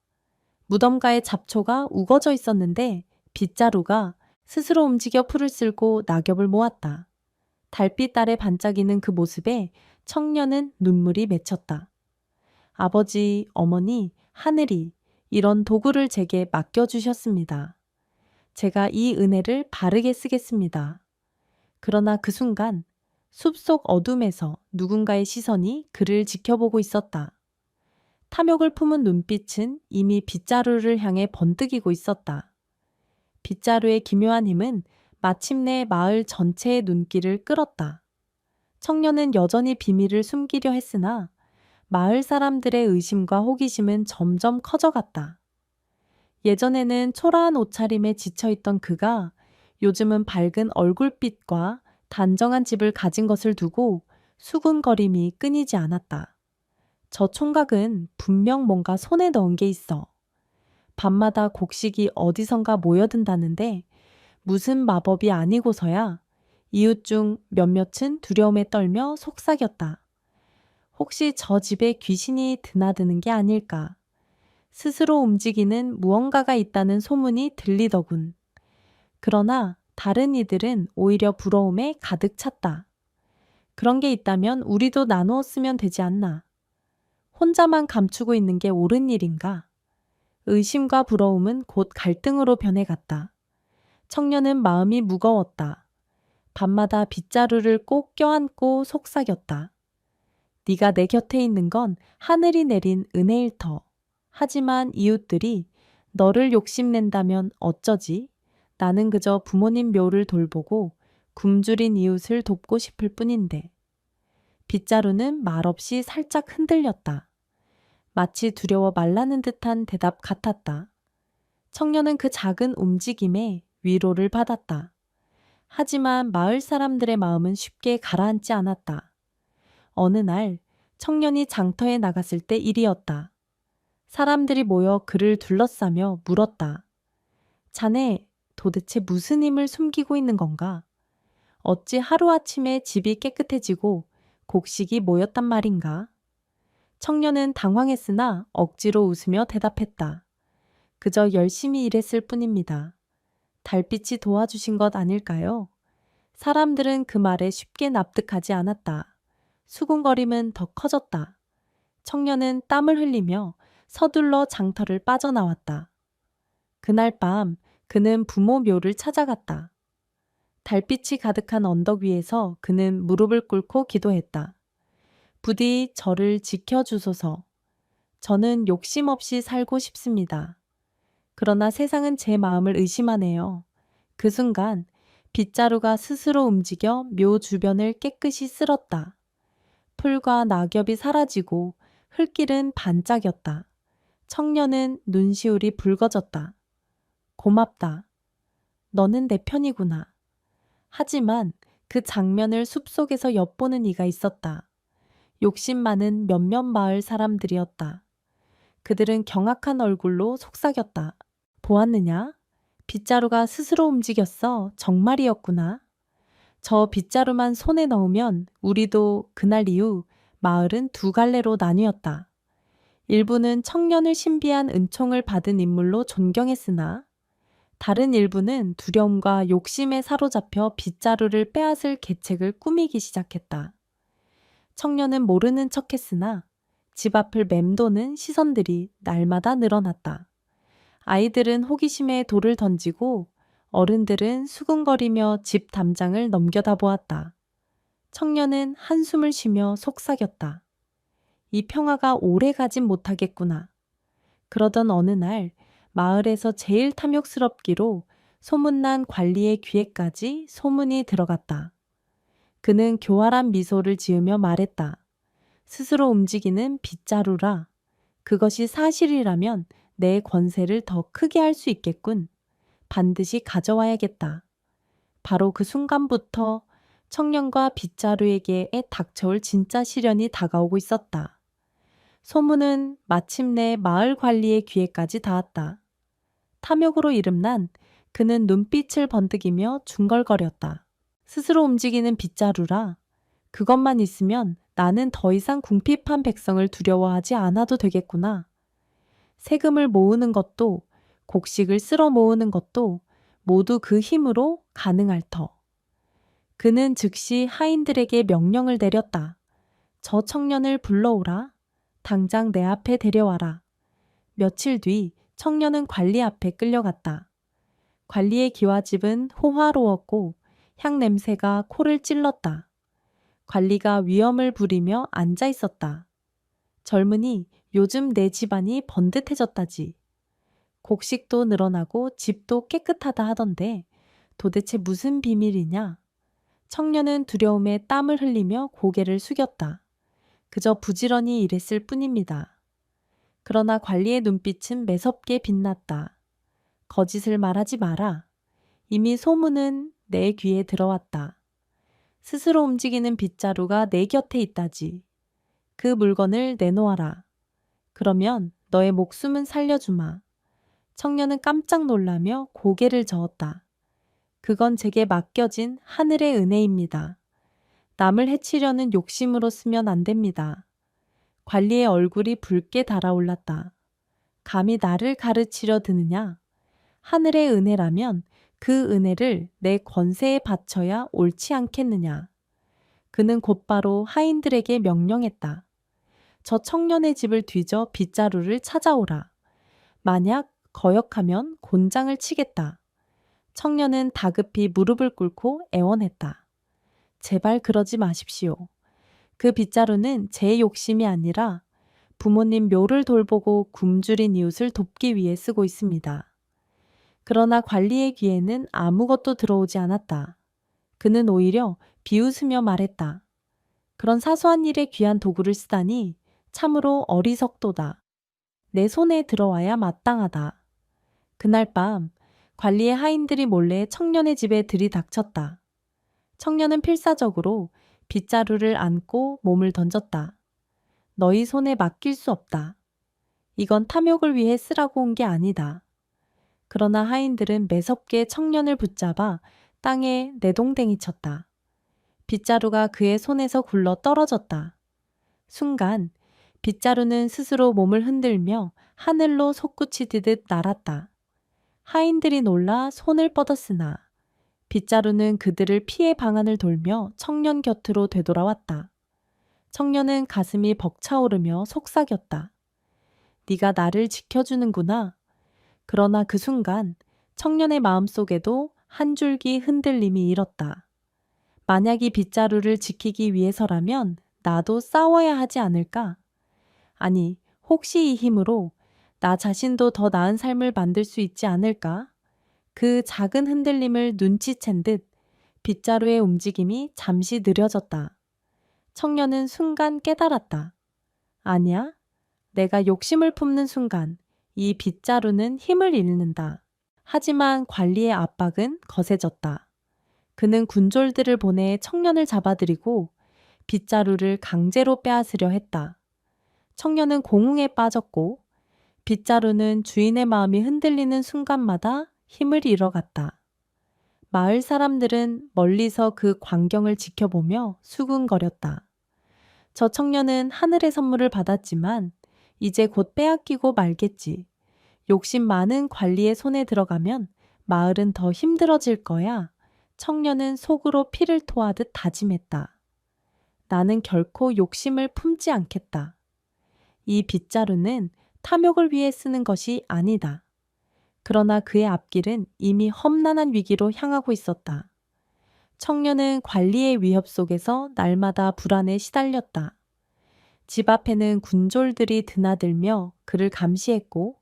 무덤가에 잡초가 우거져 있었는데 빗자루가 스스로 움직여 풀을 쓸고 낙엽을 모았다. 달빛 아래 반짝이는 그 모습에 청년은 눈물이 맺혔다. 아버지, 어머니, 하늘이 이런 도구를 제게 맡겨주셨습니다. 제가 이 은혜를 바르게 쓰겠습니다. 그러나 그 순간 숲속 어둠에서 누군가의 시선이 그를 지켜보고 있었다. 탐욕을 품은 눈빛은 이미 빗자루를 향해 번뜩이고 있었다. 빗자루의 기묘한 힘은 마침내 마을 전체의 눈길을 끌었다. 청년은 여전히 비밀을 숨기려 했으나 마을 사람들의 의심과 호기심은 점점 커져갔다. 예전에는 초라한 옷차림에 지쳐있던 그가 요즘은 밝은 얼굴빛과 단정한 집을 가진 것을 두고 수군거림이 끊이지 않았다. 저 총각은 분명 뭔가 손에 넣은 게 있어. 밤마다 곡식이 어디선가 모여든다는데 무슨 마법이 아니고서야 이웃 중 몇몇은 두려움에 떨며 속삭였다. 혹시 저 집에 귀신이 드나드는 게 아닐까? 스스로 움직이는 무언가가 있다는 소문이 들리더군. 그러나 다른 이들은 오히려 부러움에 가득 찼다. 그런 게 있다면 우리도 나누었으면 되지 않나? 혼자만 감추고 있는 게 옳은 일인가? 의심과 부러움은 곧 갈등으로 변해갔다. 청년은 마음이 무거웠다. 밤마다 빗자루를 꼭 껴안고 속삭였다. 네가 내 곁에 있는 건 하늘이 내린 은혜일 터. 하지만 이웃들이 너를 욕심낸다면 어쩌지? 나는 그저 부모님 묘를 돌보고 굶주린 이웃을 돕고 싶을 뿐인데. 빗자루는 말없이 살짝 흔들렸다. 마치 두려워 말라는 듯한 대답 같았다. 청년은 그 작은 움직임에 위로를 받았다. 하지만 마을 사람들의 마음은 쉽게 가라앉지 않았다. 어느 날 청년이 장터에 나갔을 때 일이었다. 사람들이 모여 그를 둘러싸며 물었다. 자네, 도대체 무슨 힘을 숨기고 있는 건가? 어찌 하루아침에 집이 깨끗해지고 곡식이 모였단 말인가? 청년은 당황했으나 억지로 웃으며 대답했다. 그저 열심히 일했을 뿐입니다. 달빛이 도와주신 것 아닐까요? 사람들은 그 말에 쉽게 납득하지 않았다. 수군거림은 더 커졌다. 청년은 땀을 흘리며 서둘러 장터를 빠져나왔다. 그날 밤 그는 부모 묘를 찾아갔다. 달빛이 가득한 언덕 위에서 그는 무릎을 꿇고 기도했다. 부디 저를 지켜주소서. 저는 욕심 없이 살고 싶습니다. 그러나 세상은 제 마음을 의심하네요. 그 순간 빗자루가 스스로 움직여 묘 주변을 깨끗이 쓸었다. 풀과 낙엽이 사라지고 흙길은 반짝였다. 청년은 눈시울이 붉어졌다. 고맙다. 너는 내 편이구나. 하지만 그 장면을 숲속에서 엿보는 이가 있었다. 욕심 많은 몇몇 마을 사람들이었다. 그들은 경악한 얼굴로 속삭였다. 보았느냐? 빗자루가 스스로 움직였어. 정말이었구나. 저 빗자루만 손에 넣으면 우리도 그날 이후 마을은 두 갈래로 나뉘었다. 일부는 청년을 신비한 은총을 받은 인물로 존경했으나 다른 일부는 두려움과 욕심에 사로잡혀 빗자루를 빼앗을 계책을 꾸미기 시작했다. 청년은 모르는 척했으나 집 앞을 맴도는 시선들이 날마다 늘어났다. 아이들은 호기심에 돌을 던지고 어른들은 수군거리며 집 담장을 넘겨다 보았다. 청년은 한숨을 쉬며 속삭였다. 이 평화가 오래 가진 못하겠구나. 그러던 어느 날 마을에서 제일 탐욕스럽기로 소문난 관리의 귀에까지 소문이 들어갔다. 그는 교활한 미소를 지으며 말했다. 스스로 움직이는 빗자루라. 그것이 사실이라면 내 권세를 더 크게 할 수 있겠군. 반드시 가져와야겠다. 바로 그 순간부터 청년과 빗자루에게 닥쳐올 진짜 시련이 다가오고 있었다. 소문은 마침내 마을 관리의 귀에까지 닿았다. 탐욕으로 이름난 그는 눈빛을 번득이며 중걸거렸다. 스스로 움직이는 빗자루라. 그것만 있으면 나는 더 이상 궁핍한 백성을 두려워하지 않아도 되겠구나. 세금을 모으는 것도 곡식을 쓸어 모으는 것도 모두 그 힘으로 가능할 터. 그는 즉시 하인들에게 명령을 내렸다. 저 청년을 불러오라. 당장 내 앞에 데려와라. 며칠 뒤 청년은 관리 앞에 끌려갔다. 관리의 기와집은 호화로웠고 향 냄새가 코를 찔렀다. 관리가 위엄을 부리며 앉아 있었다. 젊은이, 요즘 내 집안이 번듯해졌다지. 곡식도 늘어나고 집도 깨끗하다 하던데 도대체 무슨 비밀이냐? 청년은 두려움에 땀을 흘리며 고개를 숙였다. 그저 부지런히 일했을 뿐입니다. 그러나 관리의 눈빛은 매섭게 빛났다. 거짓을 말하지 마라. 이미 소문은 내 귀에 들어왔다. 스스로 움직이는 빗자루가 내 곁에 있다지. 그 물건을 내놓아라. 그러면 너의 목숨은 살려주마. 청년은 깜짝 놀라며 고개를 저었다. 그건 제게 맡겨진 하늘의 은혜입니다. 남을 해치려는 욕심으로 쓰면 안 됩니다. 관리의 얼굴이 붉게 달아올랐다. 감히 나를 가르치려 드느냐? 하늘의 은혜라면 그 은혜를 내 권세에 바쳐야 옳지 않겠느냐? 그는 곧바로 하인들에게 명령했다. 저 청년의 집을 뒤져 빗자루를 찾아오라. 만약 거역하면 곤장을 치겠다. 청년은 다급히 무릎을 꿇고 애원했다. 제발 그러지 마십시오. 그 빗자루는 제 욕심이 아니라 부모님 묘를 돌보고 굶주린 이웃을 돕기 위해 쓰고 있습니다. 그러나 관리의 귀에는 아무것도 들어오지 않았다. 그는 오히려 비웃으며 말했다. 그런 사소한 일에 귀한 도구를 쓰다니 참으로 어리석도다. 내 손에 들어와야 마땅하다. 그날 밤 관리의 하인들이 몰래 청년의 집에 들이닥쳤다. 청년은 필사적으로 빗자루를 안고 몸을 던졌다. 너희 손에 맡길 수 없다. 이건 탐욕을 위해 쓰라고 온 게 아니다. 그러나 하인들은 매섭게 청년을 붙잡아 땅에 내동댕이 쳤다. 빗자루가 그의 손에서 굴러 떨어졌다. 순간 빗자루는 스스로 몸을 흔들며 하늘로 솟구치듯 날았다. 하인들이 놀라 손을 뻗었으나 빗자루는 그들을 피해 방안을 돌며 청년 곁으로 되돌아왔다. 청년은 가슴이 벅차오르며 속삭였다. 네가 나를 지켜주는구나. 그러나 그 순간 청년의 마음속에도 한 줄기 흔들림이 일었다. 만약 이 빗자루를 지키기 위해서라면 나도 싸워야 하지 않을까? 아니, 혹시 이 힘으로 나 자신도 더 나은 삶을 만들 수 있지 않을까? 그 작은 흔들림을 눈치챈 듯 빗자루의 움직임이 잠시 느려졌다. 청년은 순간 깨달았다. 아니야, 내가 욕심을 품는 순간 이 빗자루는 힘을 잃는다. 하지만 관리의 압박은 거세졌다. 그는 군졸들을 보내 청년을 잡아들이고 빗자루를 강제로 빼앗으려 했다. 청년은 공흥에 빠졌고 빗자루는 주인의 마음이 흔들리는 순간마다 힘을 잃어갔다. 마을 사람들은 멀리서 그 광경을 지켜보며 수군거렸다. 저 청년은 하늘의 선물을 받았지만 이제 곧 빼앗기고 말겠지. 욕심 많은 관리의 손에 들어가면 마을은 더 힘들어질 거야. 청년은 속으로 피를 토하듯 다짐했다. 나는 결코 욕심을 품지 않겠다. 이 빗자루는 탐욕을 위해 쓰는 것이 아니다. 그러나 그의 앞길은 이미 험난한 위기로 향하고 있었다. 청년은 관리의 위협 속에서 날마다 불안에 시달렸다. 집 앞에는 군졸들이 드나들며 그를 감시했고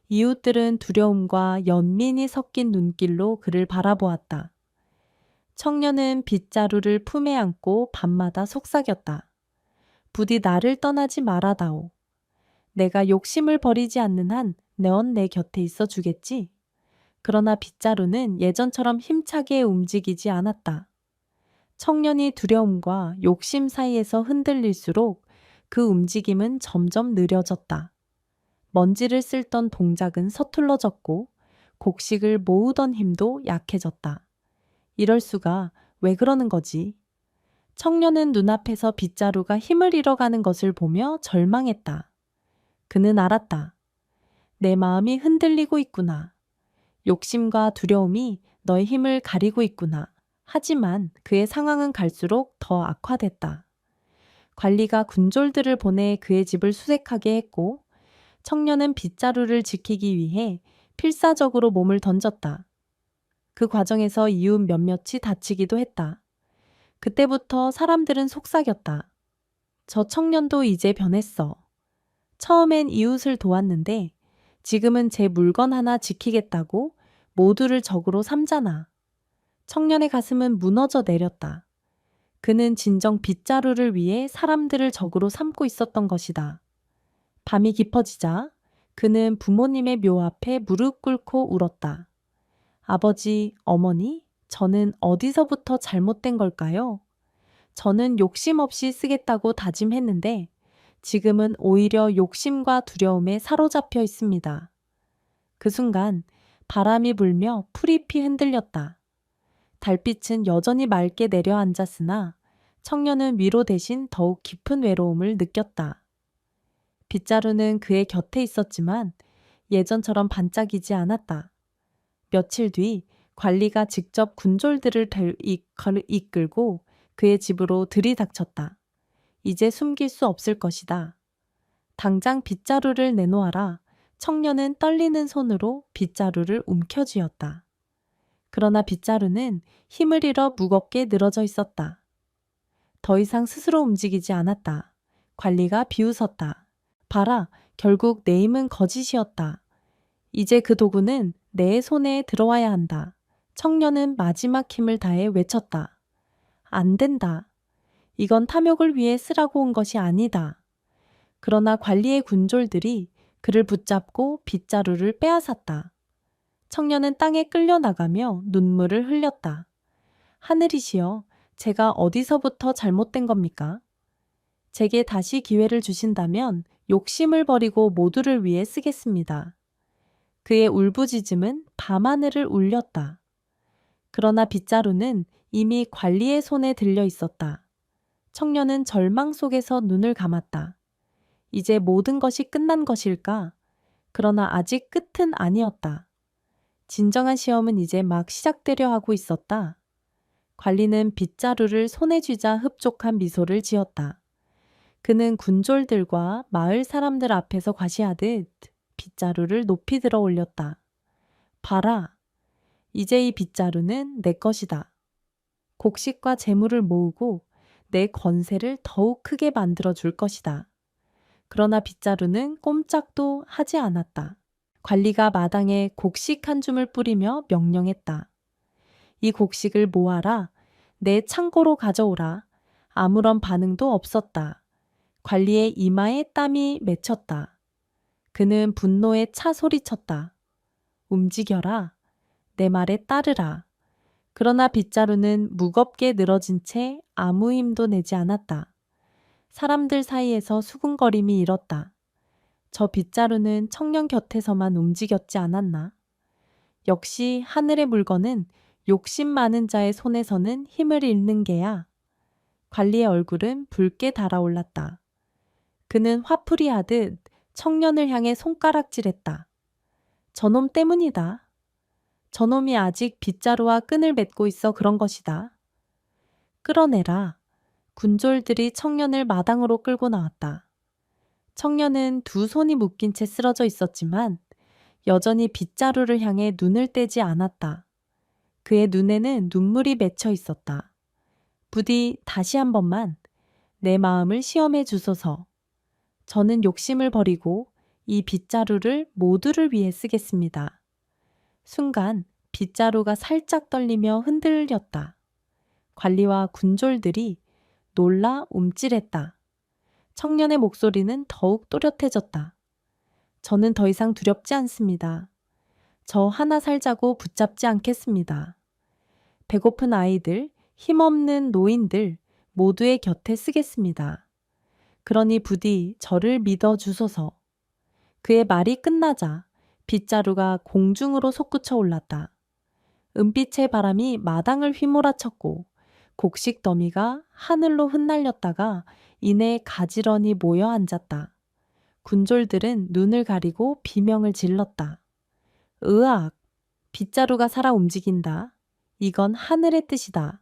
이웃들은 두려움과 연민이 섞인 눈길로 그를 바라보았다. 청년은 빗자루를 품에 안고 밤마다 속삭였다. 부디 나를 떠나지 말아다오. 내가 욕심을 버리지 않는 한 넌 내 곁에 있어 주겠지? 그러나 빗자루는 예전처럼 힘차게 움직이지 않았다. 청년이 두려움과 욕심 사이에서 흔들릴수록 그 움직임은 점점 느려졌다. 먼지를 쓸던 동작은 서툴러졌고 곡식을 모으던 힘도 약해졌다. 이럴 수가 왜 그러는 거지? 청년은 눈앞에서 빗자루가 힘을 잃어가는 것을 보며 절망했다. 그는 알았다. 내 마음이 흔들리고 있구나. 욕심과 두려움이 너의 힘을 가리고 있구나. 하지만 그의 상황은 갈수록 더 악화됐다. 관리가 군졸들을 보내 그의 집을 수색하게 했고 청년은 빗자루를 지키기 위해 필사적으로 몸을 던졌다. 그 과정에서 이웃 몇몇이 다치기도 했다. 그때부터 사람들은 속삭였다. 저 청년도 이제 변했어. 처음엔 이웃을 도왔는데 지금은 제 물건 하나 지키겠다고 모두를 적으로 삼잖아. 청년의 가슴은 무너져 내렸다. 그는 진정 빗자루를 위해 사람들을 적으로 삼고 있었던 것이다. 밤이 깊어지자 그는 부모님의 묘 앞에 무릎 꿇고 울었다. 아버지, 어머니, 저는 어디서부터 잘못된 걸까요? 저는 욕심 없이 쓰겠다고 다짐했는데 지금은 오히려 욕심과 두려움에 사로잡혀 있습니다. 그 순간 바람이 불며 풀잎이 흔들렸다. 달빛은 여전히 맑게 내려앉았으나 청년은 위로 대신 더욱 깊은 외로움을 느꼈다. 빗자루는 그의 곁에 있었지만 예전처럼 반짝이지 않았다. 며칠 뒤 관리가 직접 군졸들을 이끌고 그의 집으로 들이닥쳤다. 이제 숨길 수 없을 것이다. 당장 빗자루를 내놓아라. 청년은 떨리는 손으로 빗자루를 움켜쥐었다. 그러나 빗자루는 힘을 잃어 무겁게 늘어져 있었다. 더 이상 스스로 움직이지 않았다. 관리가 비웃었다. 봐라, 결국 내 힘은 거짓이었다. 이제 그 도구는 내 손에 들어와야 한다. 청년은 마지막 힘을 다해 외쳤다. 안 된다. 이건 탐욕을 위해 쓰라고 온 것이 아니다. 그러나 관리의 군졸들이 그를 붙잡고 빗자루를 빼앗았다. 청년은 땅에 끌려나가며 눈물을 흘렸다. 하늘이시여, 제가 어디서부터 잘못된 겁니까? 제게 다시 기회를 주신다면 욕심을 버리고 모두를 위해 쓰겠습니다. 그의 울부짖음은 밤하늘을 울렸다. 그러나 빗자루는 이미 관리의 손에 들려 있었다. 청년은 절망 속에서 눈을 감았다. 이제 모든 것이 끝난 것일까? 그러나 아직 끝은 아니었다. 진정한 시험은 이제 막 시작되려 하고 있었다. 관리는 빗자루를 손에 쥐자 흡족한 미소를 지었다. 그는 군졸들과 마을 사람들 앞에서 과시하듯 빗자루를 높이 들어 올렸다. 봐라, 이제 이 빗자루는 내 것이다. 곡식과 재물을 모으고 내 권세를 더욱 크게 만들어 줄 것이다. 그러나 빗자루는 꼼짝도 하지 않았다. 관리가 마당에 곡식 한 줌을 뿌리며 명령했다. 이 곡식을 모아라. 내 창고로 가져오라. 아무런 반응도 없었다. 관리의 이마에 땀이 맺혔다. 그는 분노에 차 소리쳤다. 움직여라. 내 말에 따르라. 그러나 빗자루는 무겁게 늘어진 채 아무 힘도 내지 않았다. 사람들 사이에서 수군거림이 일었다. 저 빗자루는 청년 곁에서만 움직였지 않았나? 역시 하늘의 물건은 욕심 많은 자의 손에서는 힘을 잃는 게야. 관리의 얼굴은 붉게 달아올랐다. 그는 화풀이 하듯 청년을 향해 손가락질했다. 저놈 때문이다. 저놈이 아직 빗자루와 끈을 맺고 있어 그런 것이다. 끌어내라. 군졸들이 청년을 마당으로 끌고 나왔다. 청년은 두 손이 묶인 채 쓰러져 있었지만 여전히 빗자루를 향해 눈을 떼지 않았다. 그의 눈에는 눈물이 맺혀 있었다. 부디 다시 한 번만 내 마음을 시험해 주소서. 저는 욕심을 버리고 이 빗자루를 모두를 위해 쓰겠습니다. 순간 빗자루가 살짝 떨리며 흔들렸다. 관리와 군졸들이 놀라 움찔했다. 청년의 목소리는 더욱 또렷해졌다. 저는 더 이상 두렵지 않습니다. 저 하나 살자고 붙잡지 않겠습니다. 배고픈 아이들, 힘없는 노인들 모두의 곁에 쓰겠습니다. 그러니 부디 저를 믿어 주소서. 그의 말이 끝나자 빗자루가 공중으로 솟구쳐 올랐다. 은빛의 바람이 마당을 휘몰아쳤고 곡식 더미가 하늘로 흩날렸다가 이내 가지런히 모여 앉았다. 군졸들은 눈을 가리고 비명을 질렀다. 으악! 빗자루가 살아 움직인다. 이건 하늘의 뜻이다.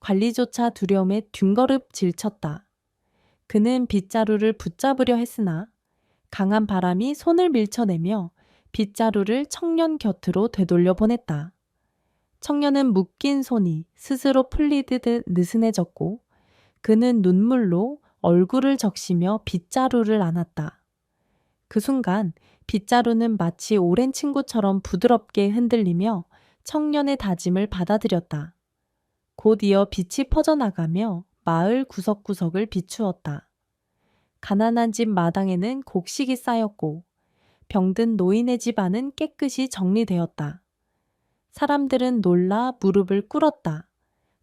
관리조차 두려움에 뒹거릅 질쳤다. 그는 빗자루를 붙잡으려 했으나 강한 바람이 손을 밀쳐내며 빗자루를 청년 곁으로 되돌려 보냈다. 청년은 묶인 손이 스스로 풀리듯 느슨해졌고 그는 눈물로 얼굴을 적시며 빗자루를 안았다. 그 순간 빗자루는 마치 오랜 친구처럼 부드럽게 흔들리며 청년의 다짐을 받아들였다. 곧 이어 빛이 퍼져나가며 마을 구석구석을 비추었다. 가난한 집 마당에는 곡식이 쌓였고 병든 노인의 집 안은 깨끗이 정리되었다. 사람들은 놀라 무릎을 꿇었다.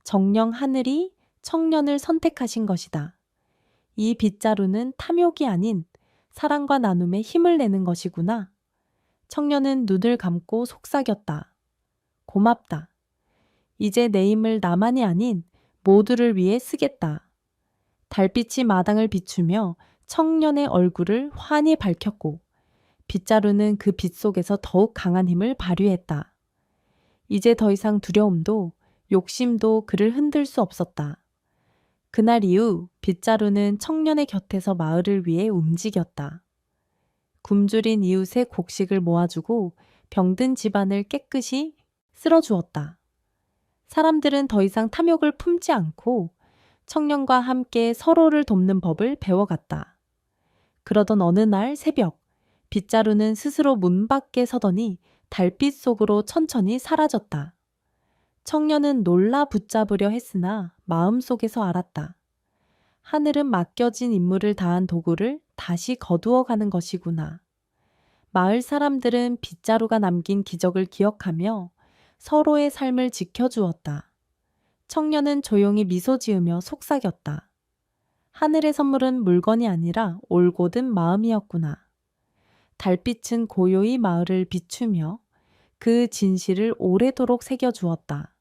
정녕 하늘이 청년을 선택하신 것이다. 이 빗자루는 탐욕이 아닌 사랑과 나눔에 힘을 내는 것이구나. 청년은 눈을 감고 속삭였다. 고맙다. 이제 내 힘을 나만이 아닌 모두를 위해 쓰겠다. 달빛이 마당을 비추며 청년의 얼굴을 환히 밝혔고 빗자루는 그 빛 속에서 더욱 강한 힘을 발휘했다. 이제 더 이상 두려움도 욕심도 그를 흔들 수 없었다. 그날 이후 빗자루는 청년의 곁에서 마을을 위해 움직였다. 굶주린 이웃의 곡식을 모아주고 병든 집안을 깨끗이 쓸어주었다. 사람들은 더 이상 탐욕을 품지 않고 청년과 함께 서로를 돕는 법을 배워갔다. 그러던 어느 날 새벽, 빗자루는 스스로 문 밖에 서더니 달빛 속으로 천천히 사라졌다. 청년은 놀라 붙잡으려 했으나 마음속에서 알았다. 하늘은 맡겨진 임무를 다한 도구를 다시 거두어 가는 것이구나. 마을 사람들은 빗자루가 남긴 기적을 기억하며 서로의 삶을 지켜주었다. 청년은 조용히 미소 지으며 속삭였다. 하늘의 선물은 물건이 아니라 올곧은 마음이었구나. 달빛은 고요히 마을을 비추며 그 진실을 오래도록 새겨주었다.